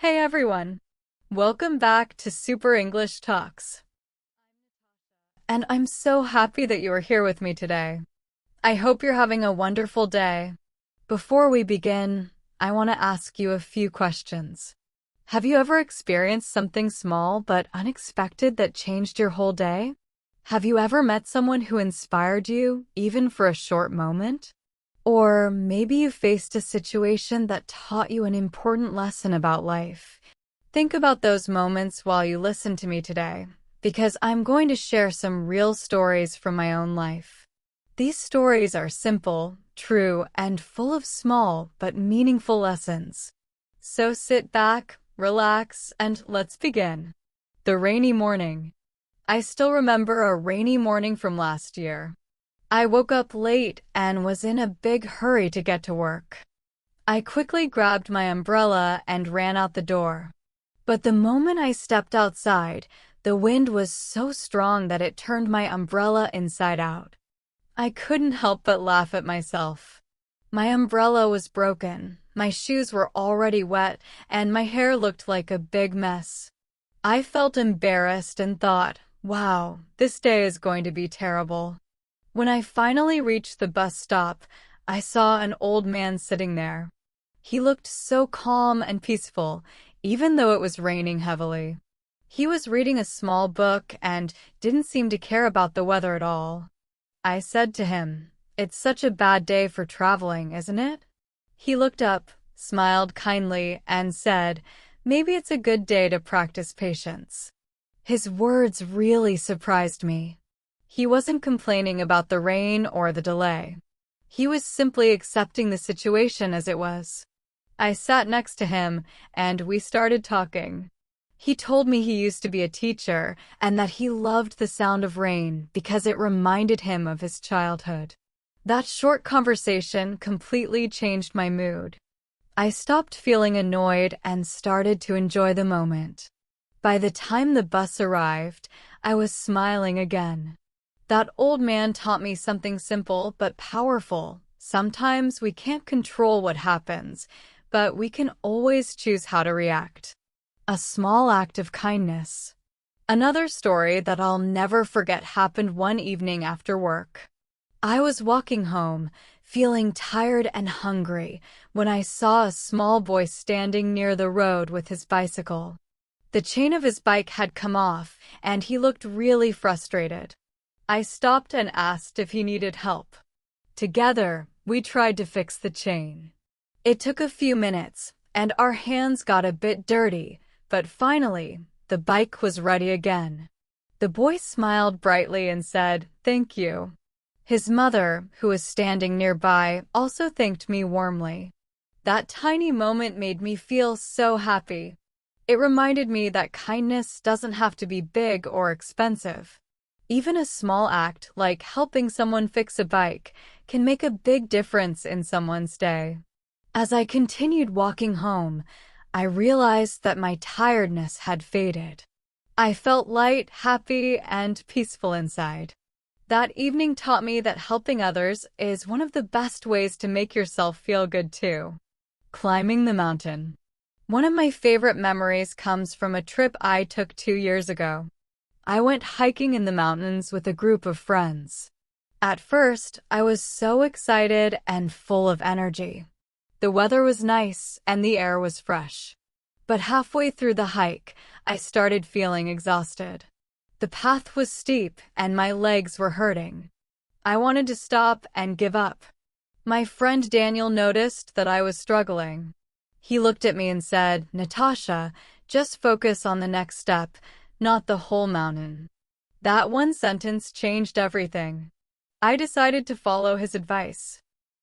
Hey everyone! Welcome back to Super English Talks. And I'm so happy that you are here with me today. I hope you're having a wonderful day. Before we begin, I want to ask you a few questions. Have you ever experienced something small but unexpected that changed your whole day? Have you ever met someone who inspired you, even for a short moment? Or maybe you faced a situation that taught you an important lesson about life. Think about those moments while you listen to me today, because I'm going to share some real stories from my own life. These stories are simple, true, and full of small but meaningful lessons. So sit back, relax, and let's begin. The rainy morning. I still remember a rainy morning from last year. I woke up late and was in a big hurry to get to work. I quickly grabbed my umbrella and ran out the door. But the moment I stepped outside, the wind was so strong that it turned my umbrella inside out. I couldn't help but laugh at myself. My umbrella was broken, my shoes were already wet, and my hair looked like a big mess. I felt embarrassed and thought, wow, this day is going to be terrible. When I finally reached the bus stop, I saw an old man sitting there. He looked so calm and peaceful, even though it was raining heavily. He was reading a small book and didn't seem to care about the weather at all. I said to him, "It's such a bad day for traveling, isn't it?" He looked up, smiled kindly, and said, "Maybe it's a good day to practice patience." His words really surprised me. He wasn't complaining about the rain or the delay. He was simply accepting the situation as it was. I sat next to him, and we started talking. He told me he used to be a teacher and that he loved the sound of rain because it reminded him of his childhood. That short conversation completely changed my mood. I stopped feeling annoyed and started to enjoy the moment. By the time the bus arrived, I was smiling again. That old man taught me something simple but powerful. Sometimes we can't control what happens, but we can always choose how to react. A small act of kindness. Another story that I'll never forget happened one evening after work. I was walking home, feeling tired and hungry, when I saw a small boy standing near the road with his bicycle. The chain of his bike had come off, and he looked really frustrated. I stopped and asked if he needed help. Together, we tried to fix the chain. It took a few minutes, and our hands got a bit dirty, but finally, the bike was ready again. The boy smiled brightly and said, "Thank you." His mother, who was standing nearby, also thanked me warmly. That tiny moment made me feel so happy. It reminded me that kindness doesn't have to be big or expensive. Even a small act like helping someone fix a bike can make a big difference in someone's day. As I continued walking home, I realized that my tiredness had faded. I felt light, happy, and peaceful inside. That evening taught me that helping others is one of the best ways to make yourself feel good too. Climbing the mountain. One of my favorite memories comes from a trip I took 2 years ago. I went hiking in the mountains with a group of friends. At first, I was so excited and full of energy. The weather was nice and the air was fresh. But halfway through the hike, I started feeling exhausted. The path was steep and my legs were hurting. I wanted to stop and give up. My friend Daniel noticed that I was struggling. He looked at me and said, "Natasha, just focus on the next step, not the whole mountain." That one sentence changed everything. I decided to follow his advice.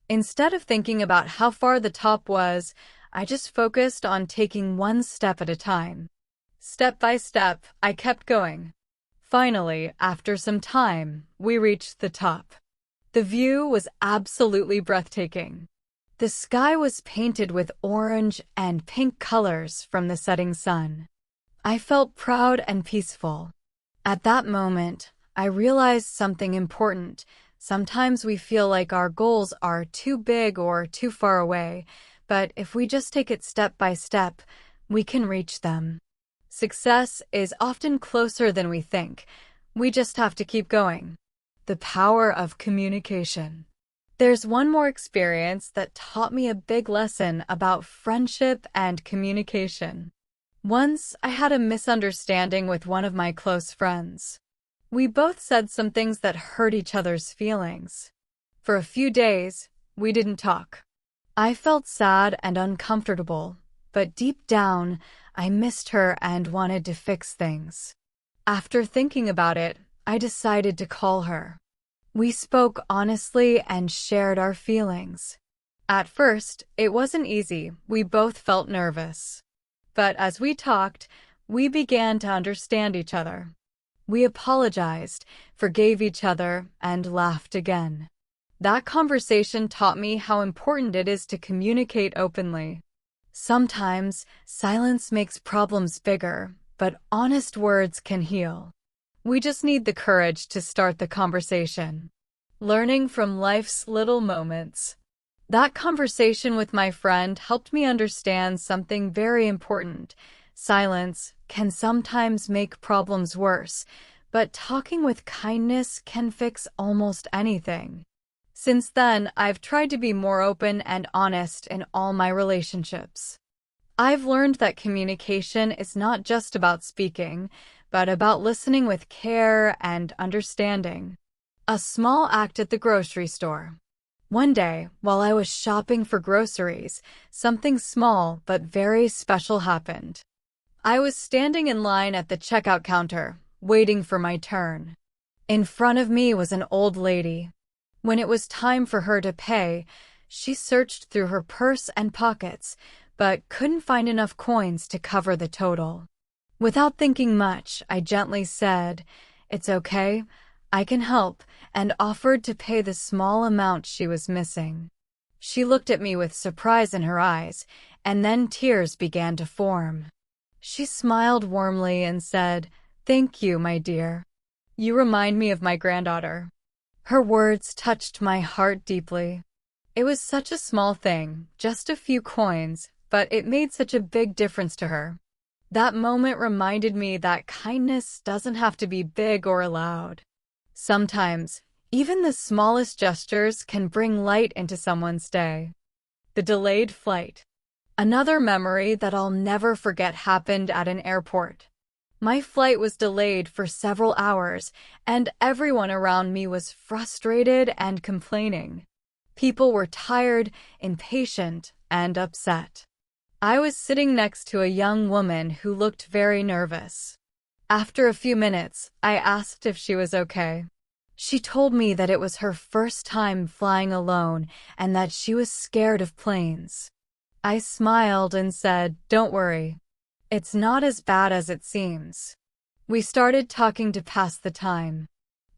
Instead of thinking about how far the top was, I just focused on taking one step at a time. Step by step, I kept going. Finally, after some time, we reached the top. The view was absolutely breathtaking. The sky was painted with orange and pink colors from the setting sun. I felt proud and peaceful. At that moment, I realized something important. Sometimes we feel like our goals are too big or too far away, but if we just take it step by step, we can reach them. Success is often closer than we think. We just have to keep going. The power of communication. There's one more experience that taught me a big lesson about friendship and communication. Once, I had a misunderstanding with one of my close friends. We both said some things that hurt each other's feelings. For a few days, we didn't talk. I felt sad and uncomfortable, but deep down, I missed her and wanted to fix things. After thinking about it, I decided to call her. We spoke honestly and shared our feelings. At first, it wasn't easy. We both felt nervous. But as we talked, we began to understand each other. We apologized, forgave each other, and laughed again. That conversation taught me how important it is to communicate openly. Sometimes, silence makes problems bigger, but honest words can heal. We just need the courage to start the conversation. Learning from life's little moments. That conversation with my friend helped me understand something very important. Silence can sometimes make problems worse, but talking with kindness can fix almost anything. Since then, I've tried to be more open and honest in all my relationships. I've learned that communication is not just about speaking, but about listening with care and understanding. A small act at the grocery store. One day, while I was shopping for groceries, something small but very special happened. I was standing in line at the checkout counter, waiting for my turn. In front of me was an old lady. When it was time for her to pay, she searched through her purse and pockets, but couldn't find enough coins to cover the total. Without thinking much, I gently said, "It's okay, I can help," and offered to pay the small amount she was missing. She looked at me with surprise in her eyes, and then tears began to form. She smiled warmly and said, "Thank you, my dear. You remind me of my granddaughter." Her words touched my heart deeply. It was such a small thing, just a few coins, but it made such a big difference to her. That moment reminded me that kindness doesn't have to be big or loud. Sometimes, even the smallest gestures can bring light into someone's day. The delayed flight. Another memory that I'll never forget happened at an airport. My flight was delayed for several hours, and everyone around me was frustrated and complaining. People were tired, impatient, and upset. I was sitting next to a young woman who looked very nervous. After a few minutes, I asked if she was okay. She told me that it was her first time flying alone and that she was scared of planes. I smiled and said, "Don't worry. It's not as bad as it seems." We started talking to pass the time.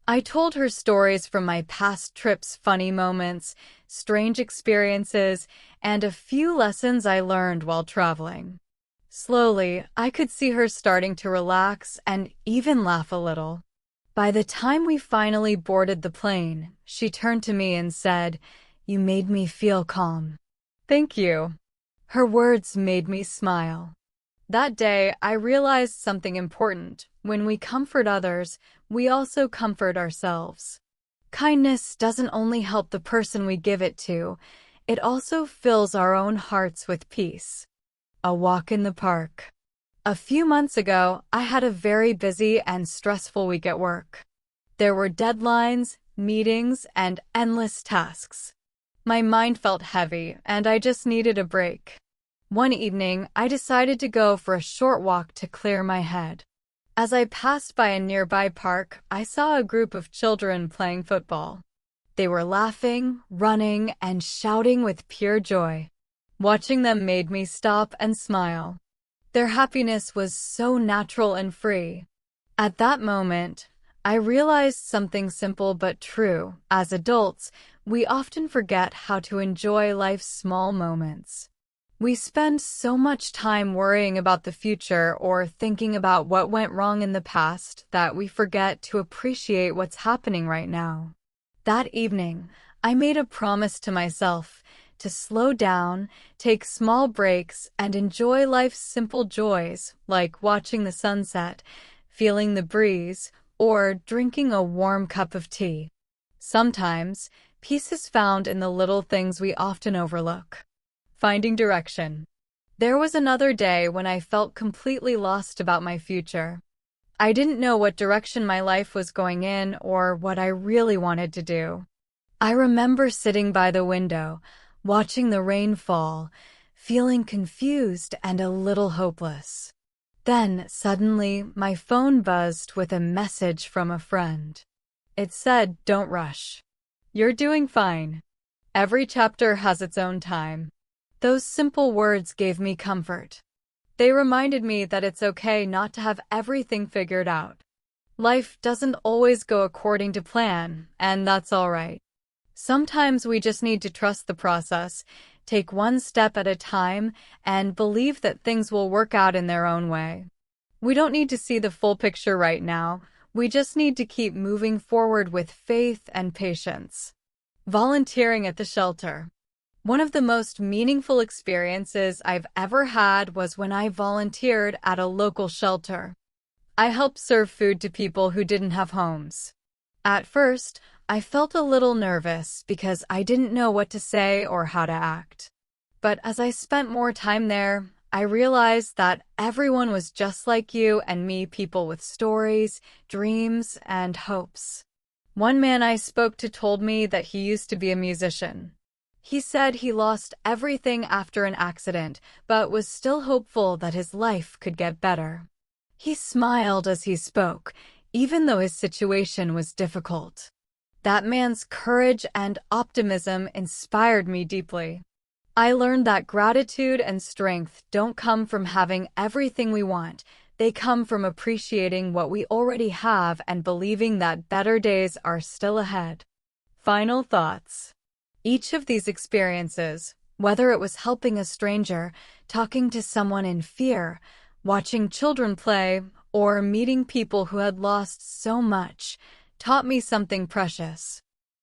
I told her stories from my past trips, funny moments, strange experiences, and a few lessons I learned while traveling. Slowly, I could see her starting to relax and even laugh a little. By the time we finally boarded the plane, she turned to me and said, "You made me feel calm." "Thank you." Her words made me smile. That day, I realized something important. When we comfort others, we also comfort ourselves. Kindness doesn't only help the person we give it to, it also fills our own hearts with peace. A walk in the park. A few months ago, I had a very busy and stressful week at work. There were deadlines, meetings, and endless tasks. My mind felt heavy, and I just needed a break. One evening, I decided to go for a short walk to clear my head. As I passed by a nearby park, I saw a group of children playing football. They were laughing, running, and shouting with pure joy. Watching them made me stop and smile. Their happiness was so natural and free. At that moment, I realized something simple but true. As adults, we often forget how to enjoy life's small moments. We spend so much time worrying about the future or thinking about what went wrong in the past that we forget to appreciate what's happening right now. That evening, I made a promise to myself to slow down, take small breaks, and enjoy life's simple joys, like watching the sunset, feeling the breeze, or drinking a warm cup of tea. Sometimes, peace is found in the little things we often overlook. Finding direction. There was another day when I felt completely lost about my future. I didn't know what direction my life was going in or what I really wanted to do. I remember sitting by the window, watching the rain fall, feeling confused and a little hopeless. Then, suddenly, my phone buzzed with a message from a friend. It said, "Don't rush. You're doing fine. Every chapter has its own time." Those simple words gave me comfort. They reminded me that it's okay not to have everything figured out. Life doesn't always go according to plan, and that's all right. Sometimes we just need to trust the process, take one step at a time, and believe that things will work out in their own way. We don't need to see the full picture right now. We just need to keep moving forward with faith and patience. Volunteering at the shelter. One of the most meaningful experiences I've ever had was when I volunteered at a local shelter. I helped serve food to people who didn't have homes. At first, I felt a little nervous because I didn't know what to say or how to act. But as I spent more time there, I realized that everyone was just like you and me, people with stories, dreams, and hopes. One man I spoke to told me that he used to be a musician. He said he lost everything after an accident, but was still hopeful that his life could get better. He smiled as he spoke, even though his situation was difficult. That man's courage and optimism inspired me deeply. I learned that gratitude and strength don't come from having everything we want. They come from appreciating what we already have and believing that better days are still ahead. Final thoughts. Each of these experiences, whether it was helping a stranger, talking to someone in fear, watching children play, or meeting people who had lost so much, taught me something precious.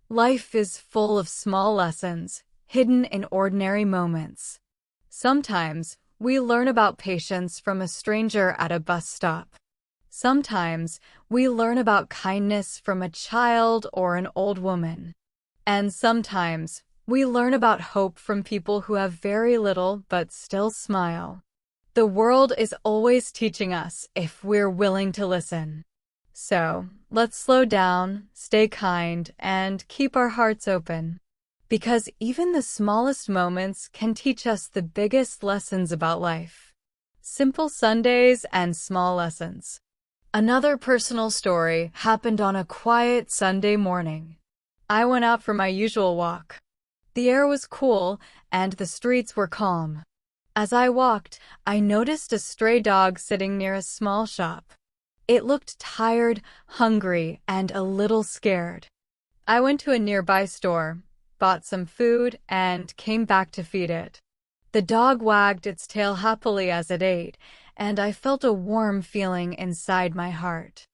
Life is full of small lessons, hidden in ordinary moments. Sometimes, we learn about patience from a stranger at a bus stop. Sometimes, we learn about kindness from a child or an old woman. And sometimes, we learn about hope from people who have very little but still smile. The world is always teaching us if we're willing to listen. So, let's slow down, stay kind, and keep our hearts open. Because even the smallest moments can teach us the biggest lessons about life. Simple Sundays and small lessons. Another personal story happened on a quiet Sunday morning. I went out for my usual walk. The air was cool, and the streets were calm. As I walked, I noticed a stray dog sitting near a small shop. It looked tired, hungry, and a little scared. I went to a nearby store, bought some food, and came back to feed it. The dog wagged its tail happily as it ate, and I felt a warm feeling inside my heart.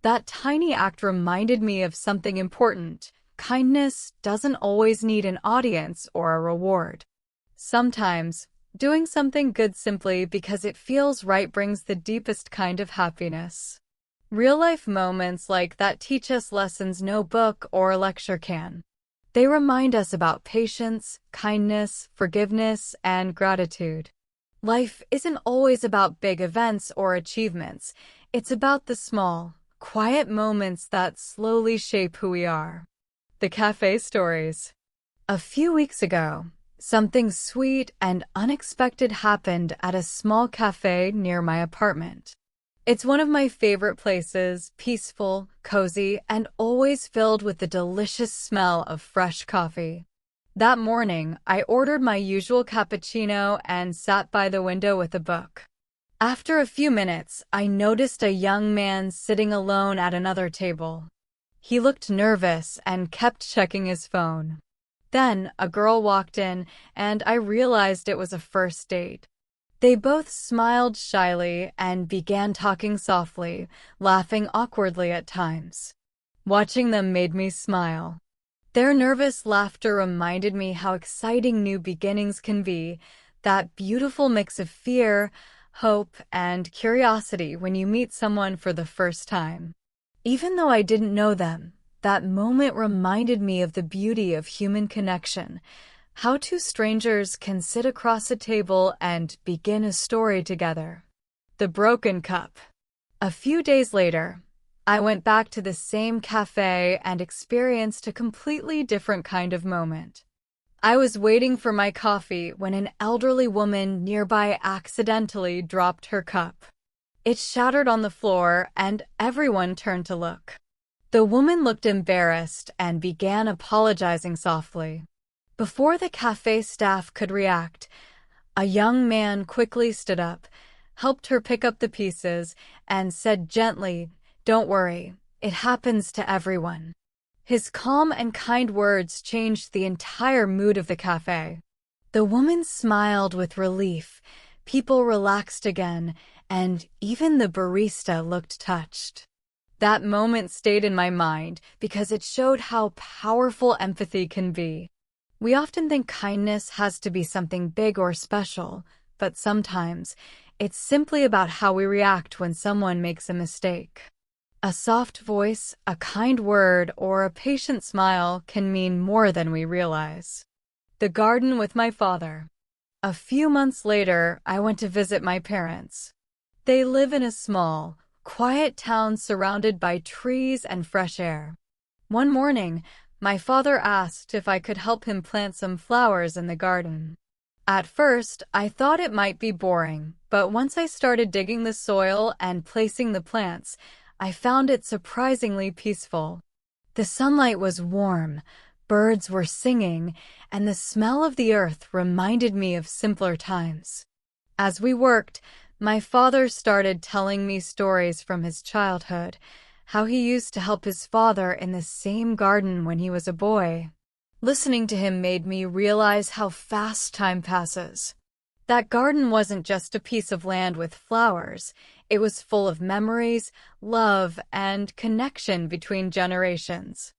That tiny act reminded me of something important. Kindness doesn't always need an audience or a reward. Sometimes, doing something good simply because it feels right brings the deepest kind of happiness. Real-life moments like that teach us lessons no book or lecture can. They remind us about patience, kindness, forgiveness, and gratitude. Life isn't always about big events or achievements. It's about the small, quiet moments that slowly shape who we are. The cafe stories. A few weeks ago, something sweet and unexpected happened at a small cafe near my apartment. It's one of my favorite places, peaceful, cozy, and always filled with the delicious smell of fresh coffee. That morning, I ordered my usual cappuccino and sat by the window with a book. After a few minutes, I noticed a young man sitting alone at another table. He looked nervous and kept checking his phone. Then, a girl walked in, and I realized it was a first date. They both smiled shyly and began talking softly, laughing awkwardly at times. Watching them made me smile. Their nervous laughter reminded me how exciting new beginnings can be, that beautiful mix of fear, hope, and curiosity when you meet someone for the first time. Even though I didn't know them, that moment reminded me of the beauty of human connection, how two strangers can sit across a table and begin a story together. The broken cup. A few days later, I went back to the same cafe and experienced a completely different kind of moment. I was waiting for my coffee when an elderly woman nearby accidentally dropped her cup. It shattered on the floor and everyone turned to look. The woman looked embarrassed and began apologizing softly. Before the cafe staff could react, a young man quickly stood up, helped her pick up the pieces, and said gently, "Don't worry, it happens to everyone." His calm and kind words changed the entire mood of the cafe. The woman smiled with relief, people relaxed again, and even the barista looked touched. That moment stayed in my mind because it showed how powerful empathy can be. We often think kindness has to be something big or special, but sometimes it's simply about how we react when someone makes a mistake. A soft voice, a kind word, or a patient smile can mean more than we realize. The garden with my father. A few months later, I went to visit my parents. They live in a small, quiet town surrounded by trees and fresh air. One morning, my father asked if I could help him plant some flowers in the garden. At first, I thought it might be boring, but once I started digging the soil and placing the plants, I found it surprisingly peaceful. The sunlight was warm, birds were singing, and the smell of the earth reminded me of simpler times. As we worked, my father started telling me stories from his childhood, how he used to help his father in the same garden when he was a boy. Listening to him made me realize how fast time passes. That garden wasn't just a piece of land with flowers. It was full of memories, love, and connection between generations.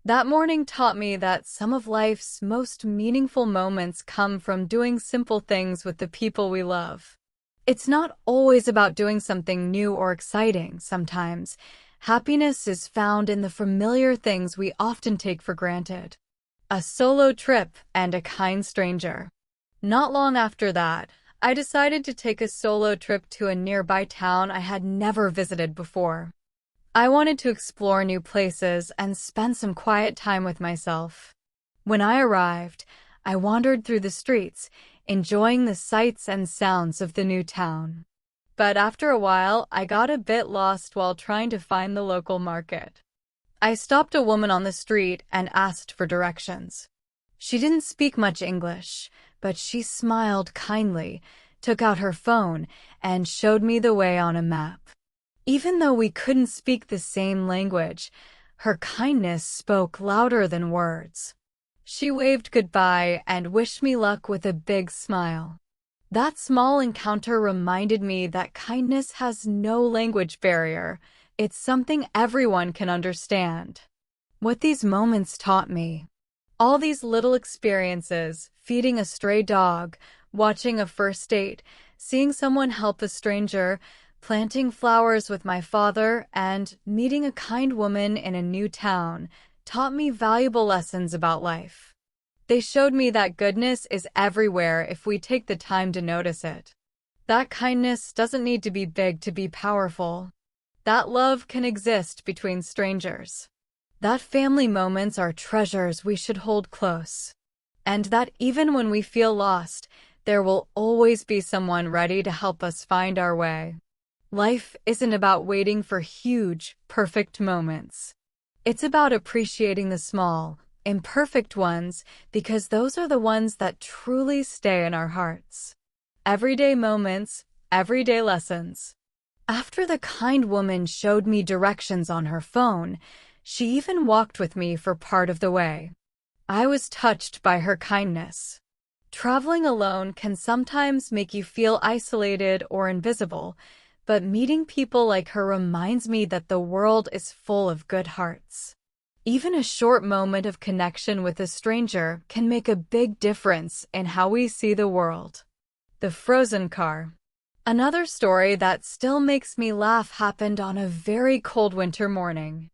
That morning taught me that some of life's most meaningful moments come from doing simple things with the people we love. It's not always about doing something new or exciting. Sometimes, happiness is found in the familiar things we often take for granted. A solo trip and a kind stranger. Not long after that, I decided to take a solo trip to a nearby town I had never visited before. I wanted to explore new places and spend some quiet time with myself. When I arrived, I wandered through the streets, enjoying the sights and sounds of the new town. But after a while, I got a bit lost while trying to find the local market. I stopped a woman on the street and asked for directions. She didn't speak much English, but she smiled kindly, took out her phone, and showed me the way on a map. Even though we couldn't speak the same language, her kindness spoke louder than words. She waved goodbye and wished me luck with a big smile. That small encounter reminded me that kindness has no language barrier. It's something everyone can understand. What these moments taught me. All these little experiences, feeding a stray dog, watching a first date, seeing someone help a stranger, planting flowers with my father, and meeting a kind woman in a new town, taught me valuable lessons about life. They showed me that goodness is everywhere if we take the time to notice it. That kindness doesn't need to be big to be powerful. That love can exist between strangers. That family moments are treasures we should hold close. And that even when we feel lost, there will always be someone ready to help us find our way. Life isn't about waiting for huge, perfect moments. It's about appreciating the small, imperfect ones, because those are the ones that truly stay in our hearts. Everyday moments, everyday lessons. After the kind woman showed me directions on her phone, she even walked with me for part of the way. I was touched by her kindness. Traveling alone can sometimes make you feel isolated or invisible, but meeting people like her reminds me that the world is full of good hearts. Even a short moment of connection with a stranger can make a big difference in how we see the world. The frozen car. Another story that still makes me laugh happened on a very cold winter morning.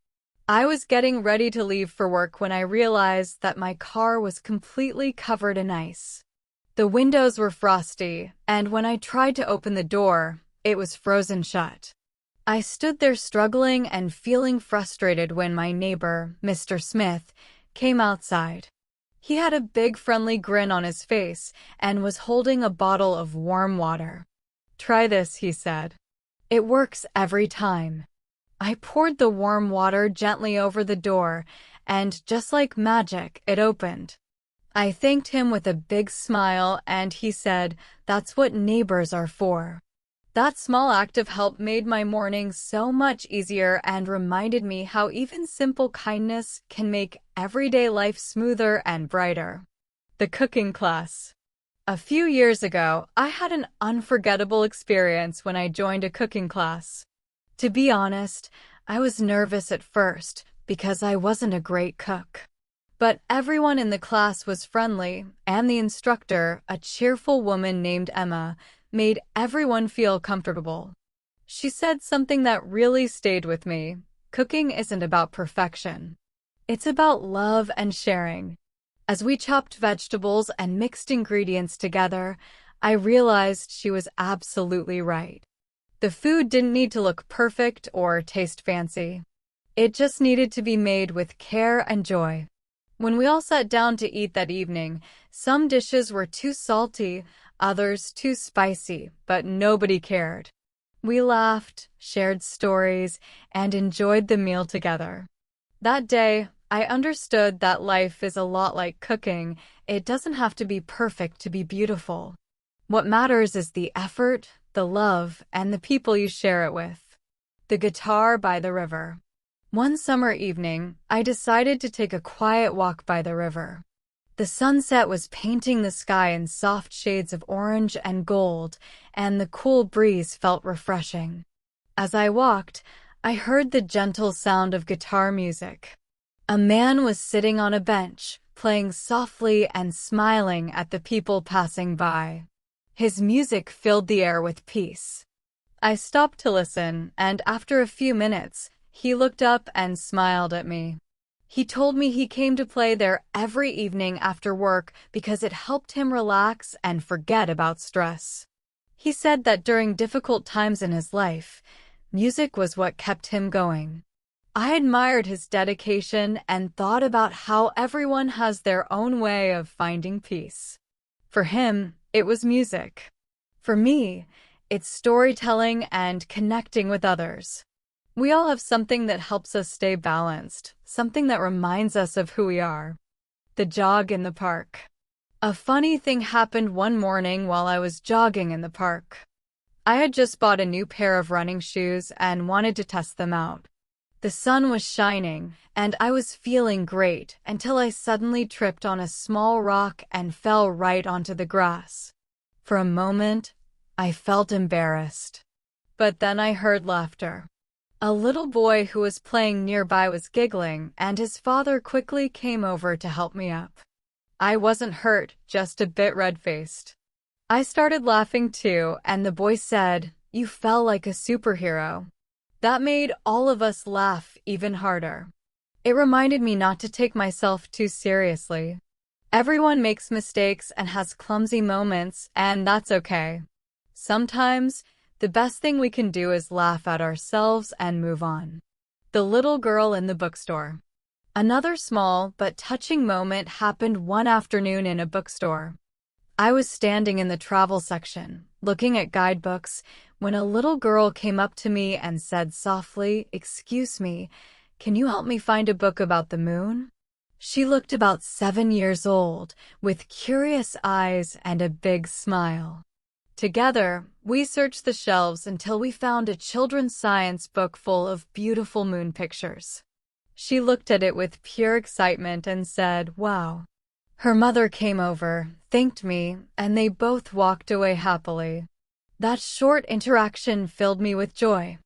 I was getting ready to leave for work when I realized that my car was completely covered in ice. The windows were frosty, and when I tried to open the door, it was frozen shut. I stood there struggling and feeling frustrated when my neighbor, Mr. Smith, came outside. He had a big friendly grin on his face and was holding a bottle of warm water. "Try this," he said. "It works every time." I poured the warm water gently over the door, and just like magic, it opened. I thanked him with a big smile, and he said, "That's what neighbors are for." That small act of help made my morning so much easier and reminded me how even simple kindness can make everyday life smoother and brighter. The cooking class. A few years ago, I had an unforgettable experience when I joined a cooking class. To be honest, I was nervous at first because I wasn't a great cook. But everyone in the class was friendly, and the instructor, a cheerful woman named Emma, made everyone feel comfortable. She said something that really stayed with me. Cooking isn't about perfection. It's about love and sharing. As we chopped vegetables and mixed ingredients together, I realized she was absolutely right. The food didn't need to look perfect or taste fancy. It just needed to be made with care and joy. When we all sat down to eat that evening, some dishes were too salty, others too spicy, but nobody cared. We laughed, shared stories, and enjoyed the meal together. That day, I understood that life is a lot like cooking. It doesn't have to be perfect to be beautiful. What matters is the effort, the love, and the people you share it with. The guitar by the river. One summer evening, I decided to take a quiet walk by the river. The sunset was painting the sky in soft shades of orange and gold, and the cool breeze felt refreshing. As I walked, I heard the gentle sound of guitar music. A man was sitting on a bench, playing softly and smiling at the people passing by. His music filled the air with peace. I stopped to listen, and after a few minutes, he looked up and smiled at me. He told me he came to play there every evening after work because it helped him relax and forget about stress. He said that during difficult times in his life, music was what kept him going. I admired his dedication and thought about how everyone has their own way of finding peace. For him, it was music. For me, it's storytelling and connecting with others. We all have something that helps us stay balanced, something that reminds us of who we are. The jog in the park. A funny thing happened one morning while I was jogging in the park. I had just bought a new pair of running shoes and wanted to test them out. The sun was shining, and I was feeling great until I suddenly tripped on a small rock and fell right onto the grass. For a moment, I felt embarrassed. But then I heard laughter. A little boy who was playing nearby was giggling, and his father quickly came over to help me up. I wasn't hurt, just a bit red-faced. I started laughing too, and the boy said, "You fell like a superhero." That made all of us laugh even harder. It reminded me not to take myself too seriously. Everyone makes mistakes and has clumsy moments, and that's okay. Sometimes, the best thing we can do is laugh at ourselves and move on. The little girl in the bookstore. Another small but touching moment happened one afternoon in a bookstore. I was standing in the travel section, looking at guidebooks, when a little girl came up to me and said softly, "Excuse me, can you help me find a book about the moon?" She looked about 7 years old, with curious eyes and a big smile. Together, we searched the shelves until we found a children's science book full of beautiful moon pictures. She looked at it with pure excitement and said, "Wow." Her mother came over, thanked me, and they both walked away happily. That short interaction filled me with joy.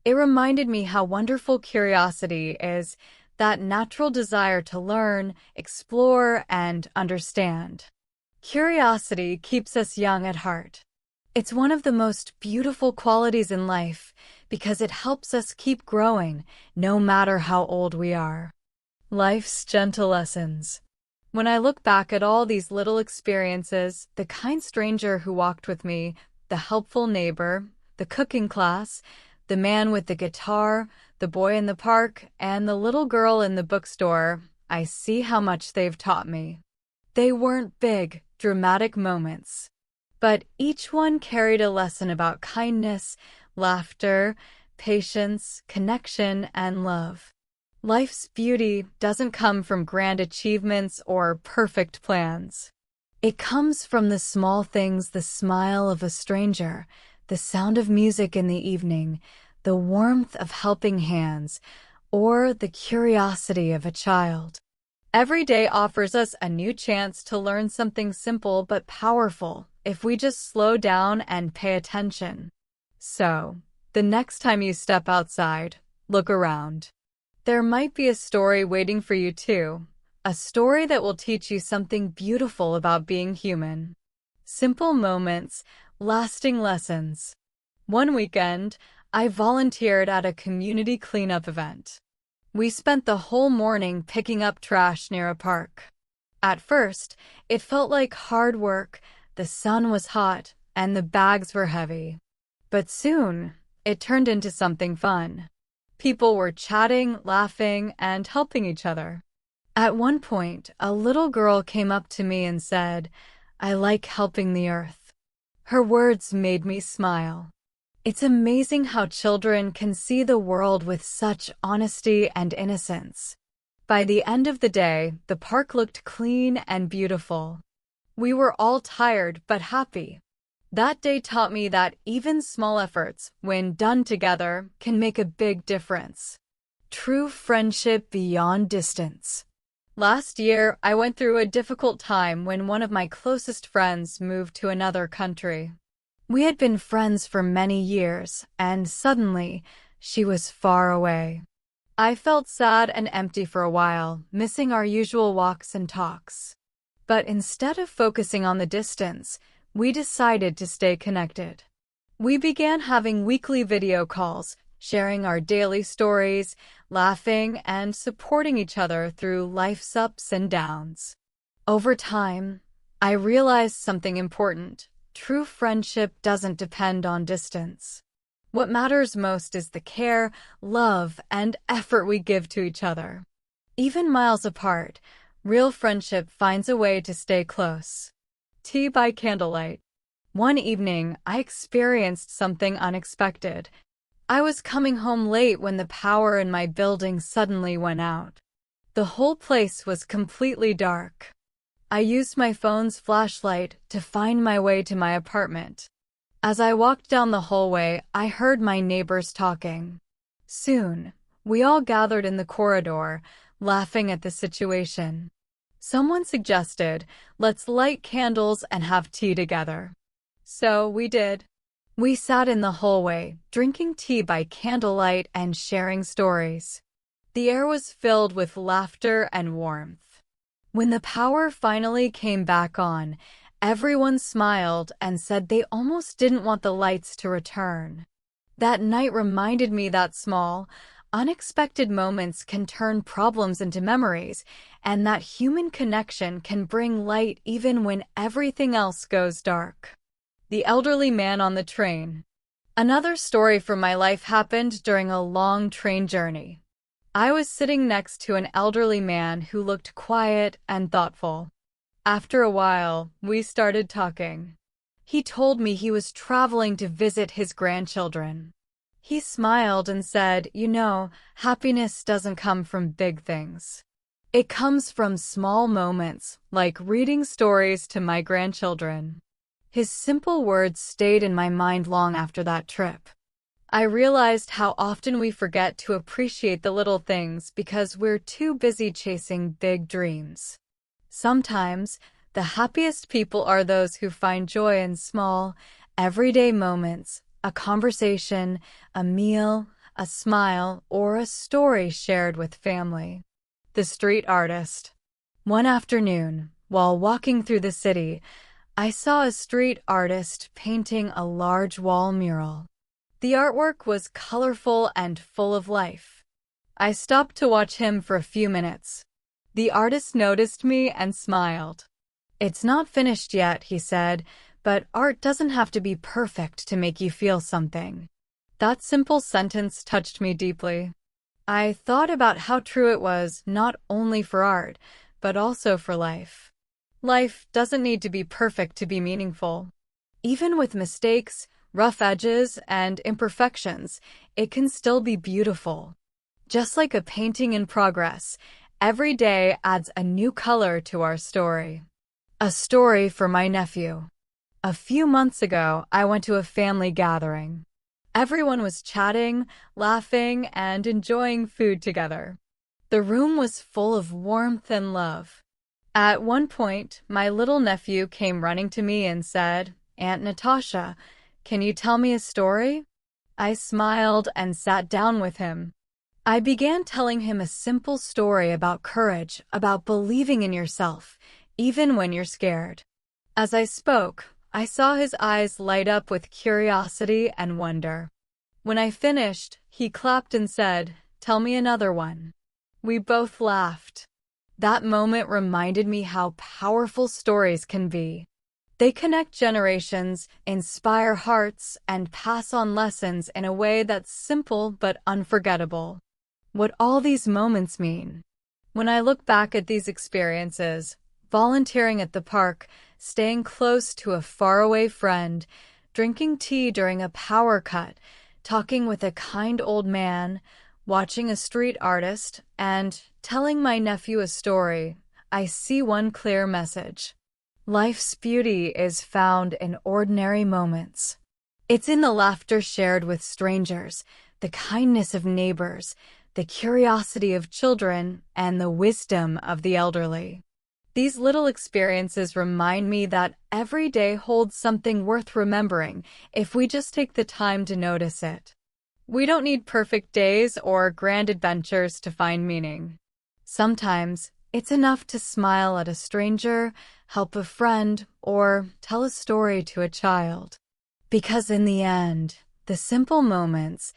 It reminded me how wonderful curiosity is, that natural desire to learn, explore, and understand. Curiosity keeps us young at heart. It's one of the most beautiful qualities in life because it helps us keep growing no matter how old we are. Life's gentle lessons. When I look back at all these little experiences, the kind stranger who walked with me, the helpful neighbor, the cooking class, the man with the guitar, the boy in the park, and the little girl in the bookstore, I see how much they've taught me. They weren't big, dramatic moments, but each one carried a lesson about kindness, laughter, patience, connection, and love. Life's beauty doesn't come from grand achievements or perfect plans. It comes from the small things, the smile of a stranger, the sound of music in the evening, the warmth of helping hands, or the curiosity of a child. Every day offers us a new chance to learn something simple but powerful if we just slow down and pay attention. So, the next time you step outside, look around. There might be a story waiting for you too, a story that will teach you something beautiful about being human. Simple moments, lasting lessons. One weekend, I volunteered at a community cleanup event. We spent the whole morning picking up trash near a park. At first, it felt like hard work, the sun was hot, and the bags were heavy. But soon, it turned into something fun. People were chatting, laughing, and helping each other. At one point, a little girl came up to me and said, "I like helping the earth." Her words made me smile. It's amazing how children can see the world with such honesty and innocence. By the end of the day, the park looked clean and beautiful. We were all tired but happy. That day taught me that even small efforts, when done together, can make a big difference. True friendship beyond distance. Last year, I went through a difficult time when one of my closest friends moved to another country. We had been friends for many years, and suddenly, she was far away. I felt sad and empty for a while, missing our usual walks and talks. But instead of focusing on the distance, we decided to stay connected. We began having weekly video calls, sharing our daily stories, laughing, and supporting each other through life's ups and downs. Over time, I realized something important. True friendship doesn't depend on distance. What matters most is the care, love, and effort we give to each other. Even miles apart, real friendship finds a way to stay close. Tea by candlelight. One evening, I experienced something unexpected. I was coming home late when the power in my building suddenly went out. The whole place was completely dark. I used my phone's flashlight to find my way to my apartment. As I walked down the hallway, I heard my neighbors talking. Soon, we all gathered in the corridor, laughing at the situation. Someone suggested, "Let's light candles and have tea together." So we did. We sat in the hallway, drinking tea by candlelight and sharing stories. The air was filled with laughter and warmth. When the power finally came back on, everyone smiled and said they almost didn't want the lights to return. That night reminded me that small, unexpected moments can turn problems into memories, and that human connection can bring light even when everything else goes dark. The elderly man on the train. Another story from my life happened during a long train journey. I was sitting next to an elderly man who looked quiet and thoughtful. After a while, we started talking. He told me he was traveling to visit his grandchildren. He smiled and said, "You know, happiness doesn't come from big things. It comes from small moments, like reading stories to my grandchildren." His simple words stayed in my mind long after that trip. I realized how often we forget to appreciate the little things because we're too busy chasing big dreams. Sometimes, the happiest people are those who find joy in small, everyday moments, a conversation, a meal, a smile, or a story shared with family. The street artist. One afternoon, while walking through the city, I saw a street artist painting a large wall mural. The artwork was colorful and full of life. I stopped to watch him for a few minutes. The artist noticed me and smiled. "It's not finished yet," he said, "but art doesn't have to be perfect to make you feel something." That simple sentence touched me deeply. I thought about how true it was, not only for art, but also for life. Life doesn't need to be perfect to be meaningful. Even with mistakes, rough edges, and imperfections, it can still be beautiful. Just like a painting in progress, every day adds a new color to our story. A story for my nephew. A few months ago, I went to a family gathering. Everyone was chatting, laughing, and enjoying food together. The room was full of warmth and love. At one point, my little nephew came running to me and said, "Aunt Natasha, can you tell me a story?" I smiled and sat down with him. I began telling him a simple story about courage, about believing in yourself, even when you're scared. As I spoke, I saw his eyes light up with curiosity and wonder. When I finished, he clapped and said, "Tell me another one." We both laughed. That moment reminded me how powerful stories can be. They connect generations, inspire hearts, and pass on lessons in a way that's simple but unforgettable. What all these moments mean. When I look back at these experiences, volunteering at the park, staying close to a faraway friend, drinking tea during a power cut, talking with a kind old man, watching a street artist, and telling my nephew a story, I see one clear message. Life's beauty is found in ordinary moments. It's in the laughter shared with strangers, the kindness of neighbors, the curiosity of children, and the wisdom of the elderly. These little experiences remind me that every day holds something worth remembering if we just take the time to notice it. We don't need perfect days or grand adventures to find meaning. Sometimes, it's enough to smile at a stranger, help a friend, or tell a story to a child. Because in the end, the simple moments,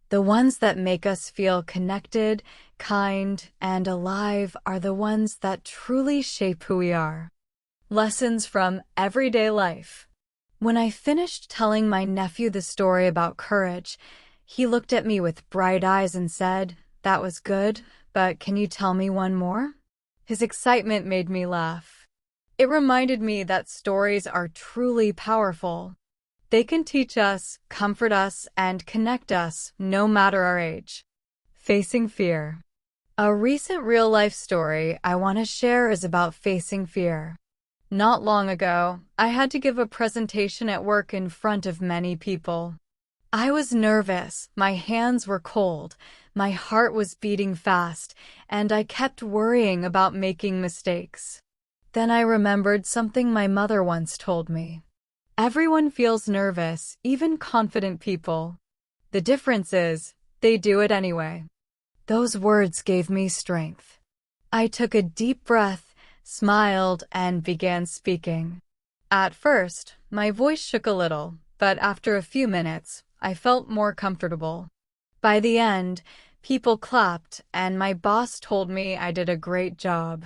the ones that make us feel connected, kind, and alive are the ones that truly shape who we are. Lessons from everyday life. When I finished telling my nephew the story about courage, he looked at me with bright eyes and said, "That was good, but can you tell me one more?" His excitement made me laugh. It reminded me that stories are truly powerful. They can teach us, comfort us, and connect us, no matter our age. Facing fear. A recent real-life story I want to share is about facing fear. Not long ago, I had to give a presentation at work in front of many people. I was nervous, my hands were cold, my heart was beating fast, and I kept worrying about making mistakes. Then I remembered something my mother once told me. Everyone feels nervous, even confident people. The difference is, they do it anyway. Those words gave me strength. I took a deep breath, smiled, and began speaking. At first, my voice shook a little, but after a few minutes, I felt more comfortable. By the end, people clapped, and my boss told me I did a great job.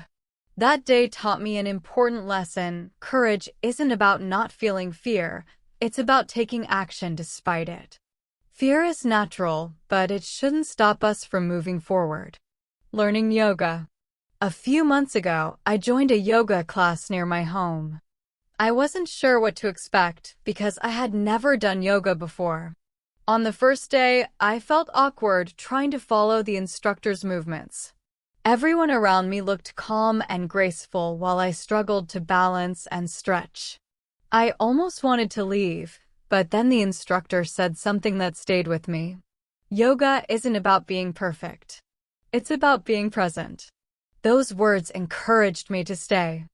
That day taught me an important lesson. Courage isn't about not feeling fear, it's about taking action despite it. Fear is natural, but it shouldn't stop us from moving forward. Learning yoga. A few months ago, I joined a yoga class near my home. I wasn't sure what to expect because I had never done yoga before. On the first day, I felt awkward trying to follow the instructor's movements. Everyone around me looked calm and graceful while I struggled to balance and stretch. I almost wanted to leave, but then the instructor said something that stayed with me. Yoga isn't about being perfect. It's about being present. Those words encouraged me to stay.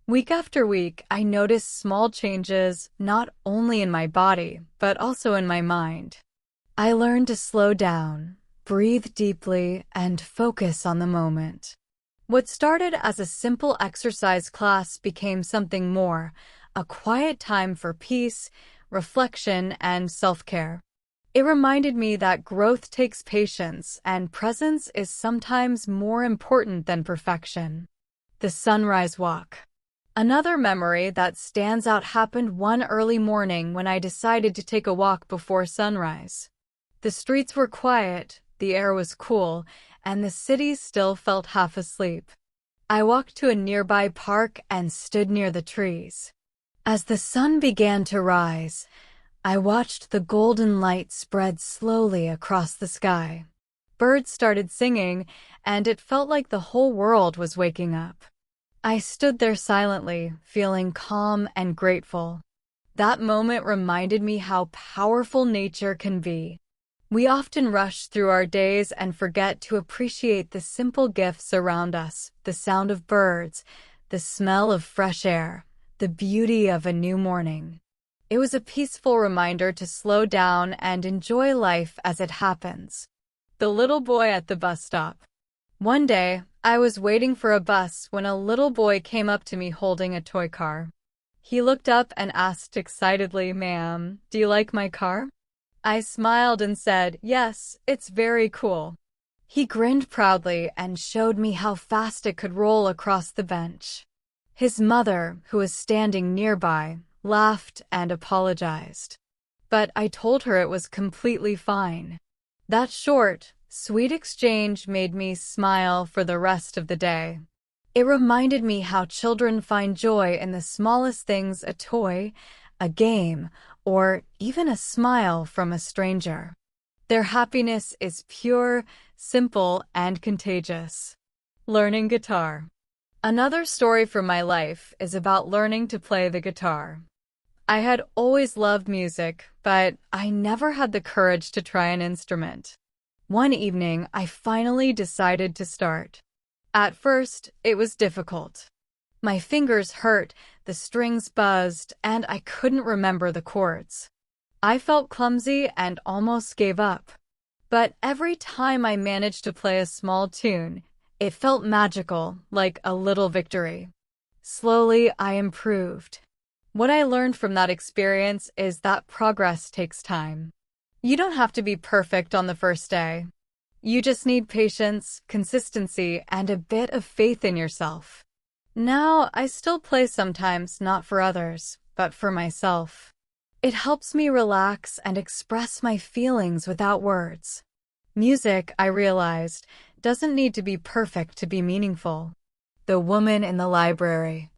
Week after week, I noticed small changes, not only in my body, but also in my mind. I learned to slow down, breathe deeply, and focus on the moment. What started as a simple exercise class became something more, a quiet time for peace, reflection, and self-care. It reminded me that growth takes patience and presence is sometimes more important than perfection. The sunrise walk. Another memory that stands out happened one early morning when I decided to take a walk before sunrise. The streets were quiet, the air was cool, and the city still felt half asleep. I walked to a nearby park and stood near the trees. As the sun began to rise, I watched the golden light spread slowly across the sky. Birds started singing, and it felt like the whole world was waking up. I stood there silently, feeling calm and grateful. That moment reminded me how powerful nature can be. We often rush through our days and forget to appreciate the simple gifts around us, the sound of birds, the smell of fresh air, the beauty of a new morning. It was a peaceful reminder to slow down and enjoy life as it happens. The little boy at the bus stop. One day, I was waiting for a bus when a little boy came up to me holding a toy car. He looked up and asked excitedly, "Ma'am, do you like my car?" I smiled and said, "Yes, it's very cool." He grinned proudly and showed me how fast it could roll across the bench. His mother, who was standing nearby, laughed and apologized. But I told her it was completely fine. That short, sweet exchange made me smile for the rest of the day. It reminded me how children find joy in the smallest things: a toy, a game, or even a smile from a stranger. Their happiness is pure, simple, and contagious. Learning guitar. Another story from my life is about learning to play the guitar. I had always loved music, but I never had the courage to try an instrument. One evening, I finally decided to start. At first, it was difficult. My fingers hurt, the strings buzzed, and I couldn't remember the chords. I felt clumsy and almost gave up. But every time I managed to play a small tune, it felt magical, like a little victory. Slowly, I improved. What I learned from that experience is that progress takes time. You don't have to be perfect on the first day. You just need patience, consistency, and a bit of faith in yourself. Now, I still play sometimes, not for others, but for myself. It helps me relax and express my feelings without words. Music, I realized, doesn't need to be perfect to be meaningful. The woman in the library.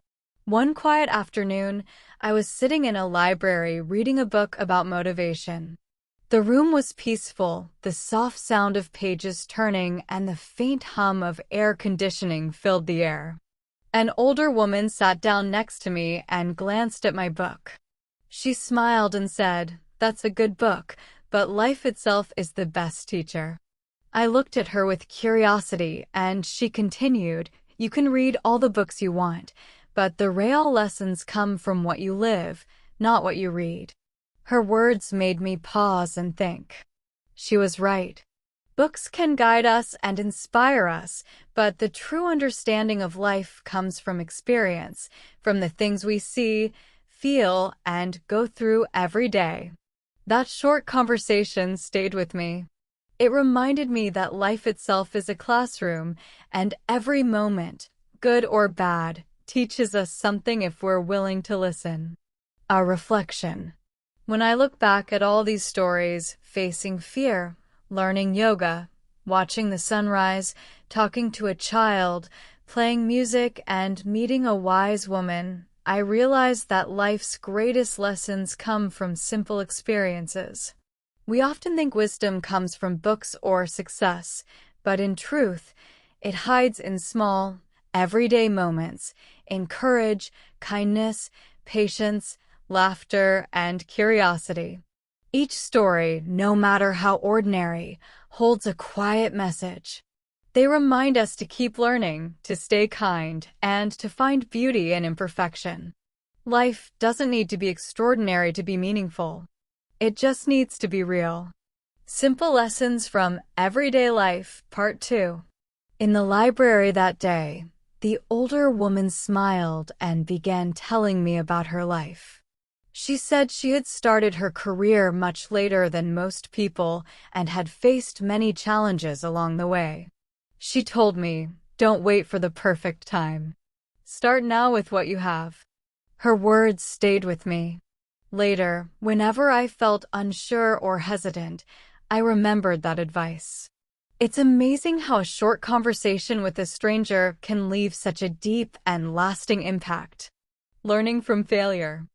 One quiet afternoon, I was sitting in a library reading a book about motivation. The room was peaceful, the soft sound of pages turning and the faint hum of air conditioning filled the air. An older woman sat down next to me and glanced at my book. She smiled and said, "That's a good book, but life itself is the best teacher." I looked at her with curiosity, and she continued, "You can read all the books you want, but the real lessons come from what you live, not what you read." Her words made me pause and think. She was right. Books can guide us and inspire us, but the true understanding of life comes from experience, from the things we see, feel, and go through every day. That short conversation stayed with me. It reminded me that life itself is a classroom, and every moment, good or bad, teaches us something if we're willing to listen. A reflection. When I look back at all these stories, facing fear, learning yoga, watching the sunrise, talking to a child, playing music, and meeting a wise woman, I realize that life's greatest lessons come from simple experiences. We often think wisdom comes from books or success, but in truth, it hides in small, everyday moments, in courage, kindness, patience, laughter, and curiosity. Each story, no matter how ordinary, holds a quiet message. They remind us to keep learning, to stay kind, and to find beauty in imperfection. Life doesn't need to be extraordinary to be meaningful. It just needs to be real. Simple Lessons from Everyday Life, Part 2. In the library that day, the older woman smiled and began telling me about her life. She said she had started her career much later than most people and had faced many challenges along the way. She told me, "Don't wait for the perfect time. Start now with what you have." Her words stayed with me. Later, whenever I felt unsure or hesitant, I remembered that advice. It's amazing how a short conversation with a stranger can leave such a deep and lasting impact. Learning from failure.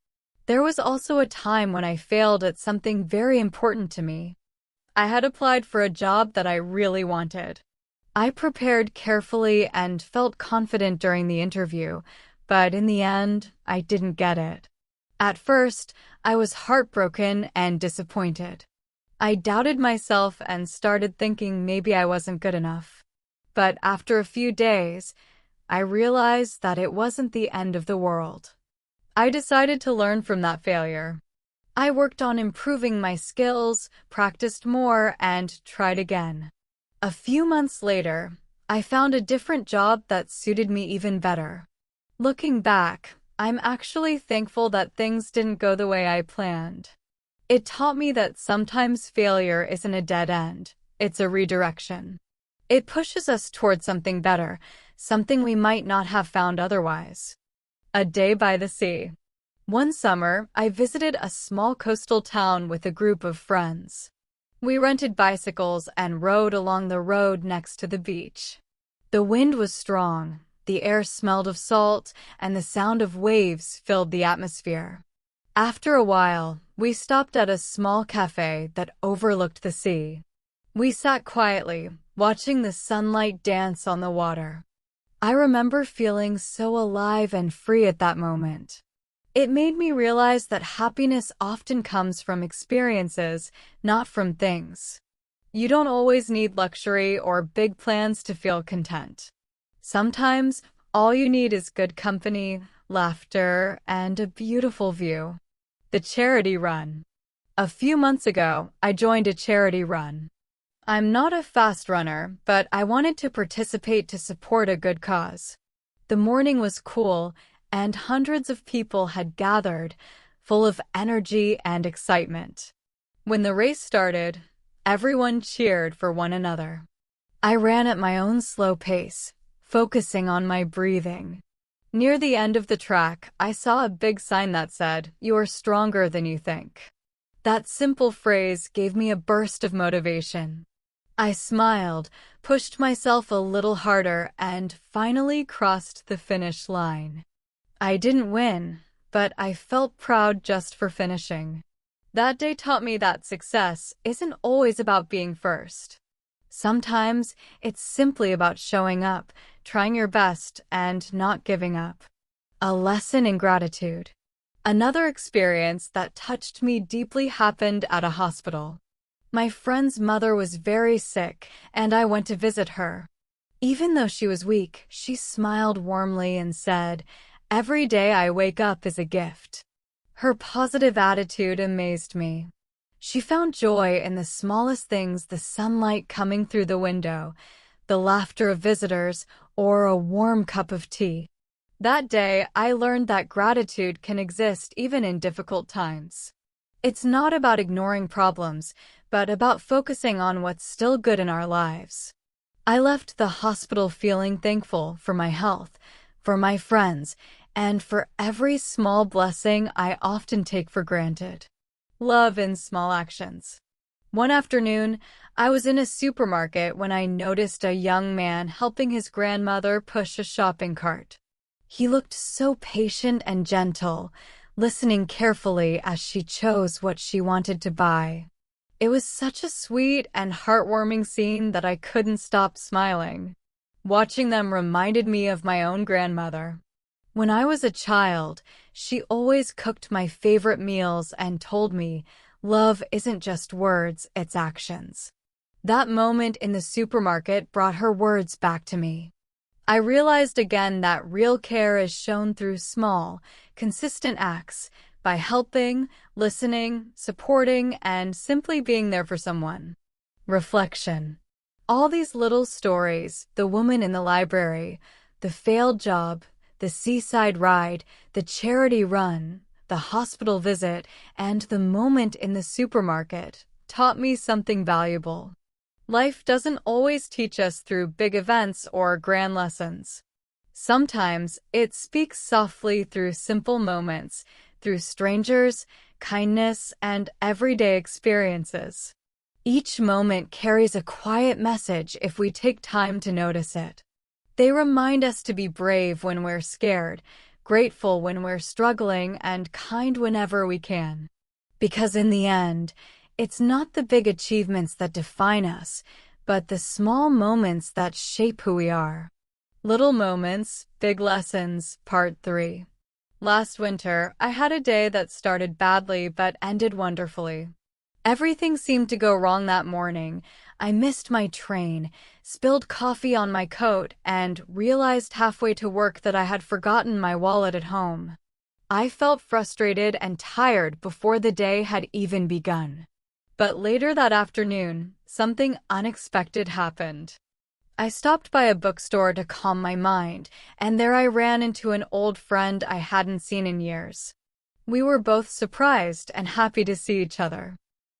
There was also a time when I failed at something very important to me. I had applied for a job that I really wanted. I prepared carefully and felt confident during the interview, but in the end, I didn't get it. At first, I was heartbroken and disappointed. I doubted myself and started thinking maybe I wasn't good enough. But after a few days, I realized that it wasn't the end of the world. I decided to learn from that failure. I worked on improving my skills, practiced more, and tried again. A few months later, I found a different job that suited me even better. Looking back, I'm actually thankful that things didn't go the way I planned. It taught me that sometimes failure isn't a dead end, it's a redirection. It pushes us toward something better, something we might not have found otherwise. A day by the sea. One summer, I visited a small coastal town with a group of friends. We rented bicycles and rode along the road next to the beach. The wind was strong, the air smelled of salt, and the sound of waves filled the atmosphere. After a while, we stopped at a small cafe that overlooked the sea. We sat quietly, watching the sunlight dance on the water. I remember feeling so alive and free at that moment. It made me realize that happiness often comes from experiences, not from things. You don't always need luxury or big plans to feel content. Sometimes, all you need is good company, laughter, and a beautiful view. The charity run. A few months ago, I joined a charity run. I'm not a fast runner, but I wanted to participate to support a good cause. The morning was cool, and hundreds of people had gathered, full of energy and excitement. When the race started, everyone cheered for one another. I ran at my own slow pace, focusing on my breathing. Near the end of the track, I saw a big sign that said, "You are stronger than you think." That simple phrase gave me a burst of motivation. I smiled, pushed myself a little harder, and finally crossed the finish line. I didn't win, but I felt proud just for finishing. That day taught me that success isn't always about being first. Sometimes it's simply about showing up, trying your best, and not giving up. A lesson in gratitude. Another experience that touched me deeply happened at a hospital. My friend's mother was very sick, and I went to visit her. Even though she was weak, she smiled warmly and said, "Every day I wake up is a gift." Her positive attitude amazed me. She found joy in the smallest things: the sunlight coming through the window, the laughter of visitors, or a warm cup of tea. That day, I learned that gratitude can exist even in difficult times. It's not about ignoring problems, but about focusing on what's still good in our lives. I left the hospital feeling thankful for my health, for my friends, and for every small blessing I often take for granted. Love in small actions. One afternoon, I was in a supermarket when I noticed a young man helping his grandmother push a shopping cart. He looked so patient and gentle, listening carefully as she chose what she wanted to buy. It was such a sweet and heartwarming scene that I couldn't stop smiling. Watching them reminded me of my own grandmother. When I was a child, she always cooked my favorite meals and told me, "Love isn't just words, it's actions." That moment in the supermarket brought her words back to me. I realized again that real care is shown through small, consistent acts, by helping, listening, supporting, and simply being there for someone. Reflection. All these little stories, the woman in the library, the failed job, the seaside ride, the charity run, the hospital visit, and the moment in the supermarket, taught me something valuable. Life doesn't always teach us through big events or grand lessons. Sometimes it speaks softly through simple moments, through strangers, kindness, and everyday experiences. Each moment carries a quiet message if we take time to notice it. They remind us to be brave when we're scared, grateful when we're struggling, and kind whenever we can. Because in the end, it's not the big achievements that define us, but the small moments that shape who we are. Little Moments, Big Lessons, Part 3. Last winter, I had a day that started badly but ended wonderfully. Everything seemed to go wrong that morning. I missed my train, spilled coffee on my coat, and realized halfway to work that I had forgotten my wallet at home. I felt frustrated and tired before the day had even begun. But later that afternoon, something unexpected happened. I stopped by a bookstore to calm my mind, and there I ran into an old friend I hadn't seen in years. We were both surprised and happy to see each other.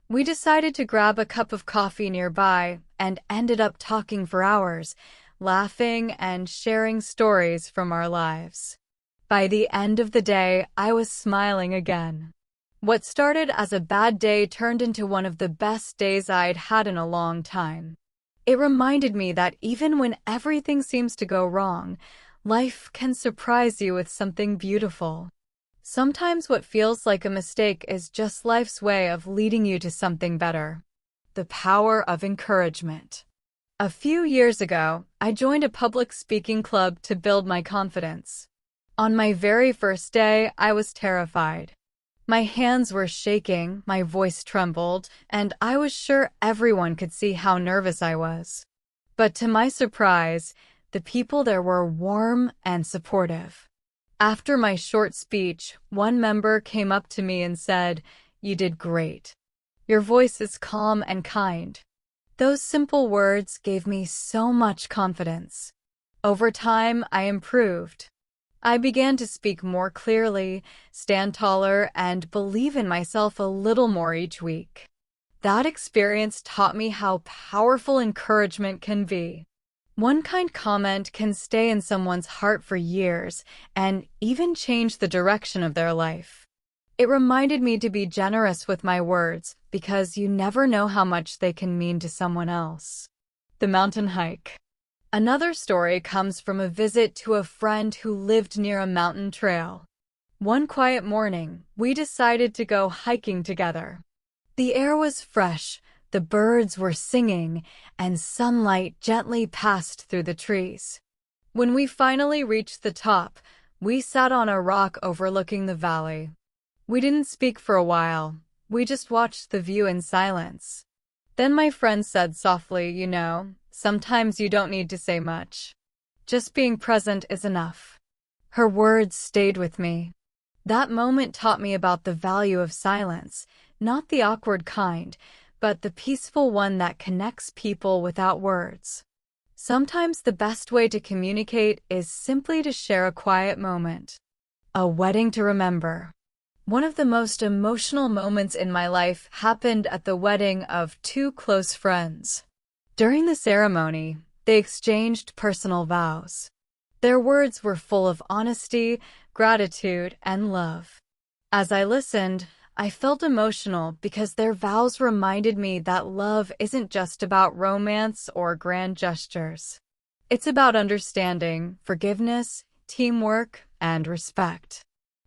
We decided to grab a cup of coffee nearby and ended up talking for hours, laughing and sharing stories from our lives. By the end of the day, I was smiling again. What started as a bad day turned into one of the best days I'd had in a long time. It reminded me that even when everything seems to go wrong, life can surprise you with something beautiful. Sometimes what feels like a mistake is just life's way of leading you to something better. The power of encouragement. A few years ago, I joined a public speaking club to build my confidence. On my very first day, I was terrified. My hands were shaking, my voice trembled, and I was sure everyone could see how nervous I was. But to my surprise, the people there were warm and supportive. After my short speech, one member came up to me and said, "You did great. Your voice is calm and kind." Those simple words gave me so much confidence. Over time, I improved. I began to speak more clearly, stand taller, and believe in myself a little more each week. That experience taught me how powerful encouragement can be. One kind comment can stay in someone's heart for years and even change the direction of their life. It reminded me to be generous with my words because you never know how much they can mean to someone else. The mountain hike. Another story comes from a visit to a friend who lived near a mountain trail. One quiet morning, we decided to go hiking together. The air was fresh, the birds were singing, and sunlight gently passed through the trees. When we finally reached the top, we sat on a rock overlooking the valley. We didn't speak for a while. We just watched the view in silence. Then my friend said softly, sometimes you don't need to say much. Just being present is enough." Her words stayed with me. That moment taught me about the value of silence, not the awkward kind, but the peaceful one that connects people without words. Sometimes the best way to communicate is simply to share a quiet moment. A wedding to remember. One of the most emotional moments in my life happened at the wedding of two close friends. During the ceremony, they exchanged personal vows. Their words were full of honesty, gratitude, and love. As I listened, I felt emotional because their vows reminded me that love isn't just about romance or grand gestures. It's about understanding, forgiveness, teamwork, and respect.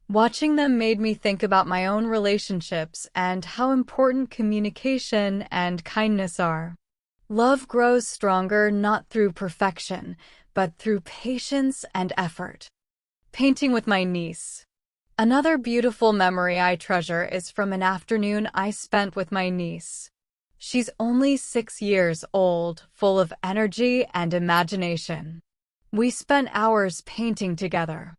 Watching them made me think about my own relationships and how important communication and kindness are. Love grows stronger not through perfection, but through patience and effort. Painting with my niece. Another beautiful memory I treasure is from an afternoon I spent with my niece. She's only 6 years old, full of energy and imagination. We spent hours painting together.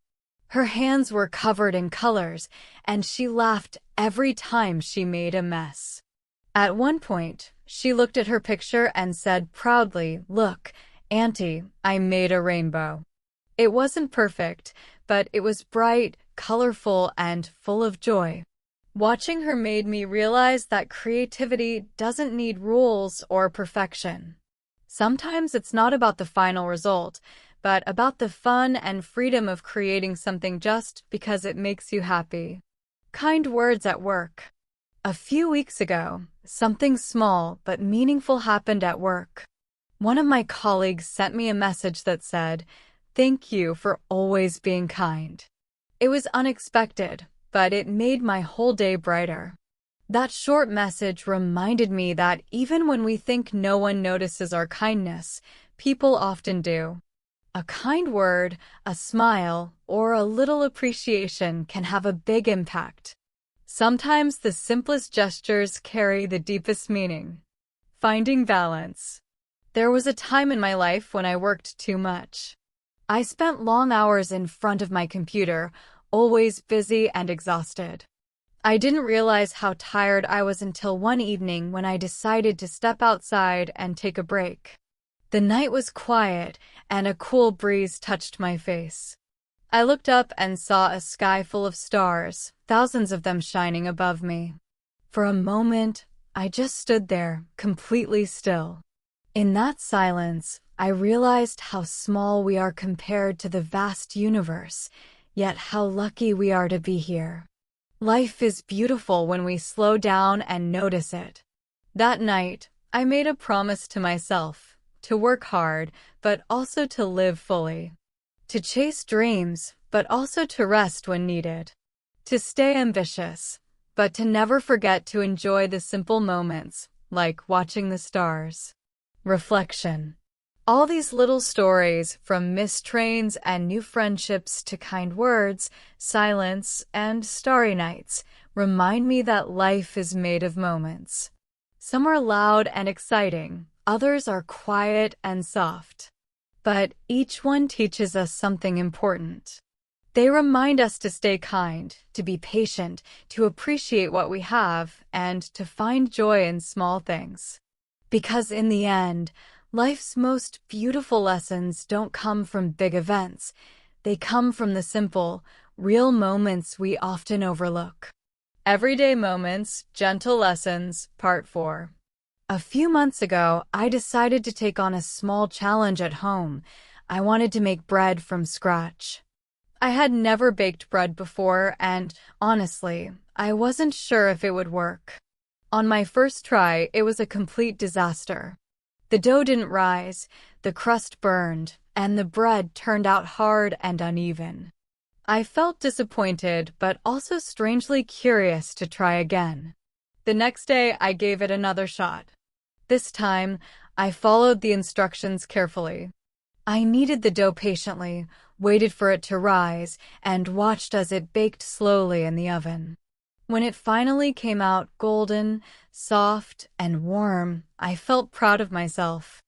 Her hands were covered in colors, and she laughed every time she made a mess. At one point, She looked at her picture and said proudly, "Look, Auntie, I made a rainbow." It wasn't perfect, but it was bright, colorful, and full of joy. Watching her made me realize that creativity doesn't need rules or perfection. Sometimes it's not about the final result, but about the fun and freedom of creating something just because it makes you happy. Kind words at work. A few weeks ago, something small but meaningful happened at work. One of my colleagues sent me a message that said, "Thank you for always being kind." It was unexpected, but it made my whole day brighter. That short message reminded me that even when we think no one notices our kindness, people often do. A kind word, a smile, or a little appreciation can have a big impact. Sometimes the simplest gestures carry the deepest meaning. Finding balance. There was a time in my life when I worked too much. I spent long hours in front of my computer, always busy and exhausted. I didn't realize how tired I was until one evening when I decided to step outside and take a break. The night was quiet, and a cool breeze touched my face. I looked up and saw a sky full of stars, thousands of them shining above me. For a moment, I just stood there, completely still. In that silence, I realized how small we are compared to the vast universe, yet how lucky we are to be here. Life is beautiful when we slow down and notice it. That night, I made a promise to myself, to work hard, but also to live fully. To chase dreams, but also to rest when needed. To stay ambitious, but to never forget to enjoy the simple moments, like watching the stars. Reflection. All these little stories, from missed trains and new friendships to kind words, silence, and starry nights, remind me that life is made of moments. Some are loud and exciting, others are quiet and soft. But each one teaches us something important. They remind us to stay kind, to be patient, to appreciate what we have, and to find joy in small things. Because in the end, life's most beautiful lessons don't come from big events. They come from the simple, real moments we often overlook. Everyday Moments, Gentle Lessons, Part 4. A few months ago, I decided to take on a small challenge at home. I wanted to make bread from scratch. I had never baked bread before, and honestly, I wasn't sure if it would work. On my first try, it was a complete disaster. The dough didn't rise, the crust burned, and the bread turned out hard and uneven. I felt disappointed, but also strangely curious to try again. The next day, I gave it another shot. This time, I followed the instructions carefully. I kneaded the dough patiently, waited for it to rise, and watched as it baked slowly in the oven. When it finally came out golden, soft, and warm, I felt proud of myself.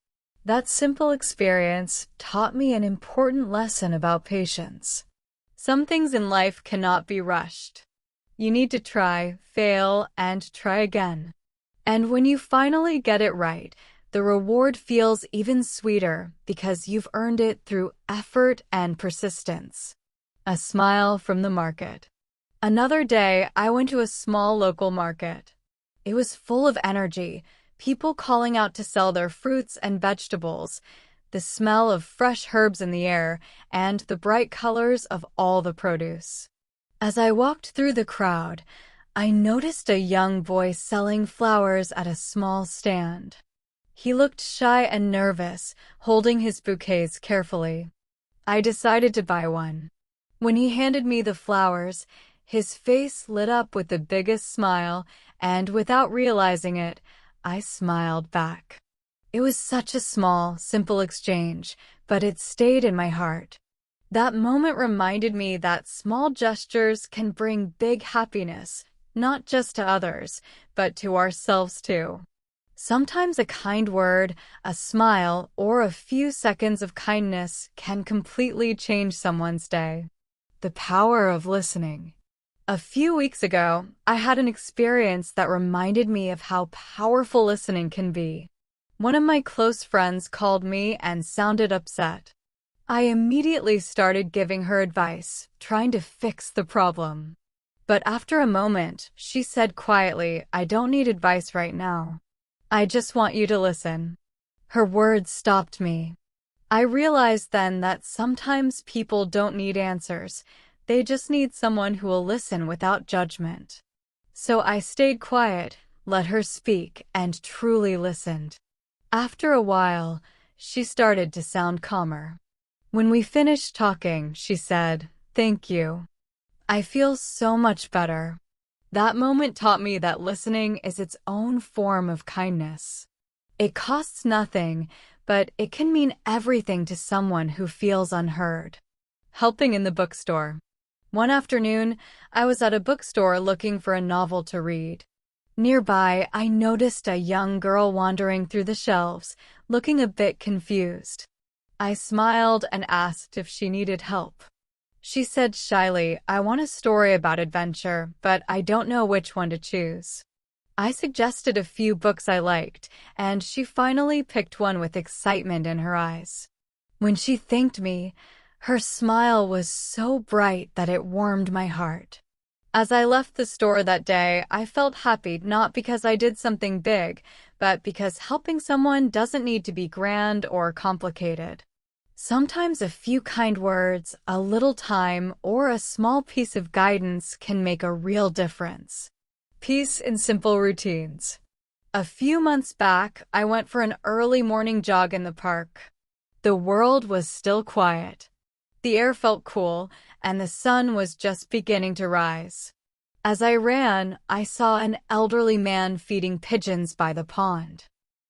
That simple experience taught me an important lesson about patience. Some things in life cannot be rushed. You need to try, fail, and try again. And when you finally get it right, the reward feels even sweeter because you've earned it through effort and persistence. A smile from the market. Another day, I went to a small local market. It was full of energy, people calling out to sell their fruits and vegetables, the smell of fresh herbs in the air, and the bright colors of all the produce. As I walked through the crowd, I noticed a young boy selling flowers at a small stand. He looked shy and nervous, holding his bouquets carefully. I decided to buy one. When he handed me the flowers, his face lit up with the biggest smile, and without realizing it, I smiled back. It was such a small, simple exchange, but it stayed in my heart. That moment reminded me that small gestures can bring big happiness, not just to others, but to ourselves too. Sometimes a kind word, a smile, or a few seconds of kindness can completely change someone's day. The power of listening. A few weeks ago, I had an experience that reminded me of how powerful listening can be. One of my close friends called me and sounded upset. I immediately started giving her advice, trying to fix the problem. But after a moment, she said quietly, "I don't need advice right now. I just want you to listen." Her words stopped me. I realized then that sometimes people don't need answers. They just need someone who will listen without judgment. So I stayed quiet, let her speak, and truly listened. After a while, she started to sound calmer. When we finished talking, she said, "Thank you. I feel so much better." That moment taught me that listening is its own form of kindness. It costs nothing, but it can mean everything to someone who feels unheard. Helping in the bookstore. One afternoon, I was at a bookstore looking for a novel to read. Nearby, I noticed a young girl wandering through the shelves, looking a bit confused. I smiled and asked if she needed help. She said shyly, "I want a story about adventure, but I don't know which one to choose." I suggested a few books I liked, and she finally picked one with excitement in her eyes. When she thanked me, her smile was so bright that it warmed my heart. As I left the store that day, I felt happy not because I did something big, but because helping someone doesn't need to be grand or complicated. Sometimes a few kind words, a little time, or a small piece of guidance can make a real difference. Peace in simple routines. A few months back, I went for an early morning jog in the park. The world was still quiet. The air felt cool, and the sun was just beginning to rise. As I ran, I saw an elderly man feeding pigeons by the pond.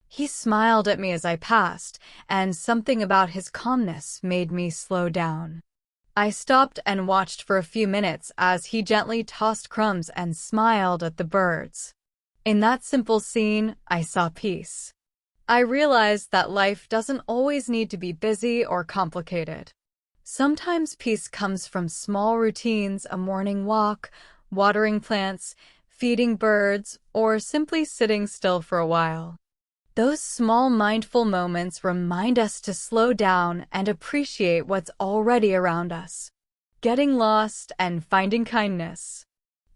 He smiled at me as I passed, and something about his calmness made me slow down. I stopped and watched for a few minutes as he gently tossed crumbs and smiled at the birds. In that simple scene, I saw peace. I realized that life doesn't always need to be busy or complicated. Sometimes peace comes from small routines, a morning walk, watering plants, feeding birds, or simply sitting still for a while. Those small mindful moments remind us to slow down and appreciate what's already around us. Getting lost and finding kindness.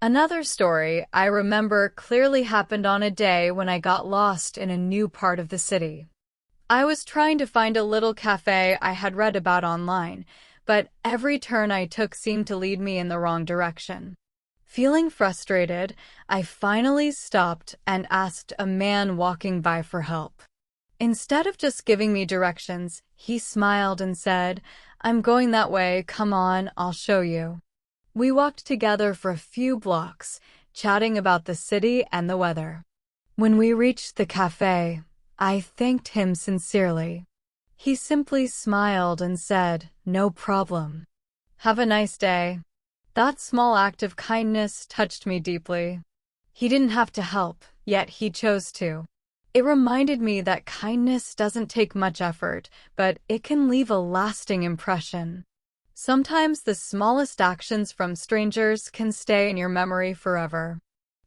Another story I remember clearly happened on a day when I got lost in a new part of the city. I was trying to find a little cafe I had read about online, but every turn I took seemed to lead me in the wrong direction. Feeling frustrated, I finally stopped and asked a man walking by for help. Instead of just giving me directions, he smiled and said, "I'm going that way, come on, I'll show you." We walked together for a few blocks, chatting about the city and the weather. When we reached the cafe, I thanked him sincerely. He simply smiled and said, "No problem. Have a nice day." That small act of kindness touched me deeply. He didn't have to help, yet he chose to. It reminded me that kindness doesn't take much effort, but it can leave a lasting impression. Sometimes the smallest actions from strangers can stay in your memory forever.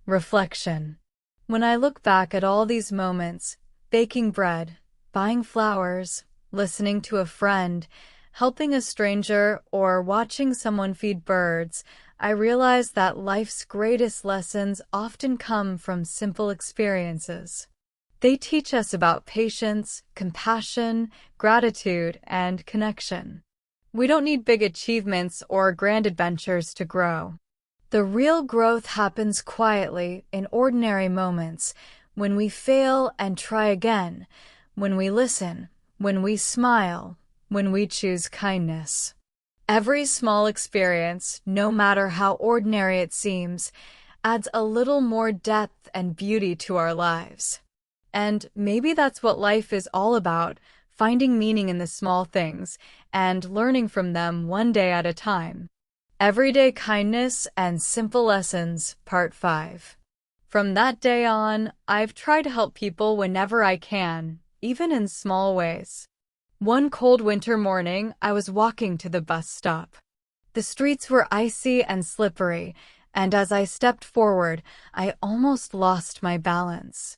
Reflection. When I look back at all these moments, baking bread, buying flowers, listening to a friend, helping a stranger, or watching someone feed birds, I realize that life's greatest lessons often come from simple experiences. They teach us about patience, compassion, gratitude, and connection. We don't need big achievements or grand adventures to grow. The real growth happens quietly in ordinary moments, when we fail and try again, when we listen, when we smile, when we choose kindness. Every small experience, no matter how ordinary it seems, adds a little more depth and beauty to our lives. And maybe that's what life is all about, finding meaning in the small things and learning from them one day at a time. Everyday Kindness and Simple Lessons, Part 5. From that day on, I've tried to help people whenever I can, even in small ways. One cold winter morning, I was walking to the bus stop. The streets were icy and slippery, and as I stepped forward, I almost lost my balance.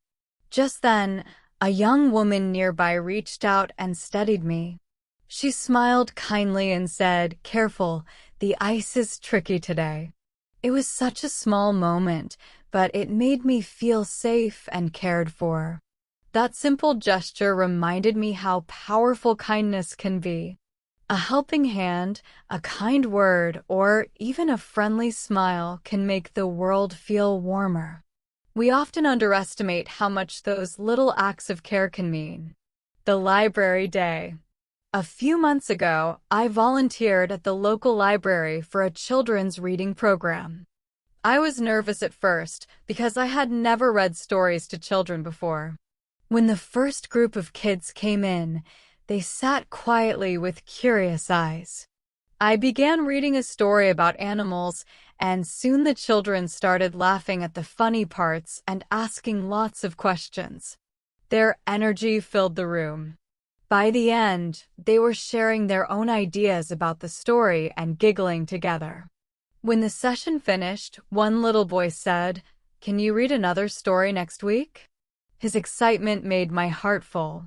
Just then, a young woman nearby reached out and steadied me. She smiled kindly and said, "Careful, the ice is tricky today." It was such a small moment, but it made me feel safe and cared for. That simple gesture reminded me how powerful kindness can be. A helping hand, a kind word, or even a friendly smile can make the world feel warmer. We often underestimate how much those little acts of care can mean. The library day. A few months ago, I volunteered at the local library for a children's reading program. I was nervous at first because I had never read stories to children before. When the first group of kids came in, they sat quietly with curious eyes. I began reading a story about animals, and soon the children started laughing at the funny parts and asking lots of questions. Their energy filled the room. By the end, they were sharing their own ideas about the story and giggling together. When the session finished, one little boy said, "Can you read another story next week?" His excitement made my heart full.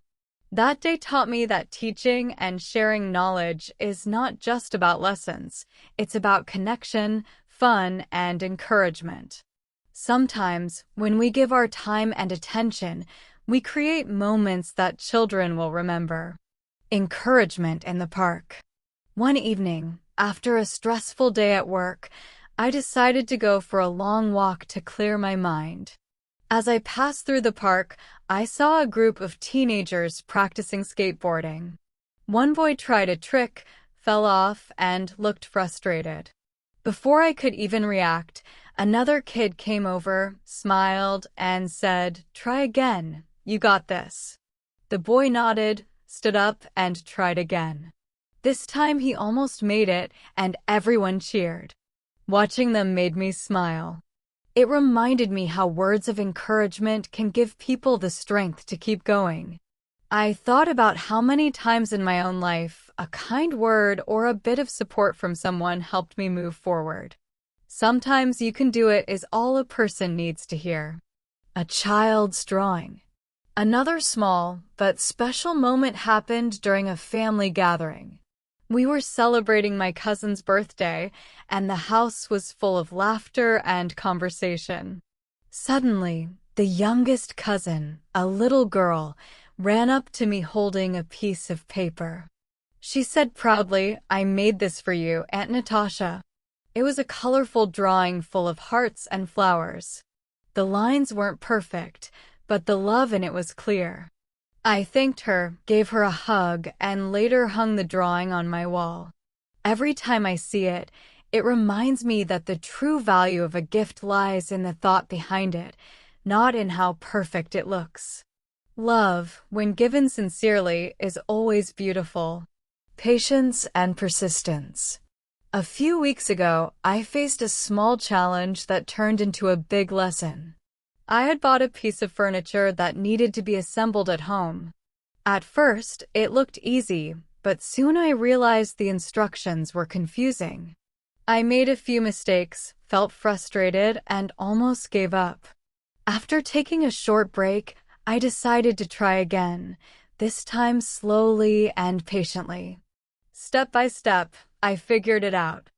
That day taught me that teaching and sharing knowledge is not just about lessons. It's about connection, fun, and encouragement. Sometimes, when we give our time and attention, we create moments that children will remember. Encouragement in the park. One evening, after a stressful day at work, I decided to go for a long walk to clear my mind. As I passed through the park, I saw a group of teenagers practicing skateboarding. One boy tried a trick, fell off, and looked frustrated. Before I could even react, another kid came over, smiled, and said, "Try again. You got this." The boy nodded, stood up, and tried again. This time he almost made it, and everyone cheered. Watching them made me smile. It reminded me how words of encouragement can give people the strength to keep going. I thought about how many times in my own life a kind word or a bit of support from someone helped me move forward. Sometimes "you can do it" is all a person needs to hear. A child's drawing. Another small but special moment happened during a family gathering. We were celebrating my cousin's birthday, and the house was full of laughter and conversation. Suddenly, the youngest cousin, a little girl, ran up to me holding a piece of paper. She said proudly, "I made this for you, Aunt Natasha." It was a colorful drawing full of hearts and flowers. The lines weren't perfect, but the love in it was clear. I thanked her, gave her a hug, and later hung the drawing on my wall. Every time I see it, it reminds me that the true value of a gift lies in the thought behind it, not in how perfect it looks. Love, when given sincerely, is always beautiful. Patience and persistence. A few weeks ago, I faced a small challenge that turned into a big lesson. I had bought a piece of furniture that needed to be assembled at home. At first, it looked easy, but soon I realized the instructions were confusing. I made a few mistakes, felt frustrated, and almost gave up. After taking a short break, I decided to try again, this time slowly and patiently. Step by step, I figured it out.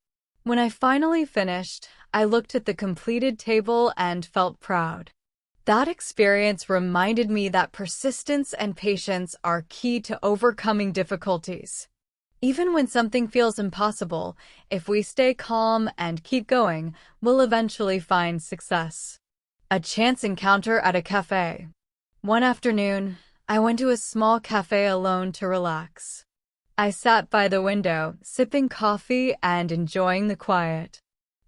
When I finally finished, I looked at the completed table and felt proud. That experience reminded me that persistence and patience are key to overcoming difficulties. Even when something feels impossible, if we stay calm and keep going, we'll eventually find success. A chance encounter at a cafe. One afternoon, I went to a small cafe alone to relax. I sat by the window, sipping coffee and enjoying the quiet.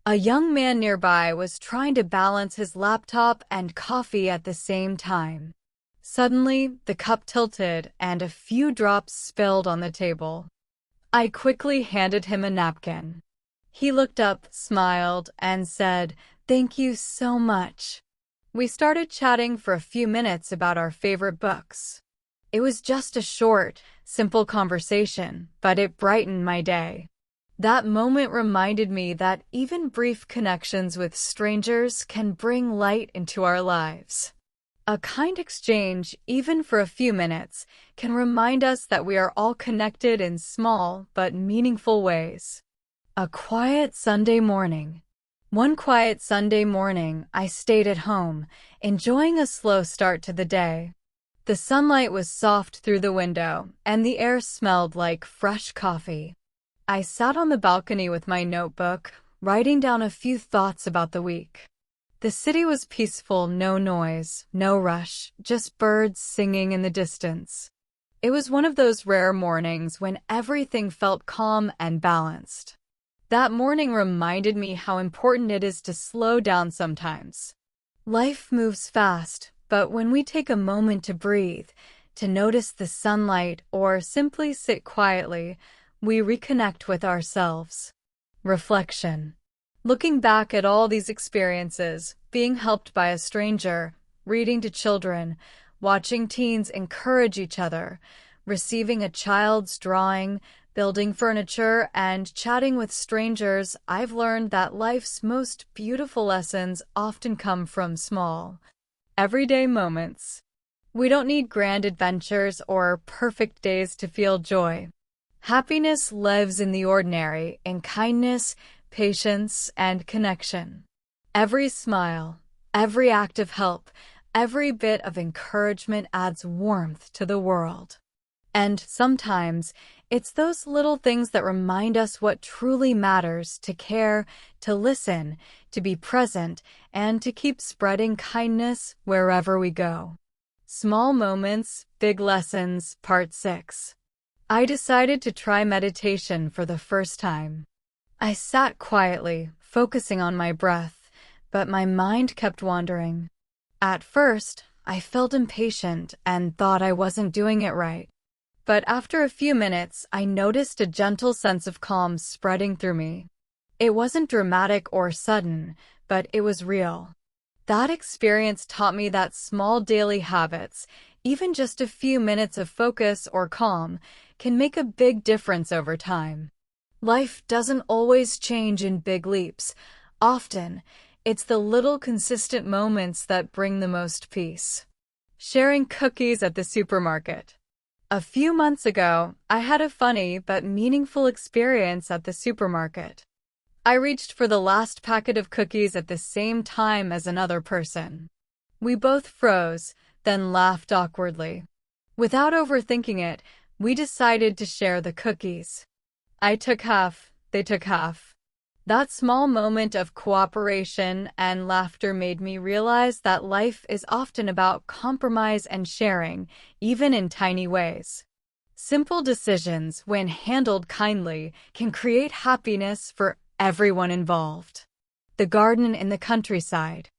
A young man nearby was trying to balance his laptop and coffee at the same time. Suddenly, the cup tilted and a few drops spilled on the table. I quickly handed him a napkin. He looked up, smiled, and said, "Thank you so much." We started chatting for a few minutes about our favorite books. It was just a short, simple conversation, but it brightened my day. That moment reminded me that even brief connections with strangers can bring light into our lives. A kind exchange, even for a few minutes, can remind us that we are all connected in small but meaningful ways. A quiet Sunday morning. One quiet Sunday morning, I stayed at home, enjoying a slow start to the day. The sunlight was soft through the window, and the air smelled like fresh coffee. I sat on the balcony with my notebook, writing down a few thoughts about the week. The city was peaceful, no noise, no rush, just birds singing in the distance. It was one of those rare mornings when everything felt calm and balanced. That morning reminded me how important it is to slow down sometimes. Life moves fast, but when we take a moment to breathe, to notice the sunlight, or simply sit quietly, we reconnect with ourselves. Reflection. Looking back at all these experiences, being helped by a stranger, reading to children, watching teens encourage each other, receiving a child's drawing, building furniture, and chatting with strangers, I've learned that life's most beautiful lessons often come from small, everyday moments. We don't need grand adventures or perfect days to feel joy. Happiness lives in the ordinary, in kindness, patience, and connection. Every smile, every act of help, every bit of encouragement adds warmth to the world. And sometimes, it's those little things that remind us what truly matters: to care, to listen, to be present, and to keep spreading kindness wherever we go. Small Moments, Big Lessons, Part 6. I decided to try meditation for the first time. I sat quietly, focusing on my breath, but my mind kept wandering. At first, I felt impatient and thought I wasn't doing it right. But after a few minutes, I noticed a gentle sense of calm spreading through me. It wasn't dramatic or sudden, but it was real. That experience taught me that small daily habits, even just a few minutes of focus or calm, can make a big difference over time. Life doesn't always change in big leaps. Often, it's the little consistent moments that bring the most peace. Sharing cookies at the supermarket. A few months ago, I had a funny but meaningful experience at the supermarket. I reached for the last packet of cookies at the same time as another person. We both froze, then laughed awkwardly. Without overthinking it, we decided to share the cookies. I took half, they took half. That small moment of cooperation and laughter made me realize that life is often about compromise and sharing, even in tiny ways. Simple decisions, when handled kindly, can create happiness for everyone involved. The garden in the countryside.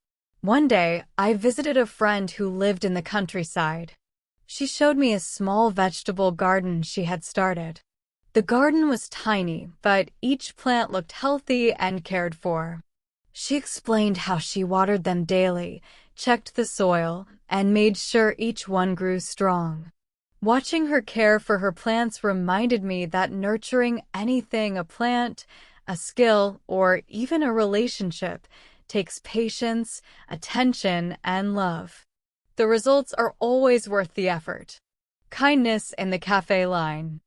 One day, I visited a friend who lived in the countryside. She showed me a small vegetable garden she had started. The garden was tiny, but each plant looked healthy and cared for. She explained how she watered them daily, checked the soil, and made sure each one grew strong. Watching her care for her plants reminded me that nurturing anything, a plant, a skill, or even a relationship, takes patience, attention, and love. The results are always worth the effort. Kindness in the cafe line.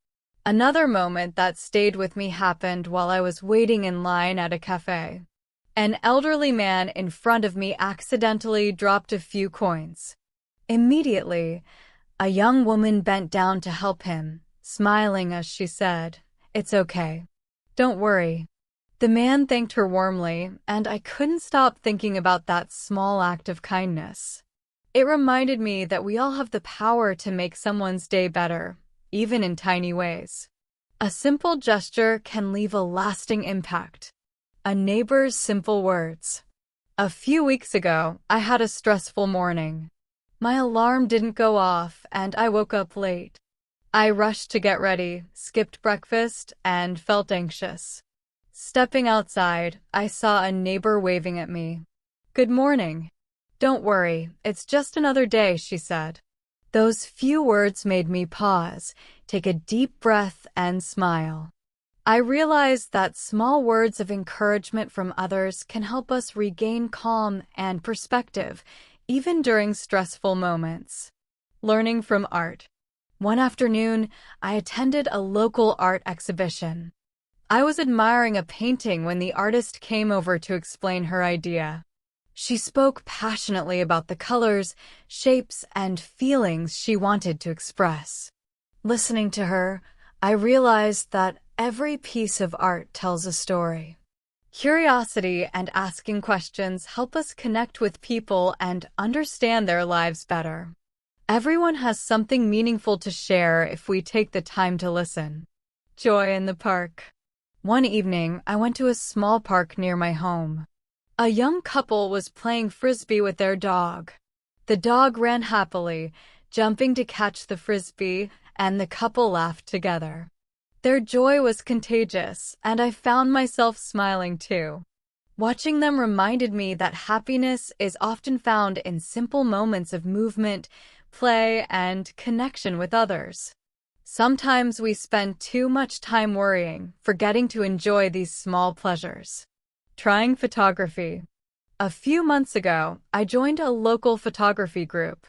Another moment that stayed with me happened while I was waiting in line at a cafe. An elderly man in front of me accidentally dropped a few coins. Immediately, a young woman bent down to help him, smiling as she said, "It's okay. Don't worry." The man thanked her warmly, and I couldn't stop thinking about that small act of kindness. It reminded me that we all have the power to make someone's day better, even in tiny ways. A simple gesture can leave a lasting impact. A neighbor's simple words. A few weeks ago, I had a stressful morning. My alarm didn't go off, and I woke up late. I rushed to get ready, skipped breakfast, and felt anxious. Stepping outside, I saw a neighbor waving at me. "Good morning." "Don't worry, it's just another day," she said. Those few words made me pause, take a deep breath, and smile. I realized that small words of encouragement from others can help us regain calm and perspective, even during stressful moments. Learning from art. One afternoon, I attended a local art exhibition. I was admiring a painting when the artist came over to explain her idea. She spoke passionately about the colors, shapes, and feelings she wanted to express. Listening to her, I realized that every piece of art tells a story. Curiosity and asking questions help us connect with people and understand their lives better. Everyone has something meaningful to share if we take the time to listen. Joy in the park. One evening, I went to a small park near my home. A young couple was playing frisbee with their dog. The dog ran happily, jumping to catch the frisbee, and the couple laughed together. Their joy was contagious, and I found myself smiling too. Watching them reminded me that happiness is often found in simple moments of movement, play, and connection with others. Sometimes we spend too much time worrying, forgetting to enjoy these small pleasures. Trying photography. A few months ago, I joined a local photography group.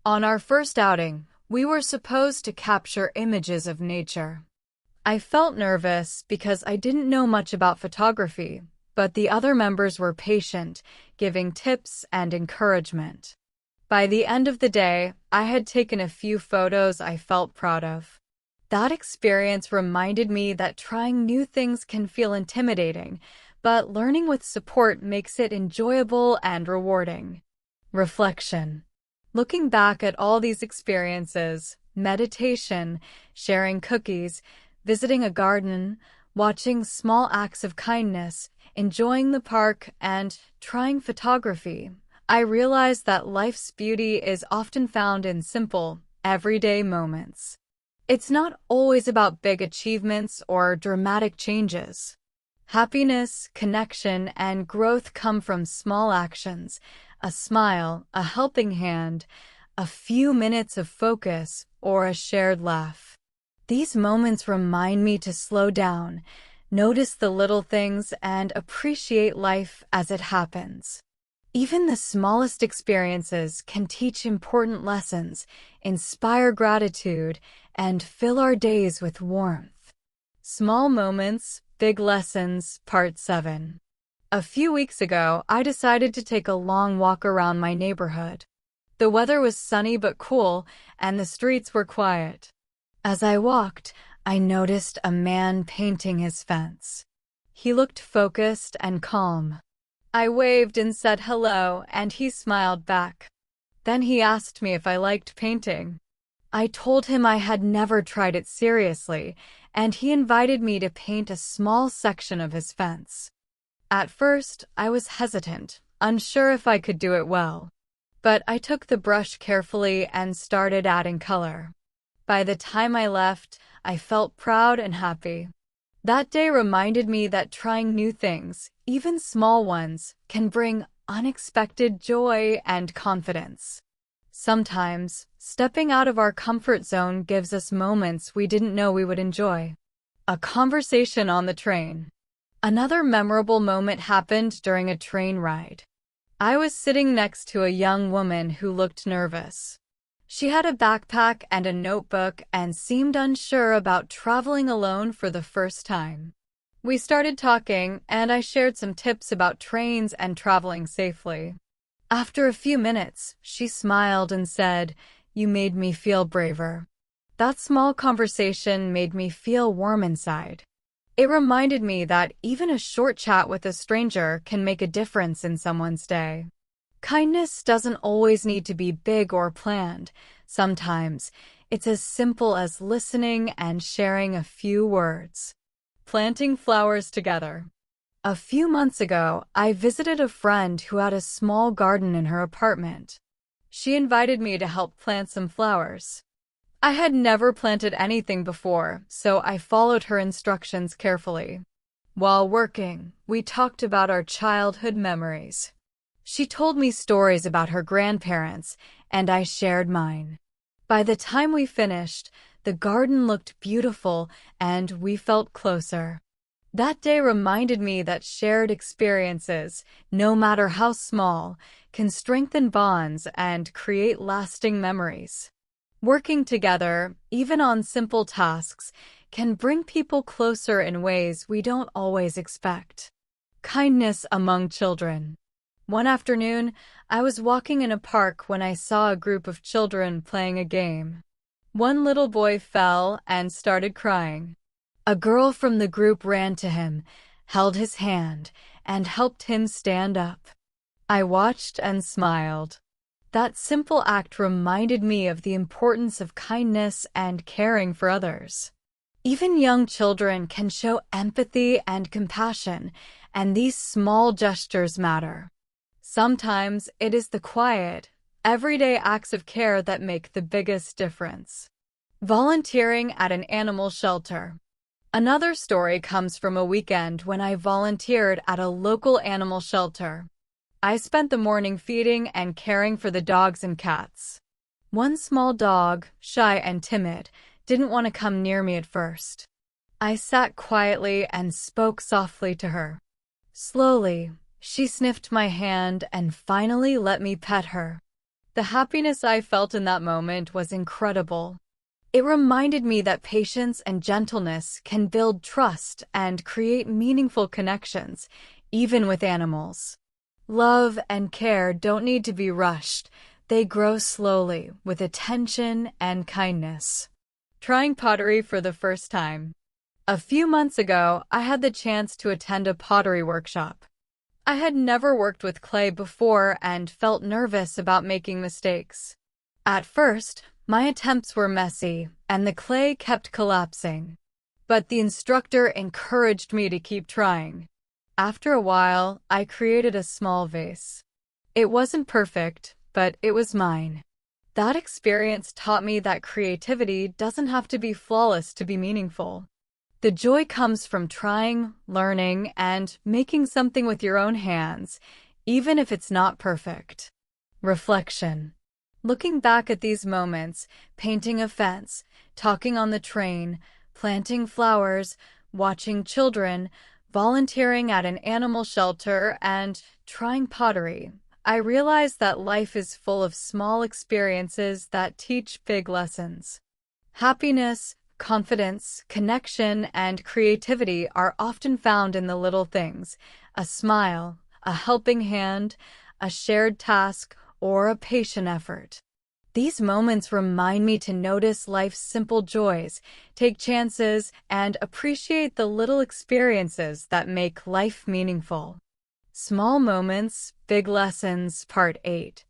On our first outing, we were supposed to capture images of nature. I felt nervous because I didn't know much about photography, but the other members were patient, giving tips and encouragement. By the end of the day, I had taken a few photos I felt proud of. That experience reminded me that trying new things can feel intimidating, but learning with support makes it enjoyable and rewarding. Reflection. Looking back at all these experiences, meditation, sharing cookies, visiting a garden, watching small acts of kindness, enjoying the park, and trying photography, I realized that life's beauty is often found in simple, everyday moments. It's not always about big achievements or dramatic changes. Happiness, connection, and growth come from small actions, a smile, a helping hand, a few minutes of focus, or a shared laugh. These moments remind me to slow down, notice the little things, and appreciate life as it happens. Even the smallest experiences can teach important lessons, inspire gratitude, and fill our days with warmth. Small moments, big lessons, Part 7. A few weeks ago, I decided to take a long walk around my neighborhood. The weather was sunny but cool, and the streets were quiet. As I walked, I noticed a man painting his fence. He looked focused and calm. I waved and said hello, and he smiled back. Then he asked me if I liked painting. I told him I had never tried it seriously, and he invited me to paint a small section of his fence. At first, I was hesitant, unsure if I could do it well. But I took the brush carefully and started adding color. By the time I left, I felt proud and happy. That day reminded me that trying new things, even small ones, can bring unexpected joy and confidence. Sometimes, stepping out of our comfort zone gives us moments we didn't know we would enjoy. A conversation on the train. Another memorable moment happened during a train ride. I was sitting next to a young woman who looked nervous. She had a backpack and a notebook and seemed unsure about traveling alone for the first time. We started talking, and I shared some tips about trains and traveling safely. After a few minutes, she smiled and said, "You made me feel braver." That small conversation made me feel warm inside. It reminded me that even a short chat with a stranger can make a difference in someone's day. Kindness doesn't always need to be big or planned. Sometimes, it's as simple as listening and sharing a few words. Planting flowers together. A few months ago, I visited a friend who had a small garden in her apartment. She invited me to help plant some flowers. I had never planted anything before, so I followed her instructions carefully. While working, we talked about our childhood memories. She told me stories about her grandparents, and I shared mine. By the time we finished, The garden looked beautiful, and we felt closer. That day reminded me that shared experiences, no matter how small, can strengthen bonds and create lasting memories. Working together, even on simple tasks, can bring people closer in ways we don't always expect. Kindness among children. One afternoon, I was walking in a park when I saw a group of children playing a game. One little boy fell and started crying. A girl from the group ran to him, held his hand, and helped him stand up. I watched and smiled. That simple act reminded me of the importance of kindness and caring for others. Even young children can show empathy and compassion, and these small gestures matter. Sometimes it is the quiet, everyday acts of care that make the biggest difference. Volunteering at an animal shelter. Another story comes from a weekend when I volunteered at a local animal shelter. I spent the morning feeding and caring for the dogs and cats. One small dog, shy and timid, didn't want to come near me at first. I sat quietly and spoke softly to her. Slowly, she sniffed my hand and finally let me pet her. The happiness I felt in that moment was incredible. It reminded me that patience and gentleness can build trust and create meaningful connections, even with animals. Love and care don't need to be rushed. They grow slowly with attention and kindness. Trying pottery for the first time. A few months ago, I had the chance to attend a pottery workshop. I had never worked with clay before and felt nervous about making mistakes. At first, my attempts were messy, and the clay kept collapsing. But the instructor encouraged me to keep trying. After a while, I created a small vase. It wasn't perfect, but it was mine. That experience taught me that creativity doesn't have to be flawless to be meaningful. The joy comes from trying, learning, and making something with your own hands, even if it's not perfect. Reflection. Looking back at these moments, painting a fence, talking on the train, planting flowers, watching children, volunteering at an animal shelter, and trying pottery, I realized that life is full of small experiences that teach big lessons. Happiness, confidence, connection, and creativity are often found in the little things: a smile, a helping hand, a shared task, or a patient effort. These moments remind me to notice life's simple joys, take chances, and appreciate the little experiences that make life meaningful. Small Moments, Big Lessons, Part 8.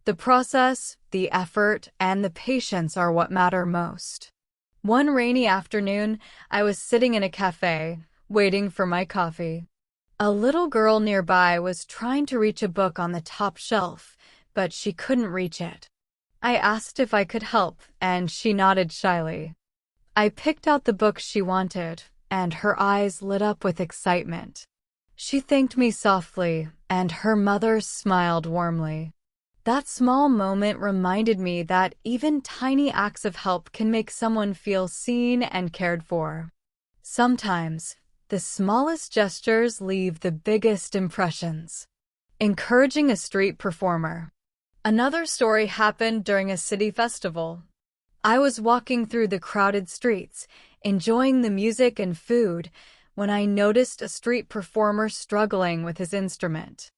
The process, the effort, and the patience are what matter most. One rainy afternoon, I was sitting in a cafe, waiting for my coffee. A little girl nearby was trying to reach a book on the top shelf, but she couldn't reach it. I asked if I could help, and she nodded shyly. I picked out the book she wanted, and her eyes lit up with excitement. She thanked me softly, and her mother smiled warmly. That small moment reminded me that even tiny acts of help can make someone feel seen and cared for. Sometimes, the smallest gestures leave the biggest impressions. Encouraging a street performer. Another story happened during a city festival. I was walking through the crowded streets, enjoying the music and food, when I noticed a street performer struggling with his instrument.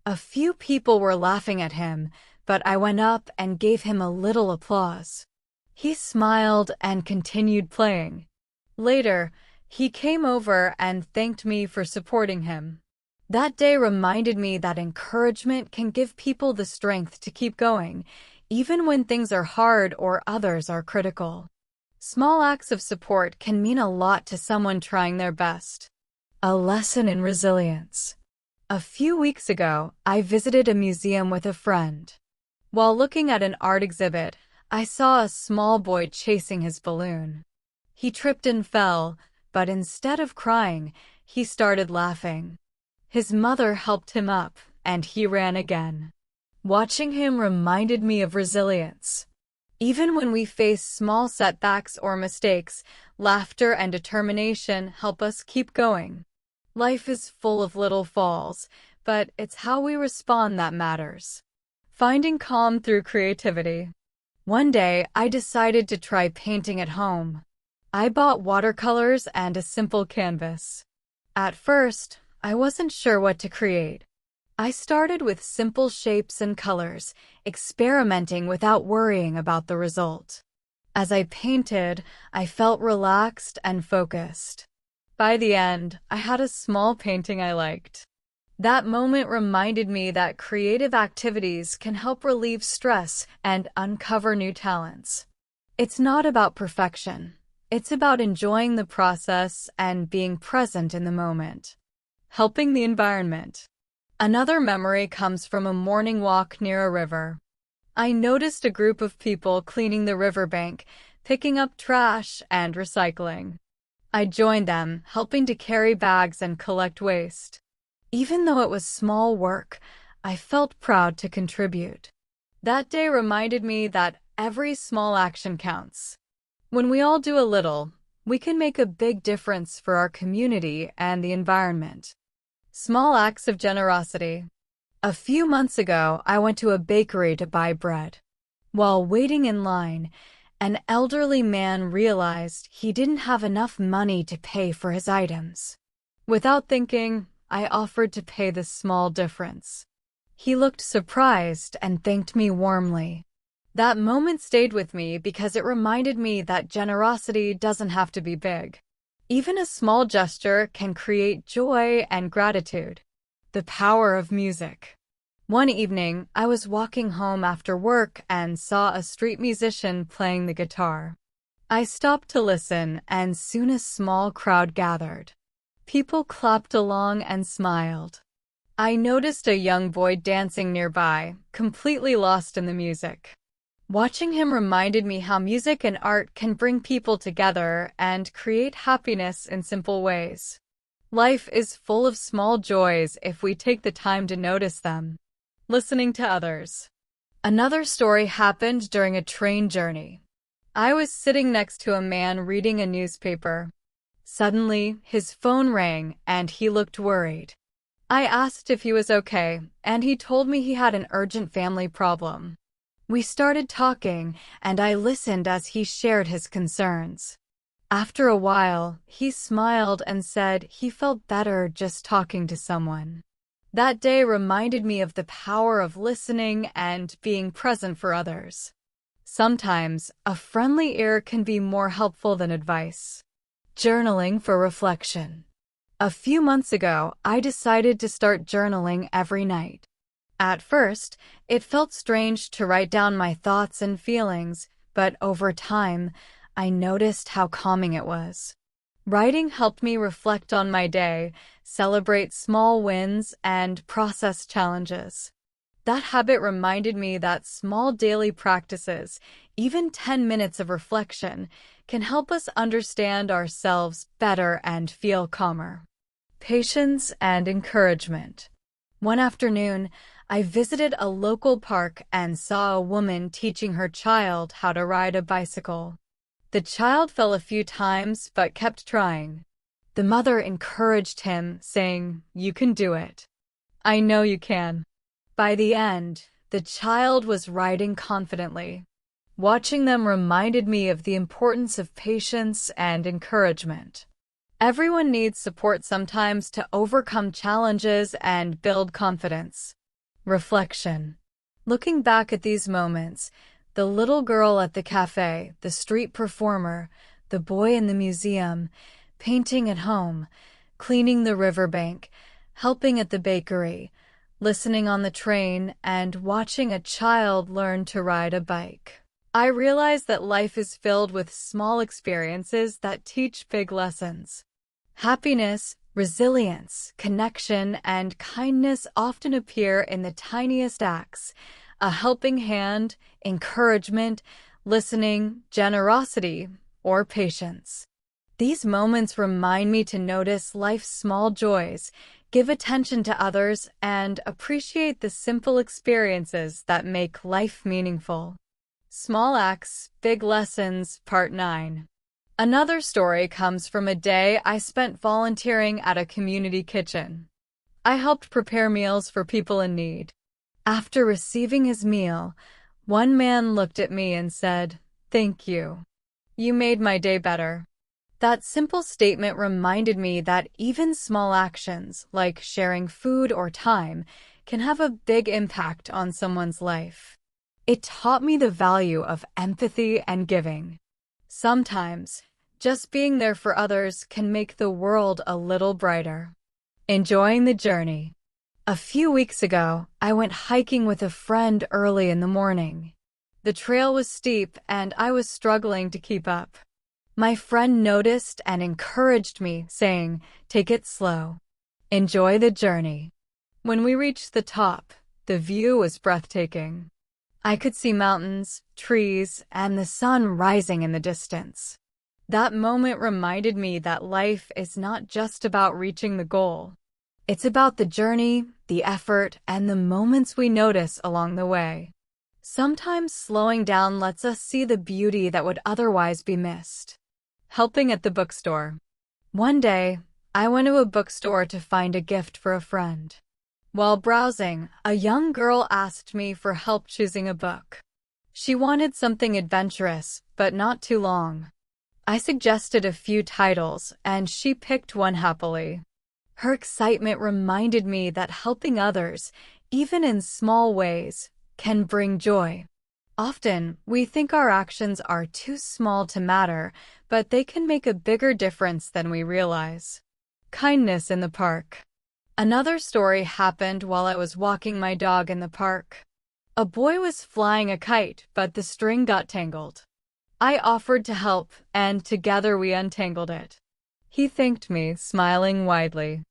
A few people were laughing at him, but I went up and gave him a little applause. He smiled and continued playing. Later, he came over and thanked me for supporting him. That day reminded me that encouragement can give people the strength to keep going, even when things are hard or others are critical. Small acts of support can mean a lot to someone trying their best. A lesson in resilience. A few weeks ago, I visited a museum with a friend. While looking at an art exhibit, I saw a small boy chasing his balloon. He tripped and fell, but instead of crying, he started laughing. His mother helped him up, and he ran again. Watching him reminded me of resilience. Even when we face small setbacks or mistakes, laughter and determination help us keep going. Life is full of little falls, but it's how we respond that matters. Finding calm through creativity. One day, I decided to try painting at home. I bought watercolors and a simple canvas. At first, I wasn't sure what to create. I started with simple shapes and colors, experimenting without worrying about the result. As I painted, I felt relaxed and focused. By the end, I had a small painting I liked. That moment reminded me that creative activities can help relieve stress and uncover new talents. It's not about perfection. It's about enjoying the process and being present in the moment. Helping the environment. Another memory comes from a morning walk near a river. I noticed a group of people cleaning the riverbank, picking up trash and recycling. I joined them, helping to carry bags and collect waste. Even though it was small work, I felt proud to contribute. That day reminded me that every small action counts. When we all do a little, we can make a big difference for our community and the environment. Small acts of generosity. A few months ago, I went to a bakery to buy bread. While waiting in line, an elderly man realized he didn't have enough money to pay for his items. Without thinking, I offered to pay the small difference. He looked surprised and thanked me warmly. That moment stayed with me because it reminded me that generosity doesn't have to be big. Even a small gesture can create joy and gratitude. The power of music. One evening, I was walking home after work and saw a street musician playing the guitar. I stopped to listen, and soon a small crowd gathered. People clapped along and smiled. I noticed a young boy dancing nearby, completely lost in the music. Watching him reminded me how music and art can bring people together and create happiness in simple ways. Life is full of small joys if we take the time to notice them. Listening to others. Another story happened during a train journey. I was sitting next to a man reading a newspaper. Suddenly, his phone rang and he looked worried. I asked if he was okay, and he told me he had an urgent family problem. We started talking, and I listened as he shared his concerns. After a while, he smiled and said he felt better just talking to someone. That day reminded me of the power of listening and being present for others. Sometimes, a friendly ear can be more helpful than advice. Journaling for reflection. A few months ago, I decided to start journaling every night. At first, it felt strange to write down my thoughts and feelings, but over time, I noticed how calming it was. Writing helped me reflect on my day, celebrate small wins, and process challenges. That habit reminded me that small daily practices, even 10 minutes of reflection, can help us understand ourselves better and feel calmer. Patience and encouragement. One afternoon, I visited a local park and saw a woman teaching her child how to ride a bicycle. The child fell a few times but kept trying. The mother encouraged him, saying, "You can do it. I know you can." By the end, the child was riding confidently. Watching them reminded me of the importance of patience and encouragement. Everyone needs support sometimes to overcome challenges and build confidence. Reflection. Looking back at these moments, the little girl at the cafe, the street performer, the boy in the museum, painting at home, cleaning the riverbank, helping at the bakery, listening on the train, and watching a child learn to ride a bike. I realized that life is filled with small experiences that teach big lessons. Happiness, resilience, connection, and kindness often appear in the tiniest acts: a helping hand, encouragement, listening, generosity, or patience. These moments remind me to notice life's small joys, give attention to others, and appreciate the simple experiences that make life meaningful. Small Acts, Big Lessons, Part 9. Another story comes from a day I spent volunteering at a community kitchen. I helped prepare meals for people in need. After receiving his meal, one man looked at me and said, "Thank you. You made my day better." That simple statement reminded me that even small actions, like sharing food or time, can have a big impact on someone's life. It taught me the value of empathy and giving. Sometimes, just being there for others can make the world a little brighter. Enjoying the journey. A few weeks ago, I went hiking with a friend early in the morning. The trail was steep and I was struggling to keep up. My friend noticed and encouraged me, saying, "Take it slow. Enjoy the journey." When we reached the top, the view was breathtaking. I could see mountains, trees, and the sun rising in the distance. That moment reminded me that life is not just about reaching the goal. It's about the journey, the effort, and the moments we notice along the way. Sometimes slowing down lets us see the beauty that would otherwise be missed. Helping at the bookstore. One day, I went to a bookstore to find a gift for a friend. While browsing, a young girl asked me for help choosing a book. She wanted something adventurous, but not too long. I suggested a few titles, and she picked one happily. Her excitement reminded me that helping others, even in small ways, can bring joy. Often, we think our actions are too small to matter, but they can make a bigger difference than we realize. Kindness in the park. Another story happened while I was walking my dog in the park. A boy was flying a kite, but the string got tangled. I offered to help, and together we untangled it. He thanked me, smiling widely.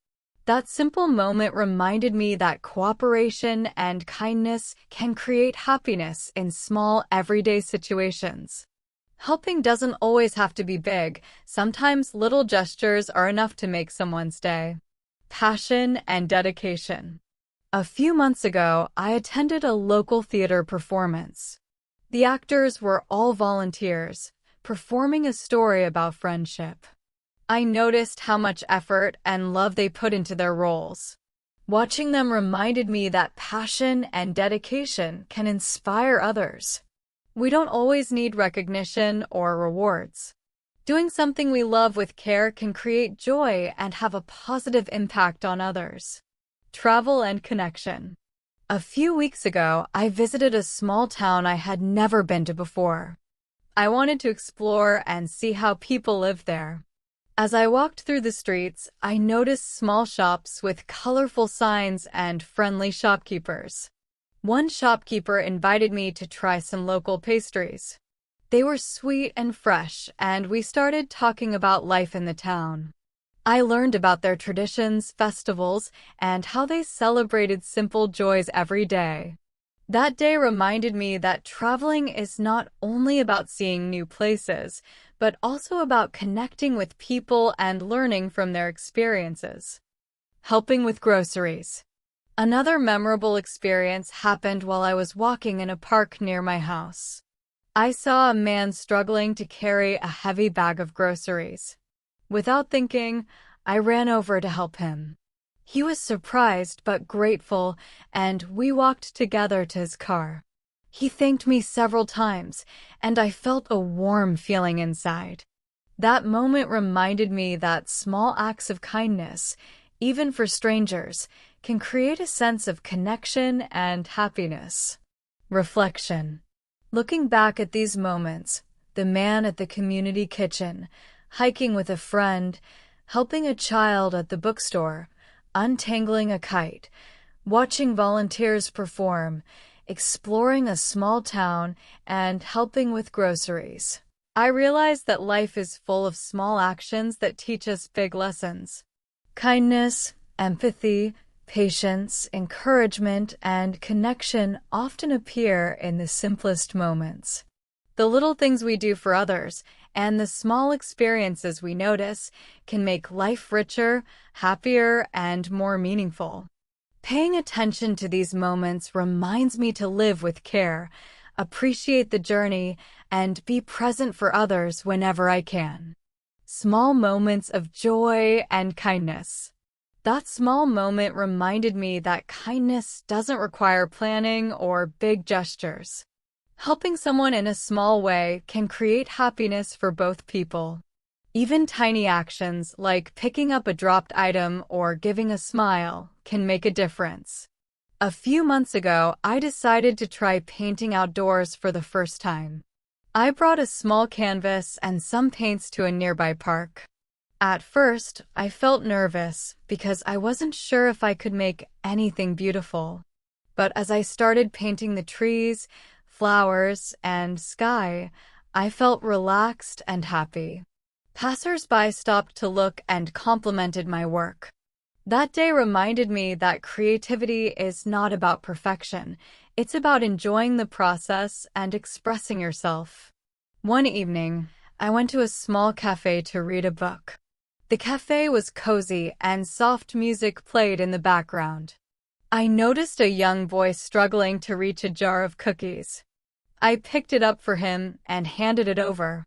That simple moment reminded me that cooperation and kindness can create happiness in small, everyday situations. Helping doesn't always have to be big. Sometimes little gestures are enough to make someone's day. Passion and dedication. A few months ago, I attended a local theater performance. The actors were all volunteers, performing a story about friendship. I noticed how much effort and love they put into their roles. Watching them reminded me that passion and dedication can inspire others. We don't always need recognition or rewards. Doing something we love with care can create joy and have a positive impact on others. Travel and connection. A few weeks ago, I visited a small town I had never been to before. I wanted to explore and see how people live there. As I walked through the streets, I noticed small shops with colorful signs and friendly shopkeepers. One shopkeeper invited me to try some local pastries. They were sweet and fresh, and we started talking about life in the town. I learned about their traditions, festivals, and how they celebrated simple joys every day. That day reminded me that traveling is not only about seeing new places, but also about connecting with people and learning from their experiences. Helping with groceries. Another memorable experience happened while I was walking in a park near my house. I saw a man struggling to carry a heavy bag of groceries. Without thinking, I ran over to help him. He was surprised but grateful, and we walked together to his car. He thanked me several times, and I felt a warm feeling inside. That moment reminded me that small acts of kindness, even for strangers, can create a sense of connection and happiness. Reflection. Looking back at these moments, the man at the community kitchen, hiking with a friend, helping a child at the bookstore, untangling a kite, watching volunteers perform, exploring a small town, and helping with groceries. I realized that life is full of small actions that teach us big lessons. Kindness, empathy, patience, encouragement, and connection often appear in the simplest moments. The little things we do for others and the small experiences we notice can make life richer, happier, and more meaningful. Paying attention to these moments reminds me to live with care, appreciate the journey, and be present for others whenever I can. Small moments of joy and kindness. That small moment reminded me that kindness doesn't require planning or big gestures. Helping someone in a small way can create happiness for both people. Even tiny actions like picking up a dropped item or giving a smile can make a difference. A few months ago, I decided to try painting outdoors for the first time. I brought a small canvas and some paints to a nearby park. At first, I felt nervous because I wasn't sure if I could make anything beautiful. But as I started painting the trees, flowers, and sky, I felt relaxed and happy. Passers-by stopped to look and complimented my work. That day reminded me that creativity is not about perfection. It's about enjoying the process and expressing yourself. One evening, I went to a small cafe to read a book. The cafe was cozy and soft music played in the background. I noticed a young boy struggling to reach a jar of cookies. I picked it up for him and handed it over.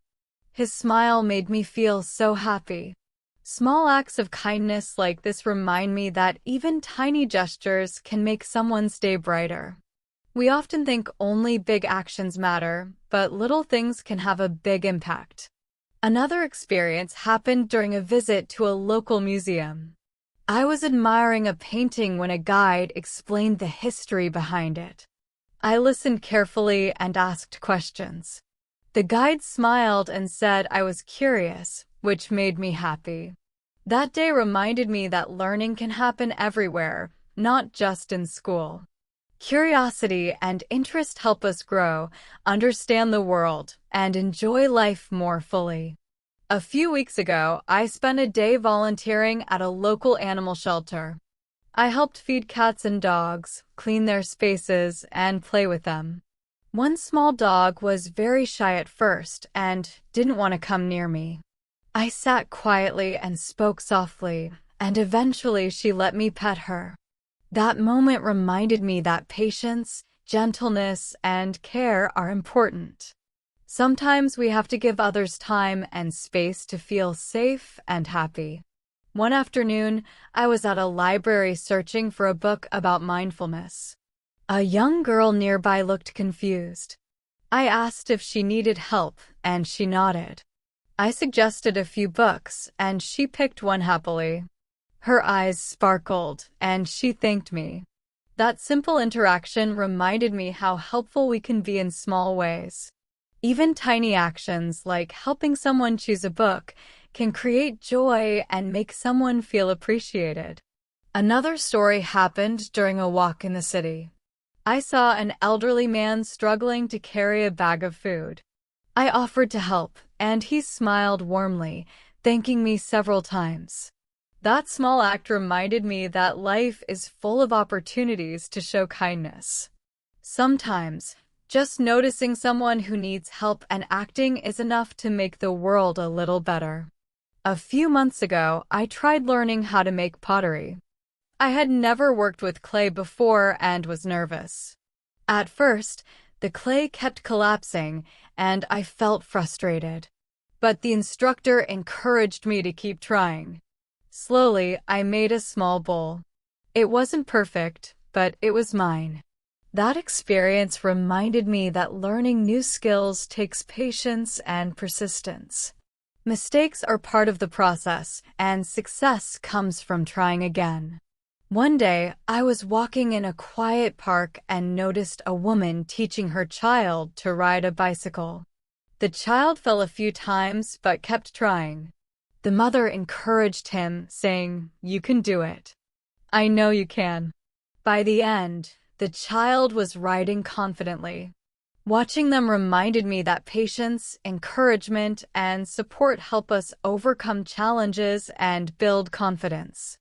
His smile made me feel so happy. Small acts of kindness like this remind me that even tiny gestures can make someone's day brighter. We often think only big actions matter, but little things can have a big impact. Another experience happened during a visit to a local museum. I was admiring a painting when a guide explained the history behind it. I listened carefully and asked questions. The guide smiled and said I was curious, which made me happy. That day reminded me that learning can happen everywhere, not just in school. Curiosity and interest help us grow, understand the world, and enjoy life more fully. A few weeks ago, I spent a day volunteering at a local animal shelter. I helped feed cats and dogs, clean their spaces, and play with them. One small dog was very shy at first and didn't want to come near me. I sat quietly and spoke softly, and eventually she let me pet her. That moment reminded me that patience, gentleness, and care are important. Sometimes we have to give others time and space to feel safe and happy. One afternoon, I was at a library searching for a book about mindfulness. A young girl nearby looked confused. I asked if she needed help, and she nodded. I suggested a few books, and she picked one happily. Her eyes sparkled, and she thanked me. That simple interaction reminded me how helpful we can be in small ways. Even tiny actions like helping someone choose a book can create joy and make someone feel appreciated. Another story happened during a walk in the city. I saw an elderly man struggling to carry a bag of food. I offered to help, and he smiled warmly, thanking me several times. That small act reminded me that life is full of opportunities to show kindness. Sometimes, just noticing someone who needs help and acting is enough to make the world a little better. A few months ago, I tried learning how to make pottery. I had never worked with clay before and was nervous. At first, the clay kept collapsing, and I felt frustrated. But the instructor encouraged me to keep trying. Slowly, I made a small bowl. It wasn't perfect, but it was mine. That experience reminded me that learning new skills takes patience and persistence. Mistakes are part of the process, and success comes from trying again. One day, I was walking in a quiet park and noticed a woman teaching her child to ride a bicycle. The child fell a few times but kept trying. The mother encouraged him, saying, "You can do it. I know you can." By the end, the child was riding confidently. Watching them reminded me that patience, encouragement, and support help us overcome challenges and build confidence.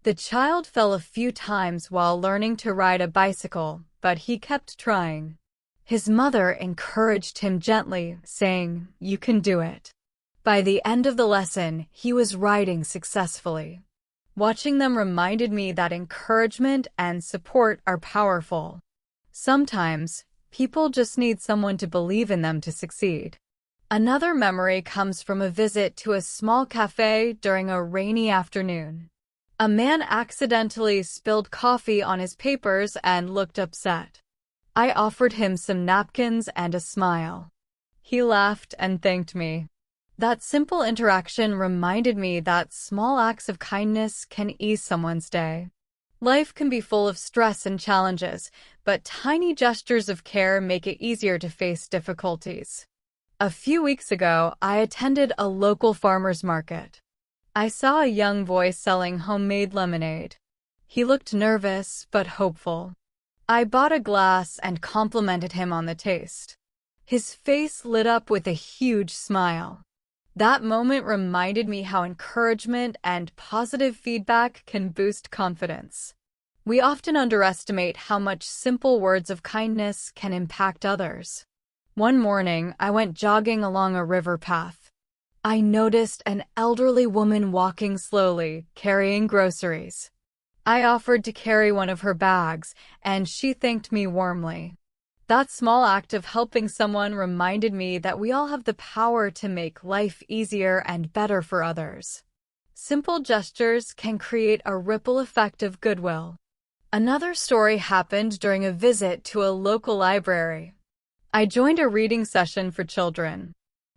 The child fell a few times while learning to ride a bicycle, but he kept trying. His mother encouraged him gently, saying, "You can do it." By the end of the lesson, he was riding successfully. Watching them reminded me that encouragement and support are powerful. Sometimes, People just need someone to believe in them to succeed. Another memory comes from a visit to a small cafe during a rainy afternoon. A man accidentally spilled coffee on his papers and looked upset. I offered him some napkins and a smile. He laughed and thanked me. That simple interaction reminded me that small acts of kindness can ease someone's day. Life can be full of stress and challenges, but tiny gestures of care make it easier to face difficulties. A few weeks ago, I attended a local farmer's market. I saw a young boy selling homemade lemonade. He looked nervous but hopeful. I bought a glass and complimented him on the taste. His face lit up with a huge smile. That moment reminded me how encouragement and positive feedback can boost confidence. We often underestimate how much simple words of kindness can impact others. One morning, I went jogging along a river path. I noticed an elderly woman walking slowly, carrying groceries. I offered to carry one of her bags, and she thanked me warmly. That small act of helping someone reminded me that we all have the power to make life easier and better for others. Simple gestures can create a ripple effect of goodwill. Another story happened during a visit to a local library. I joined a reading session for children.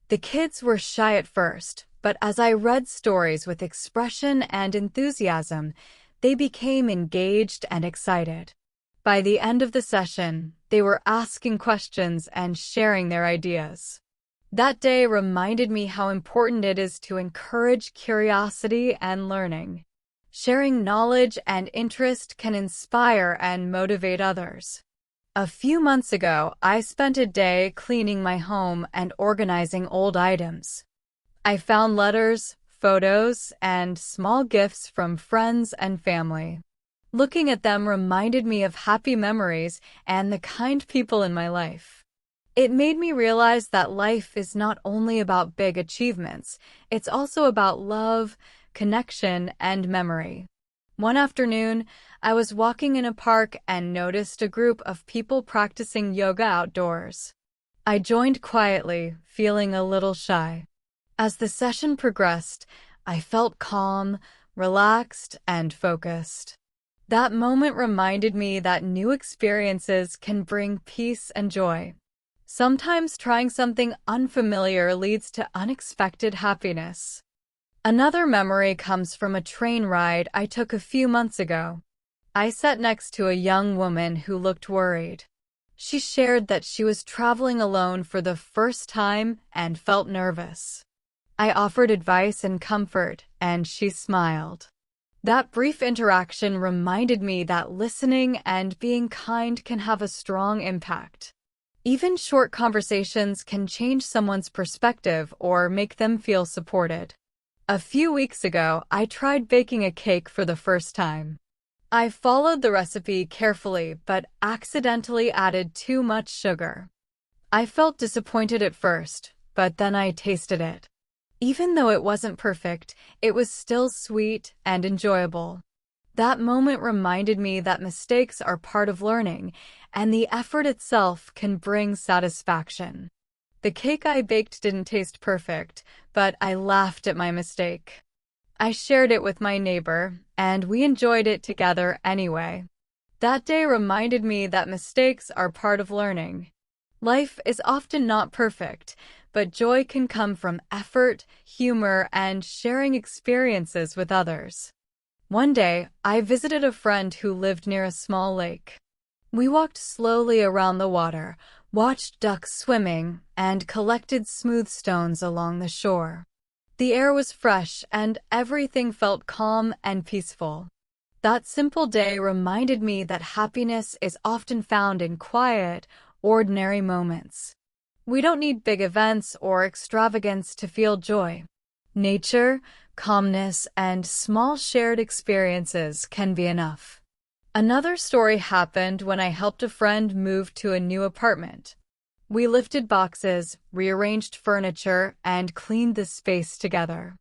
The kids were shy at first, but as I read stories with expression and enthusiasm, they became engaged and excited. By the end of the session, they were asking questions and sharing their ideas. That day reminded me how important it is to encourage curiosity and learning. Sharing knowledge and interest can inspire and motivate others. A few months ago, I spent a day cleaning my home and organizing old items. I found letters, photos, and small gifts from friends and family. Looking at them reminded me of happy memories and the kind people in my life. It made me realize that life is not only about big achievements, it's also about love, connection, and memory. One afternoon, I was walking in a park and noticed a group of people practicing yoga outdoors. I joined quietly, feeling a little shy. As the session progressed, I felt calm, relaxed, and focused. That moment reminded me that new experiences can bring peace and joy. Sometimes trying something unfamiliar leads to unexpected happiness. Another memory comes from a train ride I took a few months ago. I sat next to a young woman who looked worried. She shared that she was traveling alone for the first time and felt nervous. I offered advice and comfort, and she smiled. That brief interaction reminded me that listening and being kind can have a strong impact. Even short conversations can change someone's perspective or make them feel supported. A few weeks ago, I tried baking a cake for the first time. I followed the recipe carefully but accidentally added too much sugar. I felt disappointed at first, but then I tasted it. Even though it wasn't perfect, it was still sweet and enjoyable. That moment reminded me that mistakes are part of learning, and the effort itself can bring satisfaction. The cake I baked didn't taste perfect, but I laughed at my mistake. I shared it with my neighbor, and we enjoyed it together anyway. That day reminded me that mistakes are part of learning. Life is often not perfect, but joy can come from effort, humor, and sharing experiences with others. One day, I visited a friend who lived near a small lake. We walked slowly around the water, watched ducks swimming, and collected smooth stones along the shore. The air was fresh, and everything felt calm and peaceful. That simple day reminded me that happiness is often found in quiet, ordinary moments. We don't need big events or extravagance to feel joy. Nature, calmness, and small shared experiences can be enough. Another story happened when I helped a friend move to a new apartment. We lifted boxes, rearranged furniture, and cleaned the space together.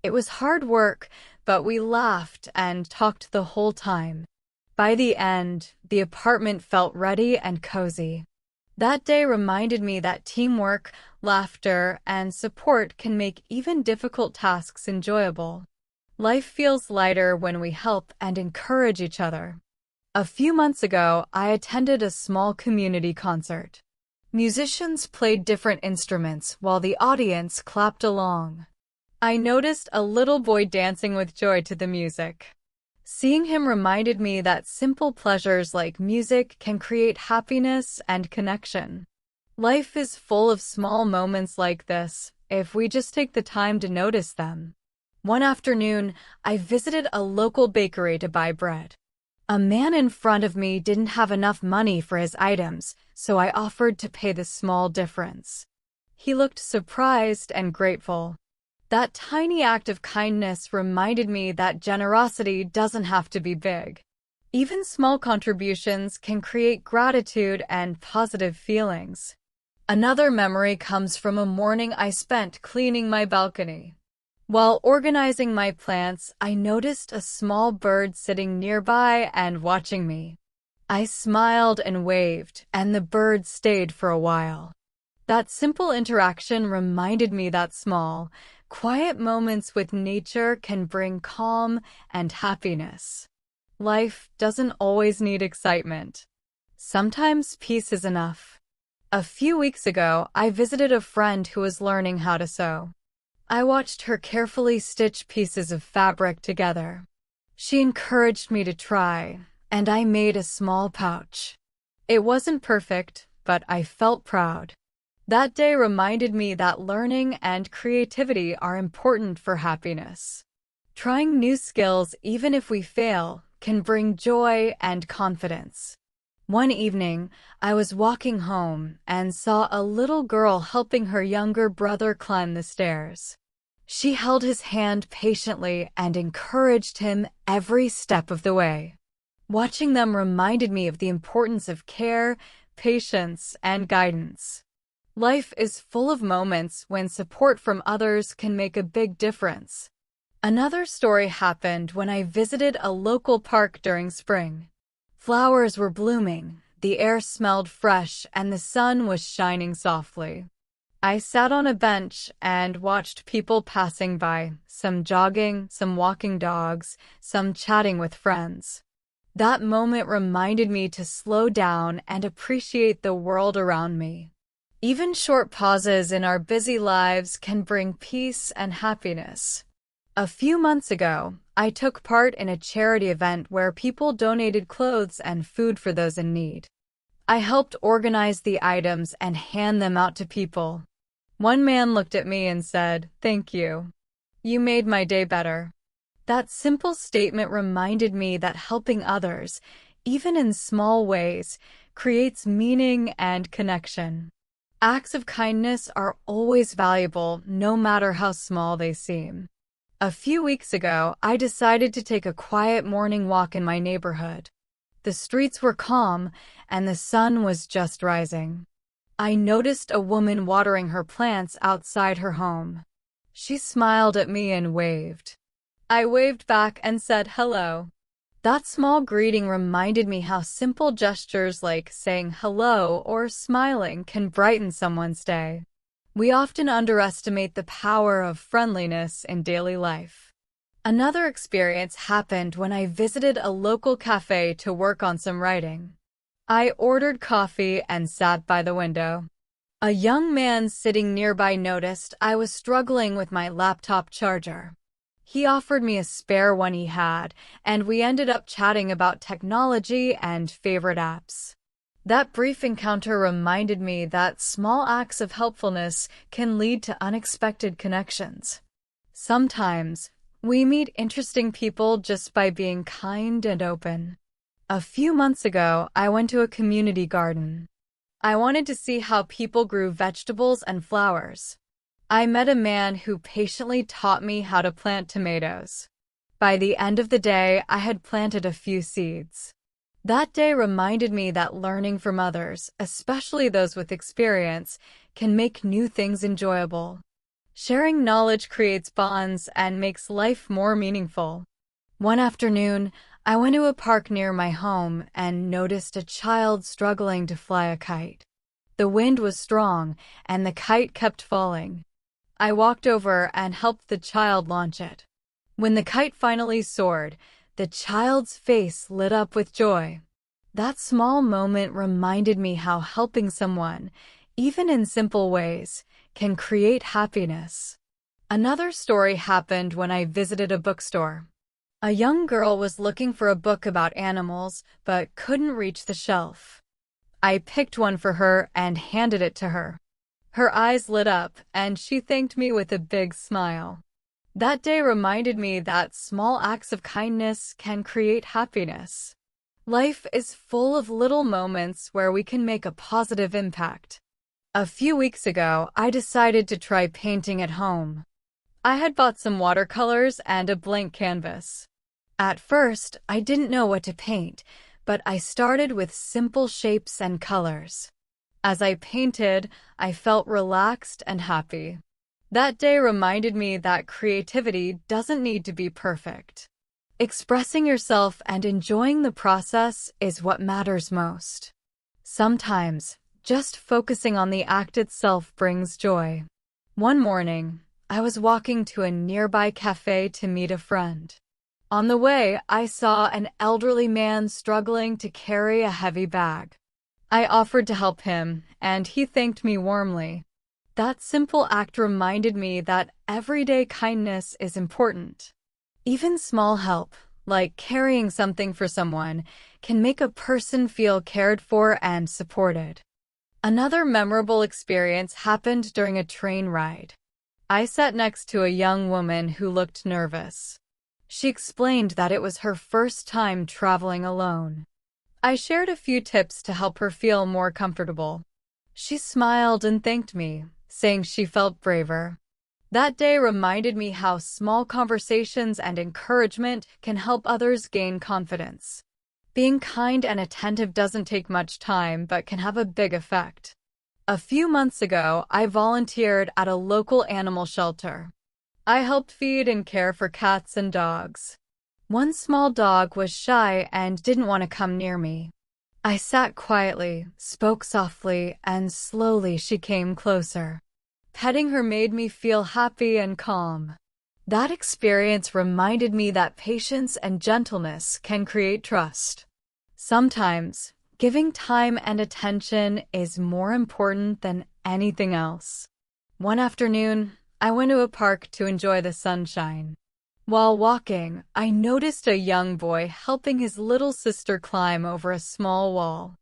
It was hard work, but we laughed and talked the whole time. By the end, the apartment felt ready and cozy. That day reminded me that teamwork, laughter, and support can make even difficult tasks enjoyable. Life feels lighter when we help and encourage each other. A few months ago, I attended a small community concert. Musicians played different instruments while the audience clapped along. I noticed a little boy dancing with joy to the music. Seeing him reminded me that simple pleasures like music can create happiness and connection. Life is full of small moments like this, if we just take the time to notice them. One afternoon, I visited a local bakery to buy bread. A man in front of me didn't have enough money for his items, so I offered to pay the small difference. He looked surprised and grateful. That tiny act of kindness reminded me that generosity doesn't have to be big. Even small contributions can create gratitude and positive feelings. Another memory comes from a morning I spent cleaning my balcony. While organizing my plants, I noticed a small bird sitting nearby and watching me. I smiled and waved, and the bird stayed for a while. That simple interaction reminded me that small, quiet moments with nature can bring calm and happiness. Life doesn't always need excitement. Sometimes peace is enough. A few weeks ago, I visited a friend who was learning how to sew. I watched her carefully stitch pieces of fabric together. She encouraged me to try, and I made a small pouch. It wasn't perfect, but I felt proud. That day reminded me that learning and creativity are important for happiness. Trying new skills, even if we fail, can bring joy and confidence. One evening, I was walking home and saw a little girl helping her younger brother climb the stairs. She held his hand patiently and encouraged him every step of the way. Watching them reminded me of the importance of care, patience, and guidance. Life is full of moments when support from others can make a big difference. Another story happened when I visited a local park during spring. Flowers were blooming, the air smelled fresh, and the sun was shining softly. I sat on a bench and watched people passing by, some jogging, some walking dogs, some chatting with friends. That moment reminded me to slow down and appreciate the world around me. Even short pauses in our busy lives can bring peace and happiness. A few months ago, I took part in a charity event where people donated clothes and food for those in need. I helped organize the items and hand them out to people. One man looked at me and said, "Thank you. You made my day better." That simple statement reminded me that helping others, even in small ways, creates meaning and connection. Acts of kindness are always valuable, no matter how small they seem. A few weeks ago, I decided to take a quiet morning walk in my neighborhood. The streets were calm, and the sun was just rising. I noticed a woman watering her plants outside her home. She smiled at me and waved. I waved back and said hello. That small greeting reminded me how simple gestures like saying hello or smiling can brighten someone's day. We often underestimate the power of friendliness in daily life. Another experience happened when I visited a local cafe to work on some writing. I ordered coffee and sat by the window. A young man sitting nearby noticed I was struggling with my laptop charger. He offered me a spare one he had, and we ended up chatting about technology and favorite apps. That brief encounter reminded me that small acts of helpfulness can lead to unexpected connections. Sometimes, we meet interesting people just by being kind and open. A few months ago, I went to a community garden. I wanted to see how people grew vegetables and flowers. I met a man who patiently taught me how to plant tomatoes. By the end of the day, I had planted a few seeds. That day reminded me that learning from others, especially those with experience, can make new things enjoyable. Sharing knowledge creates bonds and makes life more meaningful. One afternoon, I went to a park near my home and noticed a child struggling to fly a kite. The wind was strong, and the kite kept falling. I walked over and helped the child launch it. When the kite finally soared, the child's face lit up with joy. That small moment reminded me how helping someone, even in simple ways, can create happiness. Another story happened when I visited a bookstore. A young girl was looking for a book about animals, but couldn't reach the shelf. I picked one for her and handed it to her. Her eyes lit up, and she thanked me with a big smile. That day reminded me that small acts of kindness can create happiness. Life is full of little moments where we can make a positive impact. A few weeks ago, I decided to try painting at home. I had bought some watercolors and a blank canvas. At first, I didn't know what to paint, but I started with simple shapes and colors. As I painted, I felt relaxed and happy. That day reminded me that creativity doesn't need to be perfect. Expressing yourself and enjoying the process is what matters most. Sometimes, just focusing on the act itself brings joy. One morning, I was walking to a nearby cafe to meet a friend. On the way, I saw an elderly man struggling to carry a heavy bag. I offered to help him, and he thanked me warmly. That simple act reminded me that everyday kindness is important. Even small help, like carrying something for someone, can make a person feel cared for and supported. Another memorable experience happened during a train ride. I sat next to a young woman who looked nervous. She explained that it was her first time traveling alone. I shared a few tips to help her feel more comfortable. She smiled and thanked me, saying she felt braver. That day reminded me how small conversations and encouragement can help others gain confidence. Being kind and attentive doesn't take much time, but can have a big effect. A few months ago, I volunteered at a local animal shelter. I helped feed and care for cats and dogs. One small dog was shy and didn't want to come near me. I sat quietly, spoke softly, and slowly she came closer. Petting her made me feel happy and calm. That experience reminded me that patience and gentleness can create trust. Sometimes, giving time and attention is more important than anything else. One afternoon, I went to a park to enjoy the sunshine. While walking, I noticed a young boy helping his little sister climb over a small wall.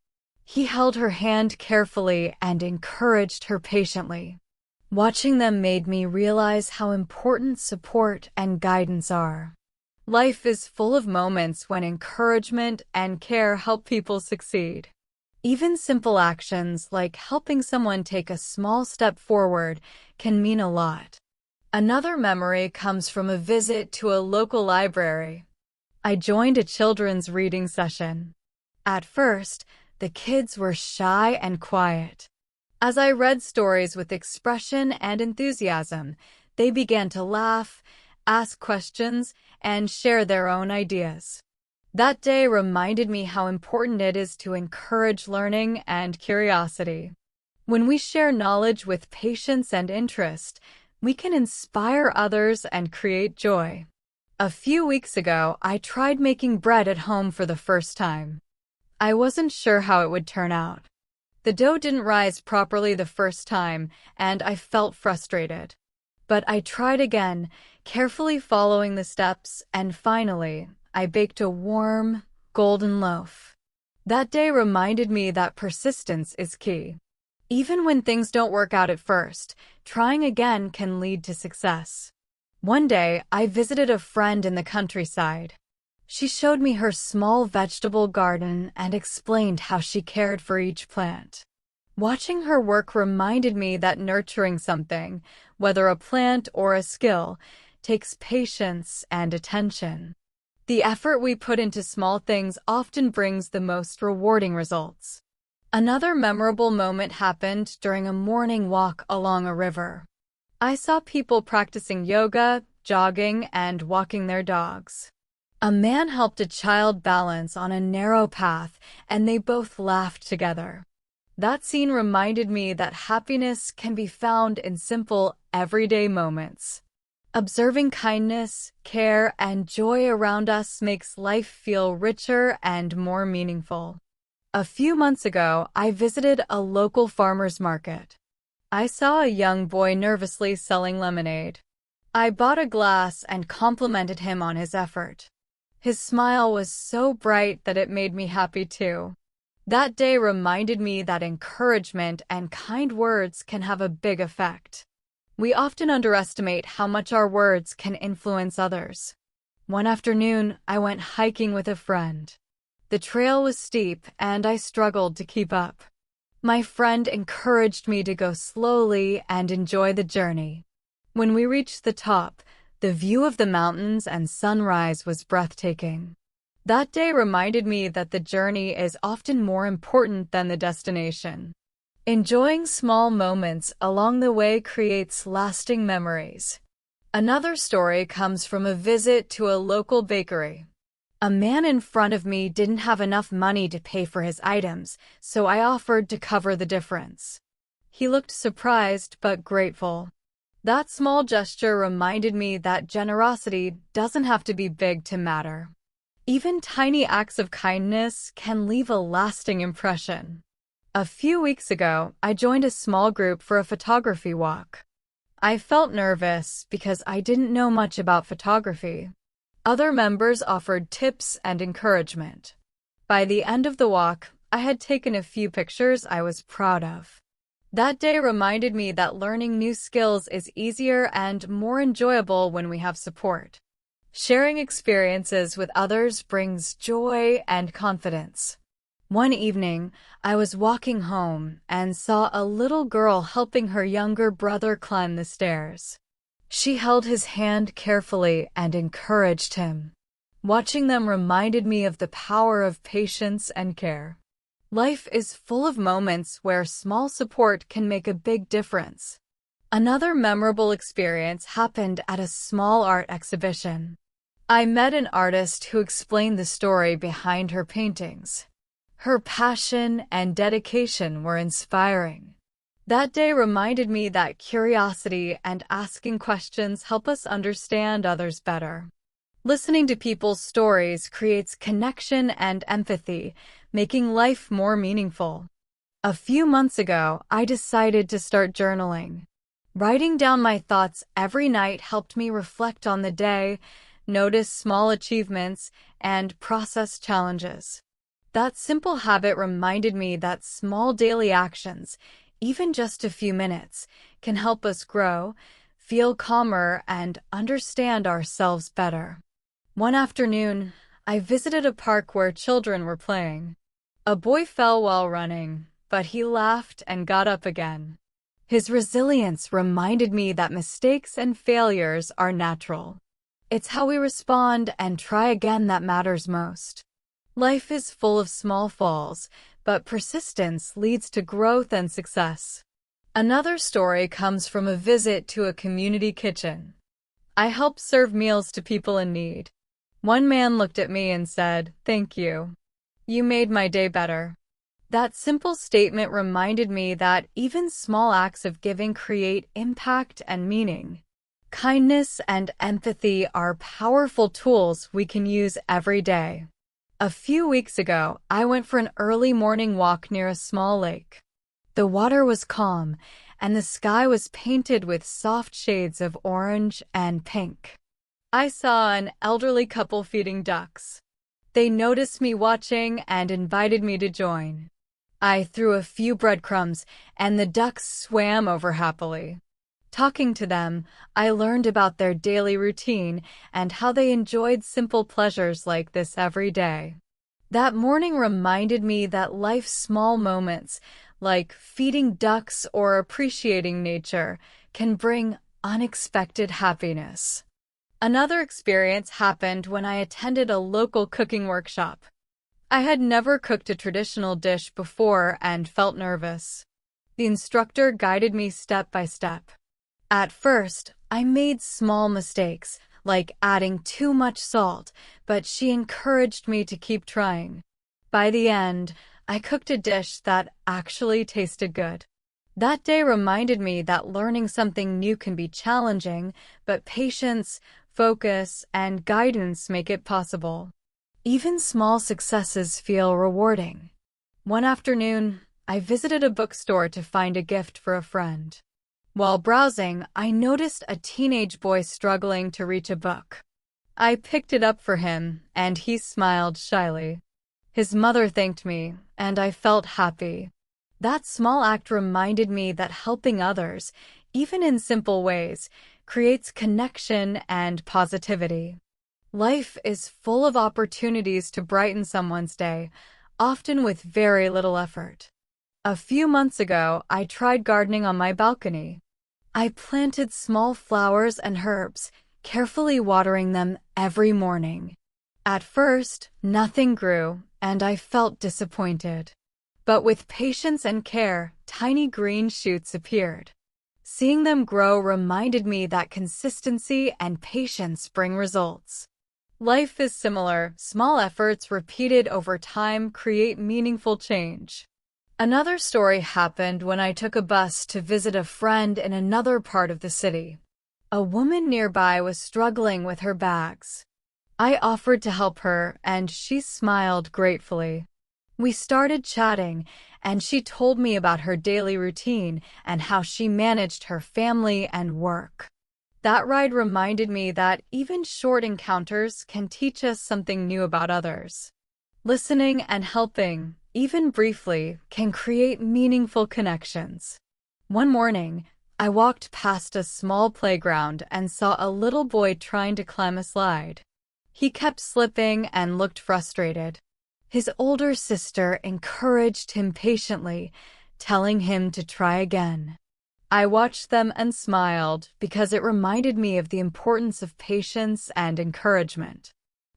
He held her hand carefully and encouraged her patiently. Watching them made me realize how important support and guidance are. Life is full of moments when encouragement and care help people succeed. Even simple actions like helping someone take a small step forward can mean a lot. Another memory comes from a visit to a local library. I joined a children's reading session. At first, the kids were shy and quiet. As I read stories with expression and enthusiasm, they began to laugh, ask questions, and share their own ideas. That day reminded me how important it is to encourage learning and curiosity. When we share knowledge with patience and interest, we can inspire others and create joy. A few weeks ago, I tried making bread at home for the first time. I wasn't sure how it would turn out. The dough didn't rise properly the first time, and I felt frustrated. But I tried again, carefully following the steps, and finally, I baked a warm, golden loaf. That day reminded me that persistence is key. Even when things don't work out at first, trying again can lead to success. One day, I visited a friend in the countryside. She showed me her small vegetable garden and explained how she cared for each plant. Watching her work reminded me that nurturing something, whether a plant or a skill, takes patience and attention. The effort we put into small things often brings the most rewarding results. Another memorable moment happened during a morning walk along a river. I saw people practicing yoga, jogging, and walking their dogs. A man helped a child balance on a narrow path, and they both laughed together. That scene reminded me that happiness can be found in simple, everyday moments. Observing kindness, care, and joy around us makes life feel richer and more meaningful. A few months ago, I visited a local farmer's market. I saw a young boy nervously selling lemonade. I bought a glass and complimented him on his effort. His smile was so bright that it made me happy too. That day reminded me that encouragement and kind words can have a big effect. We often underestimate how much our words can influence others. One afternoon, I went hiking with a friend. The trail was steep, and I struggled to keep up. My friend encouraged me to go slowly and enjoy the journey. When we reached the top, the view of the mountains and sunrise was breathtaking. That day reminded me that the journey is often more important than the destination. Enjoying small moments along the way creates lasting memories. Another story comes from a visit to a local bakery. A man in front of me didn't have enough money to pay for his items, so I offered to cover the difference. He looked surprised but grateful. That small gesture reminded me that generosity doesn't have to be big to matter. Even tiny acts of kindness can leave a lasting impression. A few weeks ago, I joined a small group for a photography walk. I felt nervous because I didn't know much about photography. Other members offered tips and encouragement. By the end of the walk, I had taken a few pictures I was proud of. That day reminded me that learning new skills is easier and more enjoyable when we have support. Sharing experiences with others brings joy and confidence. One evening, I was walking home and saw a little girl helping her younger brother climb the stairs. She held his hand carefully and encouraged him. Watching them reminded me of the power of patience and care. Life is full of moments where small support can make a big difference. Another memorable experience happened at a small art exhibition. I met an artist who explained the story behind her paintings. Her passion and dedication were inspiring. That day reminded me that curiosity and asking questions help us understand others better. Listening to people's stories creates connection and empathy, making life more meaningful. A few months ago, I decided to start journaling. Writing down my thoughts every night helped me reflect on the day, notice small achievements, and process challenges. That simple habit reminded me that small daily actions, even just a few minutes, can help us grow, feel calmer, and understand ourselves better. One afternoon, I visited a park where children were playing. A boy fell while running, but he laughed and got up again. His resilience reminded me that mistakes and failures are natural. It's how we respond and try again that matters most. Life is full of small falls, but persistence leads to growth and success. Another story comes from a visit to a community kitchen. I helped serve meals to people in need. One man looked at me and said, "Thank you. You made my day better." That simple statement reminded me that even small acts of giving create impact and meaning. Kindness and empathy are powerful tools we can use every day. A few weeks ago, I went for an early morning walk near a small lake. The water was calm, and the sky was painted with soft shades of orange and pink. I saw an elderly couple feeding ducks. They noticed me watching and invited me to join. I threw a few breadcrumbs, and the ducks swam over happily. Talking to them, I learned about their daily routine and how they enjoyed simple pleasures like this every day. That morning reminded me that life's small moments, like feeding ducks or appreciating nature, can bring unexpected happiness. Another experience happened when I attended a local cooking workshop. I had never cooked a traditional dish before and felt nervous. The instructor guided me step by step. At first, I made small mistakes, like adding too much salt, but she encouraged me to keep trying. By the end, I cooked a dish that actually tasted good. That day reminded me that learning something new can be challenging, but patience, focus, and guidance make it possible. Even small successes feel rewarding. One afternoon, I visited a bookstore to find a gift for a friend. While browsing, I noticed a teenage boy struggling to reach a book. I picked it up for him, and he smiled shyly. His mother thanked me, and I felt happy. That small act reminded me that helping others, even in simple ways, creates connection and positivity. Life is full of opportunities to brighten someone's day, often with very little effort. A few months ago, I tried gardening on my balcony. I planted small flowers and herbs, carefully watering them every morning. At first, nothing grew, and I felt disappointed. But with patience and care, tiny green shoots appeared. Seeing them grow reminded me that consistency and patience bring results. Life is similar. Small efforts repeated over time create meaningful change. Another story happened when I took a bus to visit a friend in another part of the city. A woman nearby was struggling with her bags. I offered to help her, and she smiled gratefully. We started chatting, and she told me about her daily routine and how she managed her family and work. That ride reminded me that even short encounters can teach us something new about others. Listening and helping, even briefly, can create meaningful connections. One morning, I walked past a small playground and saw a little boy trying to climb a slide. He kept slipping and looked frustrated. His older sister encouraged him patiently, telling him to try again. I watched them and smiled because it reminded me of the importance of patience and encouragement.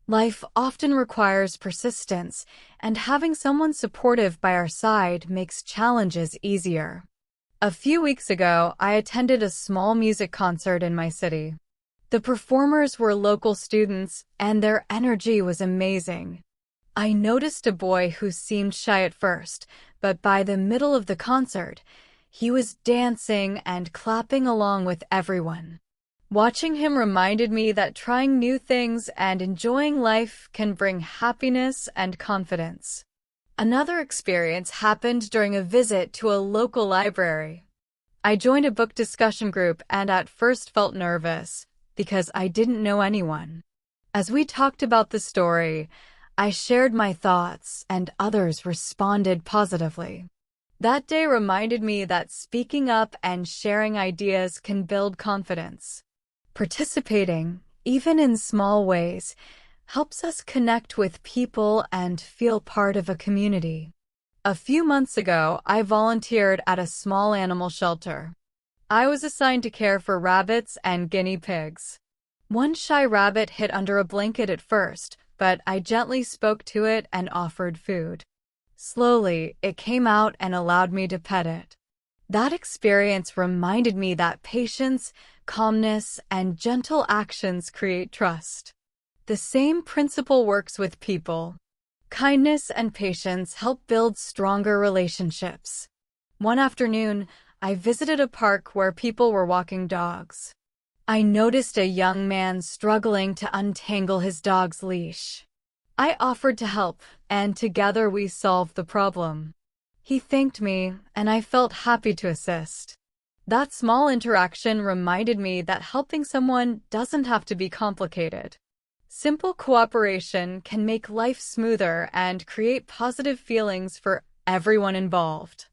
Life often requires persistence, and having someone supportive by our side makes challenges easier. A few weeks ago, I attended a small music concert in my city. The performers were local students, and their energy was amazing. I noticed a boy who seemed shy at first, but by the middle of the concert, he was dancing and clapping along with everyone. Watching him reminded me that trying new things and enjoying life can bring happiness and confidence. Another experience happened during a visit to a local library. I joined a book discussion group and at first felt nervous because I didn't know anyone. As we talked about the story, I shared my thoughts and others responded positively. That day reminded me that speaking up and sharing ideas can build confidence. Participating, even in small ways, helps us connect with people and feel part of a community. A few months ago, I volunteered at a small animal shelter. I was assigned to care for rabbits and guinea pigs. One shy rabbit hid under a blanket at first, but I gently spoke to it and offered food. Slowly, it came out and allowed me to pet it. That experience reminded me that patience, calmness, and gentle actions create trust. The same principle works with people. Kindness and patience help build stronger relationships. One afternoon, I visited a park where people were walking dogs. I noticed a young man struggling to untangle his dog's leash. I offered to help, and together we solved the problem. He thanked me, and I felt happy to assist. That small interaction reminded me that helping someone doesn't have to be complicated. Simple cooperation can make life smoother and create positive feelings for everyone involved.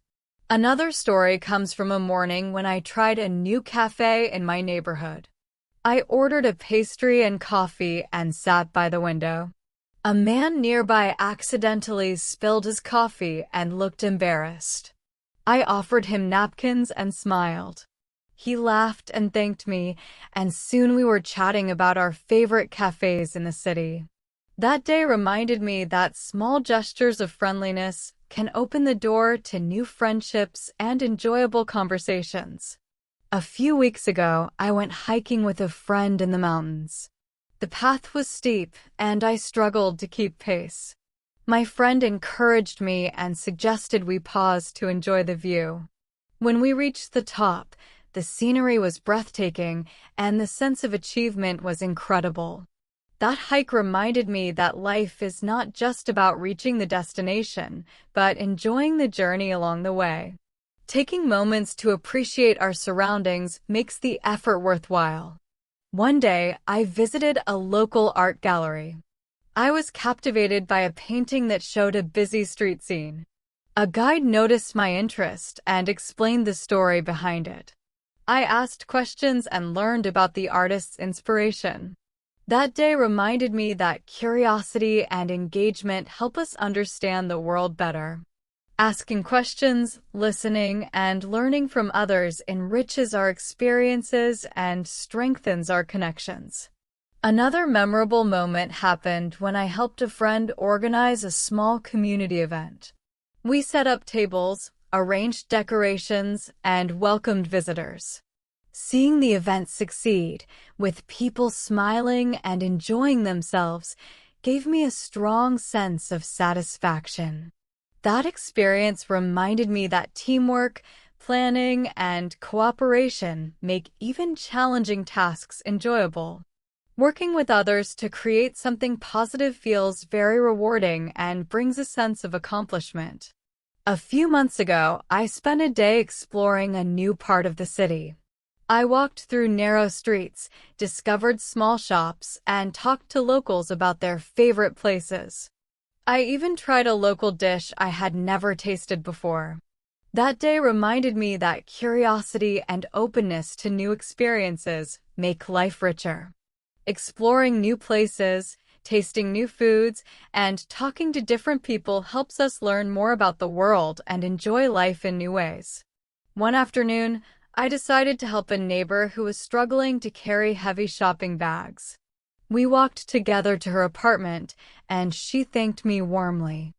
Another story comes from a morning when I tried a new cafe in my neighborhood. I ordered a pastry and coffee and sat by the window. A man nearby accidentally spilled his coffee and looked embarrassed. I offered him napkins and smiled. He laughed and thanked me, and soon we were chatting about our favorite cafes in the city. That day reminded me that small gestures of friendliness can open the door to new friendships and enjoyable conversations. A few weeks ago, I went hiking with a friend in the mountains. The path was steep, and I struggled to keep pace. My friend encouraged me and suggested we pause to enjoy the view. When we reached the top, the scenery was breathtaking and the sense of achievement was incredible. That hike reminded me that life is not just about reaching the destination, but enjoying the journey along the way. Taking moments to appreciate our surroundings makes the effort worthwhile. One day, I visited a local art gallery. I was captivated by a painting that showed a busy street scene. A guide noticed my interest and explained the story behind it. I asked questions and learned about the artist's inspiration. That day reminded me that curiosity and engagement help us understand the world better. Asking questions, listening, and learning from others enriches our experiences and strengthens our connections. Another memorable moment happened when I helped a friend organize a small community event. We set up tables, arranged decorations, and welcomed visitors. Seeing the event succeed, with people smiling and enjoying themselves, gave me a strong sense of satisfaction. That experience reminded me that teamwork, planning, and cooperation make even challenging tasks enjoyable. Working with others to create something positive feels very rewarding and brings a sense of accomplishment. A few months ago, I spent a day exploring a new part of the city. I walked through narrow streets, discovered small shops, and talked to locals about their favorite places. I even tried a local dish I had never tasted before. That day reminded me that curiosity and openness to new experiences make life richer. Exploring new places, tasting new foods, and talking to different people helps us learn more about the world and enjoy life in new ways. One afternoon, I decided to help a neighbor who was struggling to carry heavy shopping bags. We walked together to her apartment, and she thanked me warmly.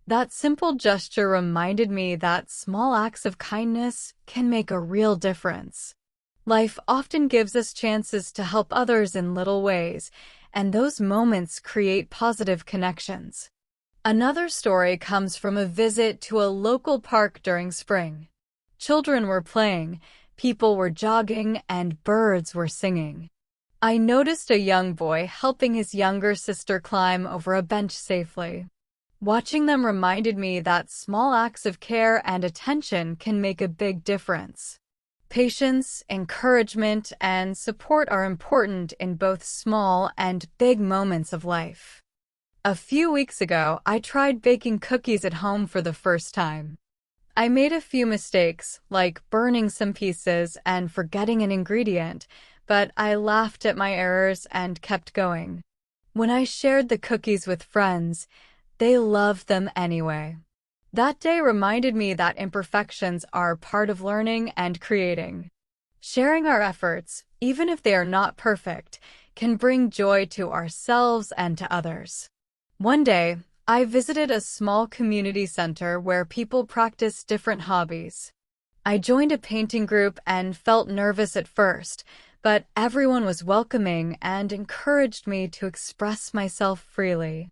That simple gesture reminded me that small acts of kindness can make a real difference. Life often gives us chances to help others in little ways, and those moments create positive connections. Another story comes from a visit to a local park during spring. Children were playing, people were jogging, and birds were singing. I noticed a young boy helping his younger sister climb over a bench safely. Watching them reminded me that small acts of care and attention can make a big difference. Patience, encouragement, and support are important in both small and big moments of life. A few weeks ago, I tried baking cookies at home for the first time. I made a few mistakes, like burning some pieces and forgetting an ingredient, but I laughed at my errors and kept going. When I shared the cookies with friends, they loved them anyway. That day reminded me that imperfections are part of learning and creating. Sharing our efforts, even if they are not perfect, can bring joy to ourselves and to others. One day, I visited a small community center where people practice different hobbies. I joined a painting group and felt nervous at first, but everyone was welcoming and encouraged me to express myself freely.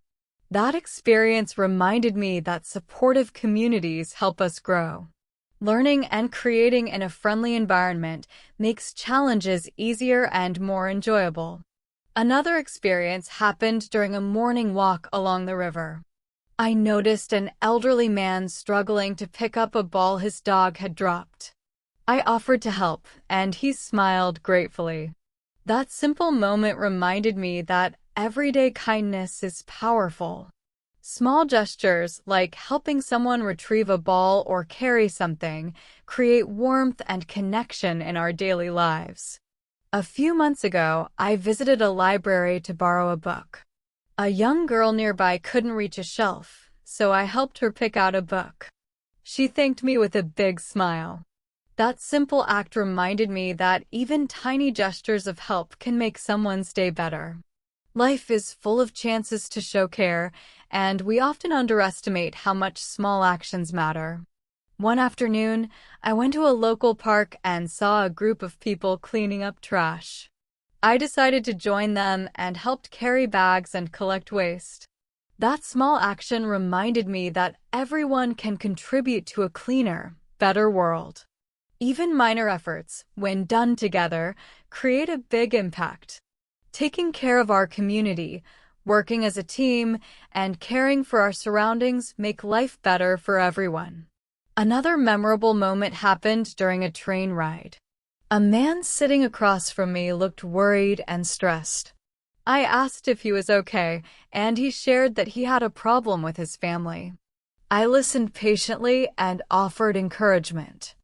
That experience reminded me that supportive communities help us grow. Learning and creating in a friendly environment makes challenges easier and more enjoyable. Another experience happened during a morning walk along the river. I noticed an elderly man struggling to pick up a ball his dog had dropped. I offered to help, and he smiled gratefully. That simple moment reminded me that everyday kindness is powerful. Small gestures, like helping someone retrieve a ball or carry something, create warmth and connection in our daily lives. A few months ago, I visited a library to borrow a book. A young girl nearby couldn't reach a shelf, so I helped her pick out a book. She thanked me with a big smile. That simple act reminded me that even tiny gestures of help can make someone's day better. Life is full of chances to show care, and we often underestimate how much small actions matter. One afternoon, I went to a local park and saw a group of people cleaning up trash. I decided to join them and helped carry bags and collect waste. That small action reminded me that everyone can contribute to a cleaner, better world. Even minor efforts, when done together, create a big impact. Taking care of our community, working as a team, and caring for our surroundings make life better for everyone. Another memorable moment happened during a train ride. A man sitting across from me looked worried and stressed. I asked if he was okay, and he shared that he had a problem with his family. I listened patiently and offered encouragement.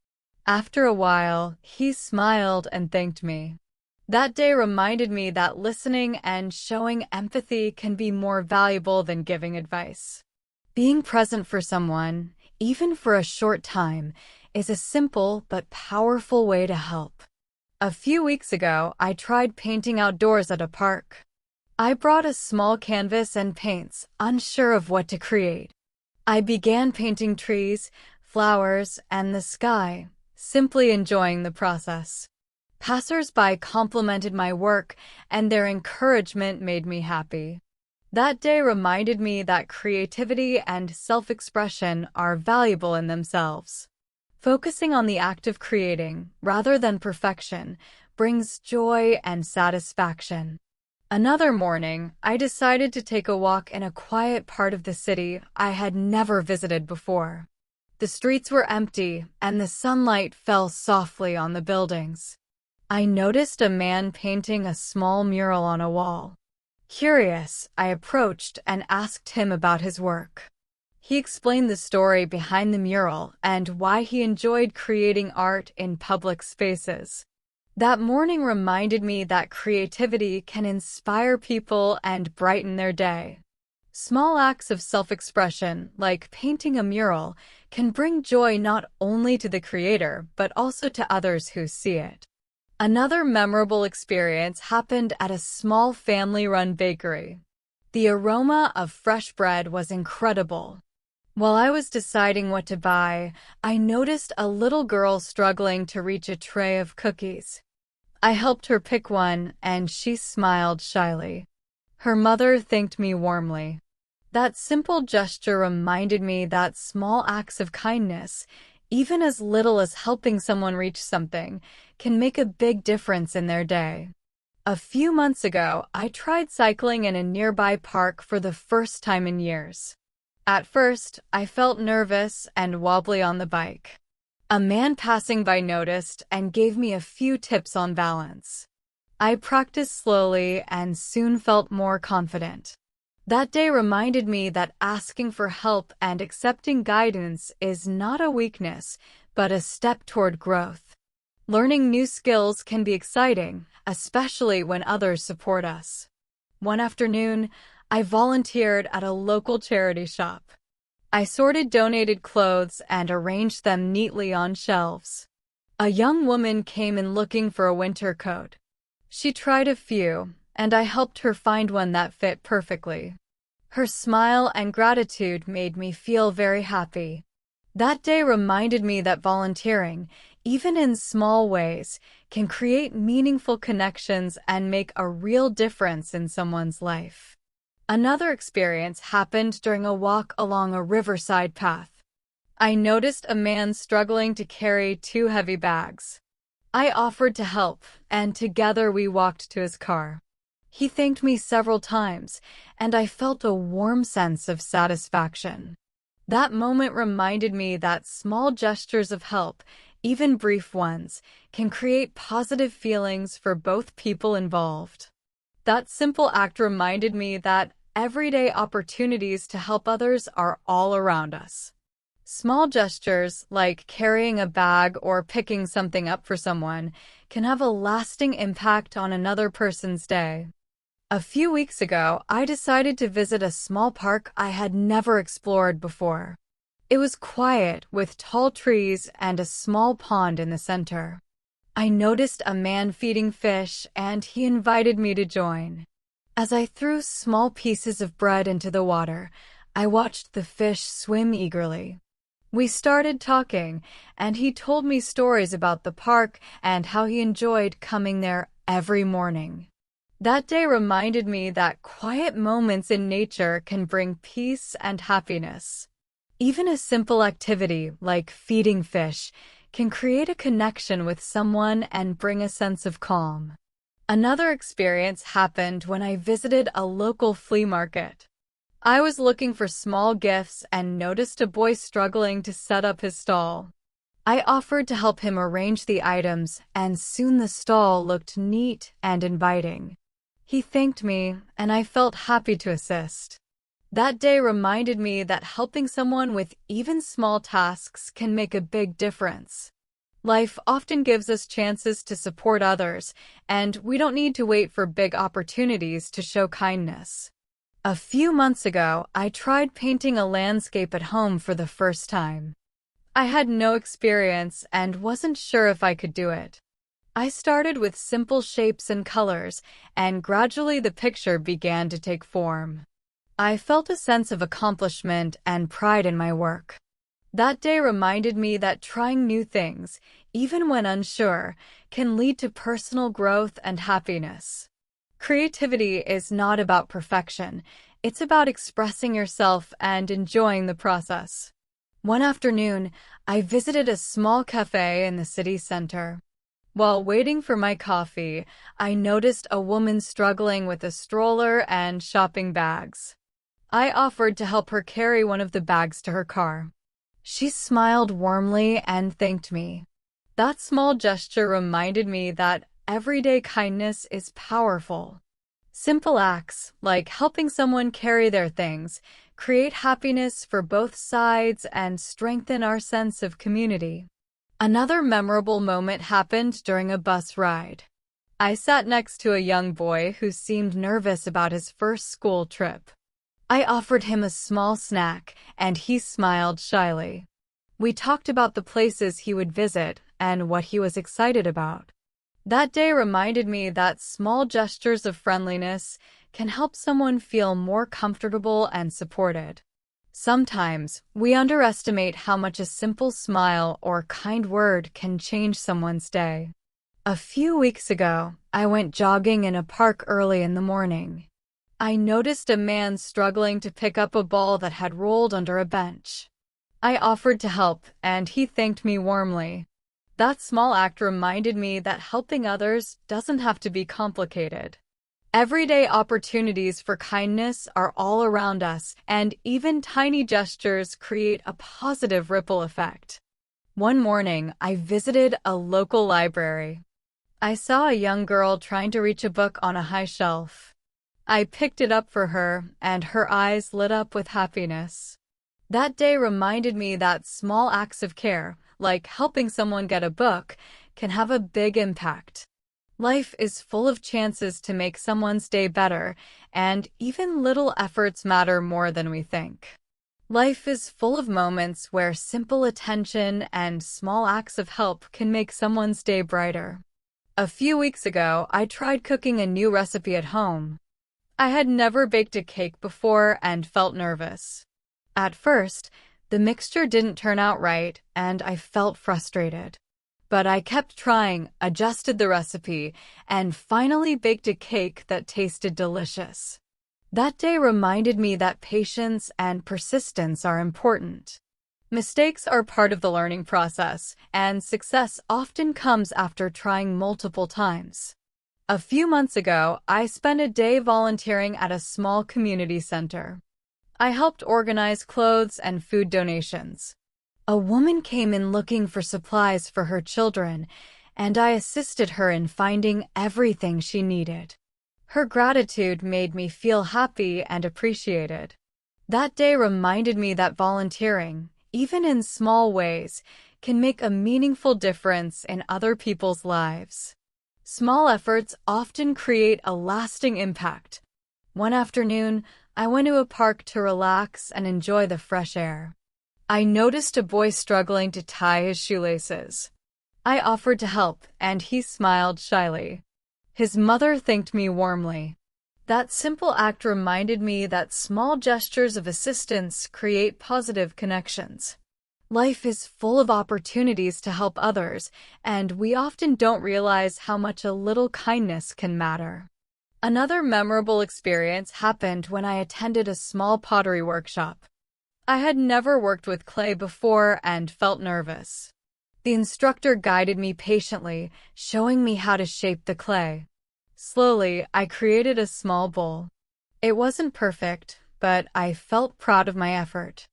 After a while, he smiled and thanked me. That day reminded me that listening and showing empathy can be more valuable than giving advice. Being present for someone, even for a short time, is a simple but powerful way to help. A few weeks ago, I tried painting outdoors at a park. I brought a small canvas and paints, unsure of what to create. I began painting trees, flowers, and the sky, simply enjoying the process. Passers-by complimented my work, and their encouragement made me happy. That day reminded me that creativity and self-expression are valuable in themselves. Focusing on the act of creating, rather than perfection, brings joy and satisfaction. Another morning, I decided to take a walk in a quiet part of the city I had never visited before. The streets were empty, and the sunlight fell softly on the buildings. I noticed a man painting a small mural on a wall. Curious, I approached and asked him about his work. He explained the story behind the mural and why he enjoyed creating art in public spaces. That morning reminded me that creativity can inspire people and brighten their day. Small acts of self-expression, like painting a mural, can bring joy not only to the creator, but also to others who see it. Another memorable experience happened at a small family-run bakery. The aroma of fresh bread was incredible. While I was deciding what to buy, I noticed a little girl struggling to reach a tray of cookies. I helped her pick one, and she smiled shyly. Her mother thanked me warmly. That simple gesture reminded me that small acts of kindness, even as little as helping someone reach something, can make a big difference in their day. A few months ago, I tried cycling in a nearby park for the first time in years. At first, I felt nervous and wobbly on the bike. A man passing by noticed and gave me a few tips on balance. I practiced slowly and soon felt more confident. That day reminded me that asking for help and accepting guidance is not a weakness, but a step toward growth. Learning new skills can be exciting, especially when others support us. One afternoon, I volunteered at a local charity shop. I sorted donated clothes and arranged them neatly on shelves. A young woman came in looking for a winter coat. She tried a few, and I helped her find one that fit perfectly. Her smile and gratitude made me feel very happy. That day reminded me that volunteering, even in small ways, can create meaningful connections and make a real difference in someone's life. Another experience happened during a walk along a riverside path. I noticed a man struggling to carry 2 heavy bags. I offered to help, and together we walked to his car. He thanked me several times, and I felt a warm sense of satisfaction. That moment reminded me that small gestures of help, even brief ones, can create positive feelings for both people involved. That simple act reminded me that everyday opportunities to help others are all around us. Small gestures, like carrying a bag or picking something up for someone, can have a lasting impact on another person's day. A few weeks ago, I decided to visit a small park I had never explored before. It was quiet, with tall trees and a small pond in the center. I noticed a man feeding fish, and he invited me to join. As I threw small pieces of bread into the water, I watched the fish swim eagerly. We started talking, and he told me stories about the park and how he enjoyed coming there every morning. That day reminded me that quiet moments in nature can bring peace and happiness. Even a simple activity like feeding fish can create a connection with someone and bring a sense of calm. Another experience happened when I visited a local flea market. I was looking for small gifts and noticed a boy struggling to set up his stall. I offered to help him arrange the items, and soon the stall looked neat and inviting. He thanked me, and I felt happy to assist. That day reminded me that helping someone with even small tasks can make a big difference. Life often gives us chances to support others, and we don't need to wait for big opportunities to show kindness. A few months ago, I tried painting a landscape at home for the first time. I had no experience and wasn't sure if I could do it. I started with simple shapes and colors, and gradually the picture began to take form. I felt a sense of accomplishment and pride in my work. That day reminded me that trying new things, even when unsure, can lead to personal growth and happiness. Creativity is not about perfection. It's about expressing yourself and enjoying the process. One afternoon, I visited a small cafe in the city center. While waiting for my coffee, I noticed a woman struggling with a stroller and shopping bags. I offered to help her carry one of the bags to her car. She smiled warmly and thanked me. That small gesture reminded me that everyday kindness is powerful. Simple acts, like helping someone carry their things, create happiness for both sides and strengthen our sense of community. Another memorable moment happened during a bus ride. I sat next to a young boy who seemed nervous about his first school trip. I offered him a small snack, and he smiled shyly. We talked about the places he would visit and what he was excited about. That day reminded me that small gestures of friendliness can help someone feel more comfortable and supported. Sometimes, we underestimate how much a simple smile or kind word can change someone's day. A few weeks ago, I went jogging in a park early in the morning. I noticed a man struggling to pick up a ball that had rolled under a bench. I offered to help, and he thanked me warmly. That small act reminded me that helping others doesn't have to be complicated. Everyday opportunities for kindness are all around us, and even tiny gestures create a positive ripple effect. One morning, I visited a local library. I saw a young girl trying to reach a book on a high shelf. I picked it up for her, and her eyes lit up with happiness. That day reminded me that small acts of care, like helping someone get a book, can have a big impact. Life is full of chances to make someone's day better, and even little efforts matter more than we think. Life is full of moments where simple attention and small acts of help can make someone's day brighter. A few weeks ago, I tried cooking a new recipe at home. I had never baked a cake before and felt nervous. At first, the mixture didn't turn out right, and I felt frustrated. But I kept trying, adjusted the recipe, and finally baked a cake that tasted delicious. That day reminded me that patience and persistence are important. Mistakes are part of the learning process, and success often comes after trying multiple times. A few months ago, I spent a day volunteering at a small community center. I helped organize clothes and food donations. A woman came in looking for supplies for her children, and I assisted her in finding everything she needed. Her gratitude made me feel happy and appreciated. That day reminded me that volunteering, even in small ways, can make a meaningful difference in other people's lives. Small efforts often create a lasting impact. One afternoon, I went to a park to relax and enjoy the fresh air. I noticed a boy struggling to tie his shoelaces. I offered to help, and he smiled shyly. His mother thanked me warmly. That simple act reminded me that small gestures of assistance create positive connections. Life is full of opportunities to help others, and we often don't realize how much a little kindness can matter. Another memorable experience happened when I attended a small pottery workshop. I had never worked with clay before and felt nervous. The instructor guided me patiently, showing me how to shape the clay. Slowly, I created a small bowl. It wasn't perfect, but I felt proud of my effort.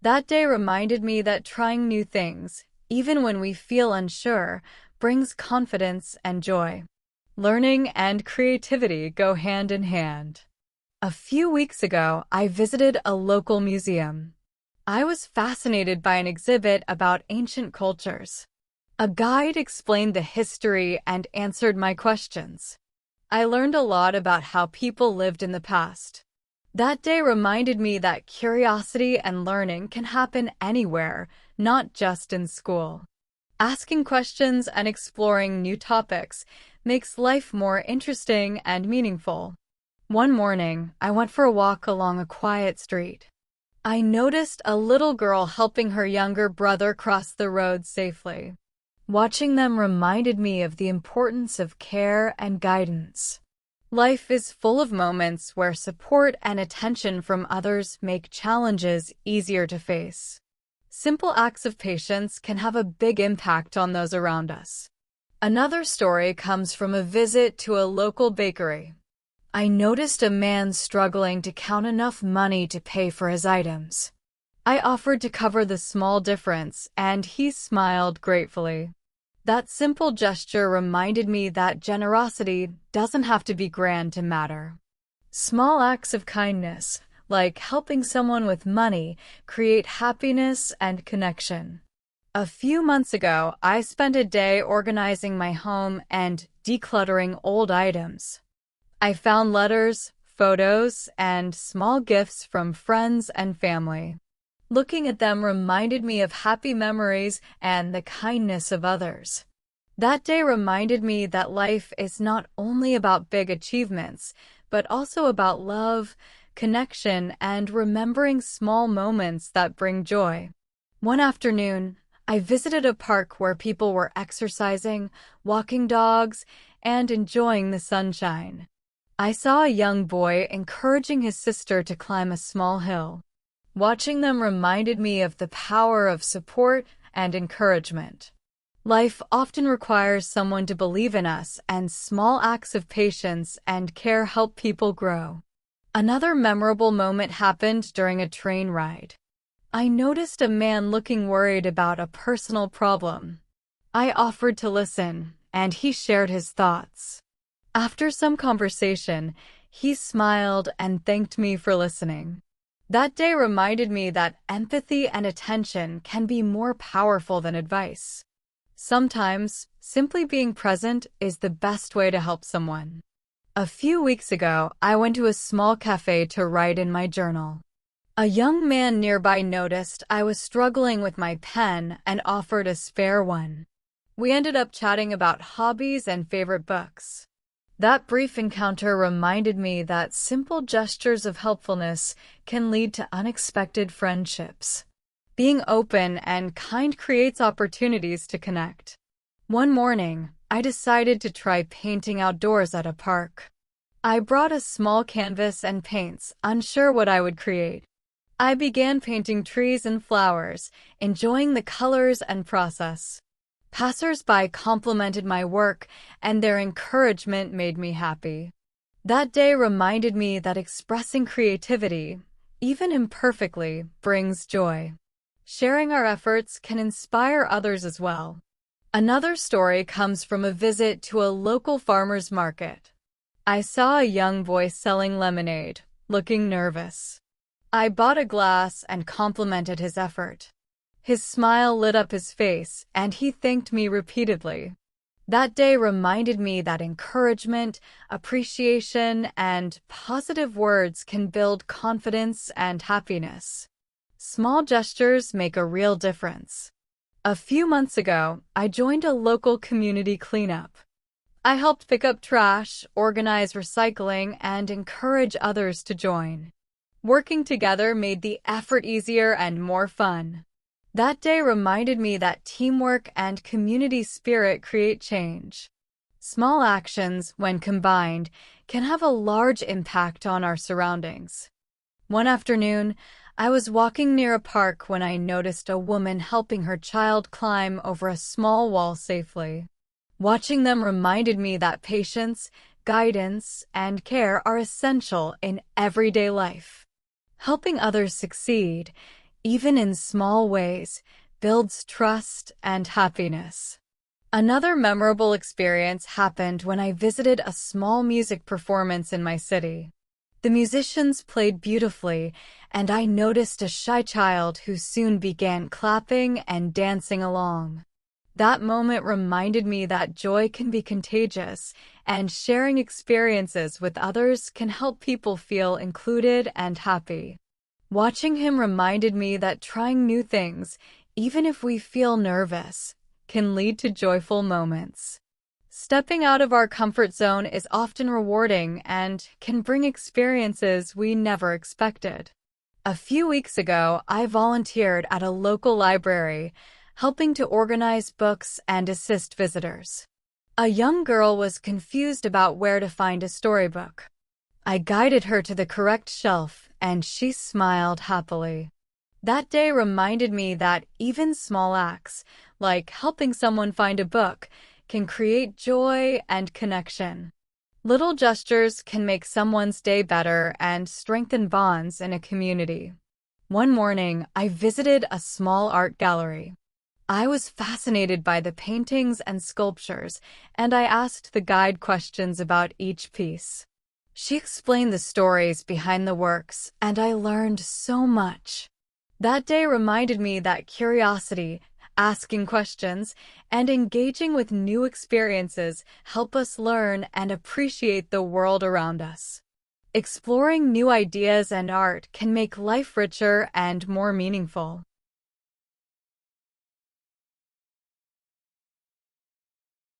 That day reminded me that trying new things, even when we feel unsure, brings confidence and joy. Learning and creativity go hand in hand. A few weeks ago, I visited a local museum. I was fascinated by an exhibit about ancient cultures. A guide explained the history and answered my questions. I learned a lot about how people lived in the past. That day reminded me that curiosity and learning can happen anywhere, not just in school. Asking questions and exploring new topics makes life more interesting and meaningful. One morning, I went for a walk along a quiet street. I noticed a little girl helping her younger brother cross the road safely. Watching them reminded me of the importance of care and guidance. Life is full of moments where support and attention from others make challenges easier to face. Simple acts of patience can have a big impact on those around us. Another story comes from a visit to a local bakery. I noticed a man struggling to count enough money to pay for his items. I offered to cover the small difference, and he smiled gratefully. That simple gesture reminded me that generosity doesn't have to be grand to matter. Small acts of kindness, like helping someone with money, create happiness and connection. A few months ago, I spent a day organizing my home and decluttering old items. I found letters, photos, and small gifts from friends and family. Looking at them reminded me of happy memories and the kindness of others. That day reminded me that life is not only about big achievements, but also about love, connection, and remembering small moments that bring joy. One afternoon, I visited a park where people were exercising, walking dogs, and enjoying the sunshine. I saw a young boy encouraging his sister to climb a small hill. Watching them reminded me of the power of support and encouragement. Life often requires someone to believe in us, and small acts of patience and care help people grow. Another memorable moment happened during a train ride. I noticed a man looking worried about a personal problem. I offered to listen, and he shared his thoughts. After some conversation, he smiled and thanked me for listening. That day reminded me that empathy and attention can be more powerful than advice. Sometimes, simply being present is the best way to help someone. A few weeks ago, I went to a small cafe to write in my journal. A young man nearby noticed I was struggling with my pen and offered a spare one. We ended up chatting about hobbies and favorite books. That brief encounter reminded me that simple gestures of helpfulness can lead to unexpected friendships. Being open and kind creates opportunities to connect. One morning, I decided to try painting outdoors at a park. I brought a small canvas and paints, unsure what I would create. I began painting trees and flowers, enjoying the colors and process. Passers-by complimented my work, and their encouragement made me happy. That day reminded me that expressing creativity, even imperfectly, brings joy. Sharing our efforts can inspire others as well. Another story comes from a visit to a local farmer's market. I saw a young boy selling lemonade, looking nervous. I bought a glass and complimented his effort. His smile lit up his face, and he thanked me repeatedly. That day reminded me that encouragement, appreciation, and positive words can build confidence and happiness. Small gestures make a real difference. A few months ago, I joined a local community cleanup. I helped pick up trash, organize recycling, and encourage others to join. Working together made the effort easier and more fun. That day reminded me that teamwork and community spirit create change. Small actions, when combined, can have a large impact on our surroundings. One afternoon, I was walking near a park when I noticed a woman helping her child climb over a small wall safely. Watching them reminded me that patience, guidance, and care are essential in everyday life. Helping others succeed, even in small ways, builds trust and happiness. Another memorable experience happened when I visited a small music performance in my city. The musicians played beautifully, and I noticed a shy child who soon began clapping and dancing along. That moment reminded me that joy can be contagious, and sharing experiences with others can help people feel included and happy. Watching him reminded me that trying new things, even if we feel nervous, can lead to joyful moments. Stepping out of our comfort zone is often rewarding and can bring experiences we never expected. A few weeks ago, I volunteered at a local library, helping to organize books and assist visitors. A young girl was confused about where to find a storybook. I guided her to the correct shelf, and she smiled happily. That day reminded me that even small acts, like helping someone find a book, can create joy and connection. Little gestures can make someone's day better and strengthen bonds in a community. One morning, I visited a small art gallery. I was fascinated by the paintings and sculptures, and I asked the guide questions about each piece. She explained the stories behind the works, and I learned so much. That day reminded me that curiosity, asking questions, and engaging with new experiences help us learn and appreciate the world around us. Exploring new ideas and art can make life richer and more meaningful.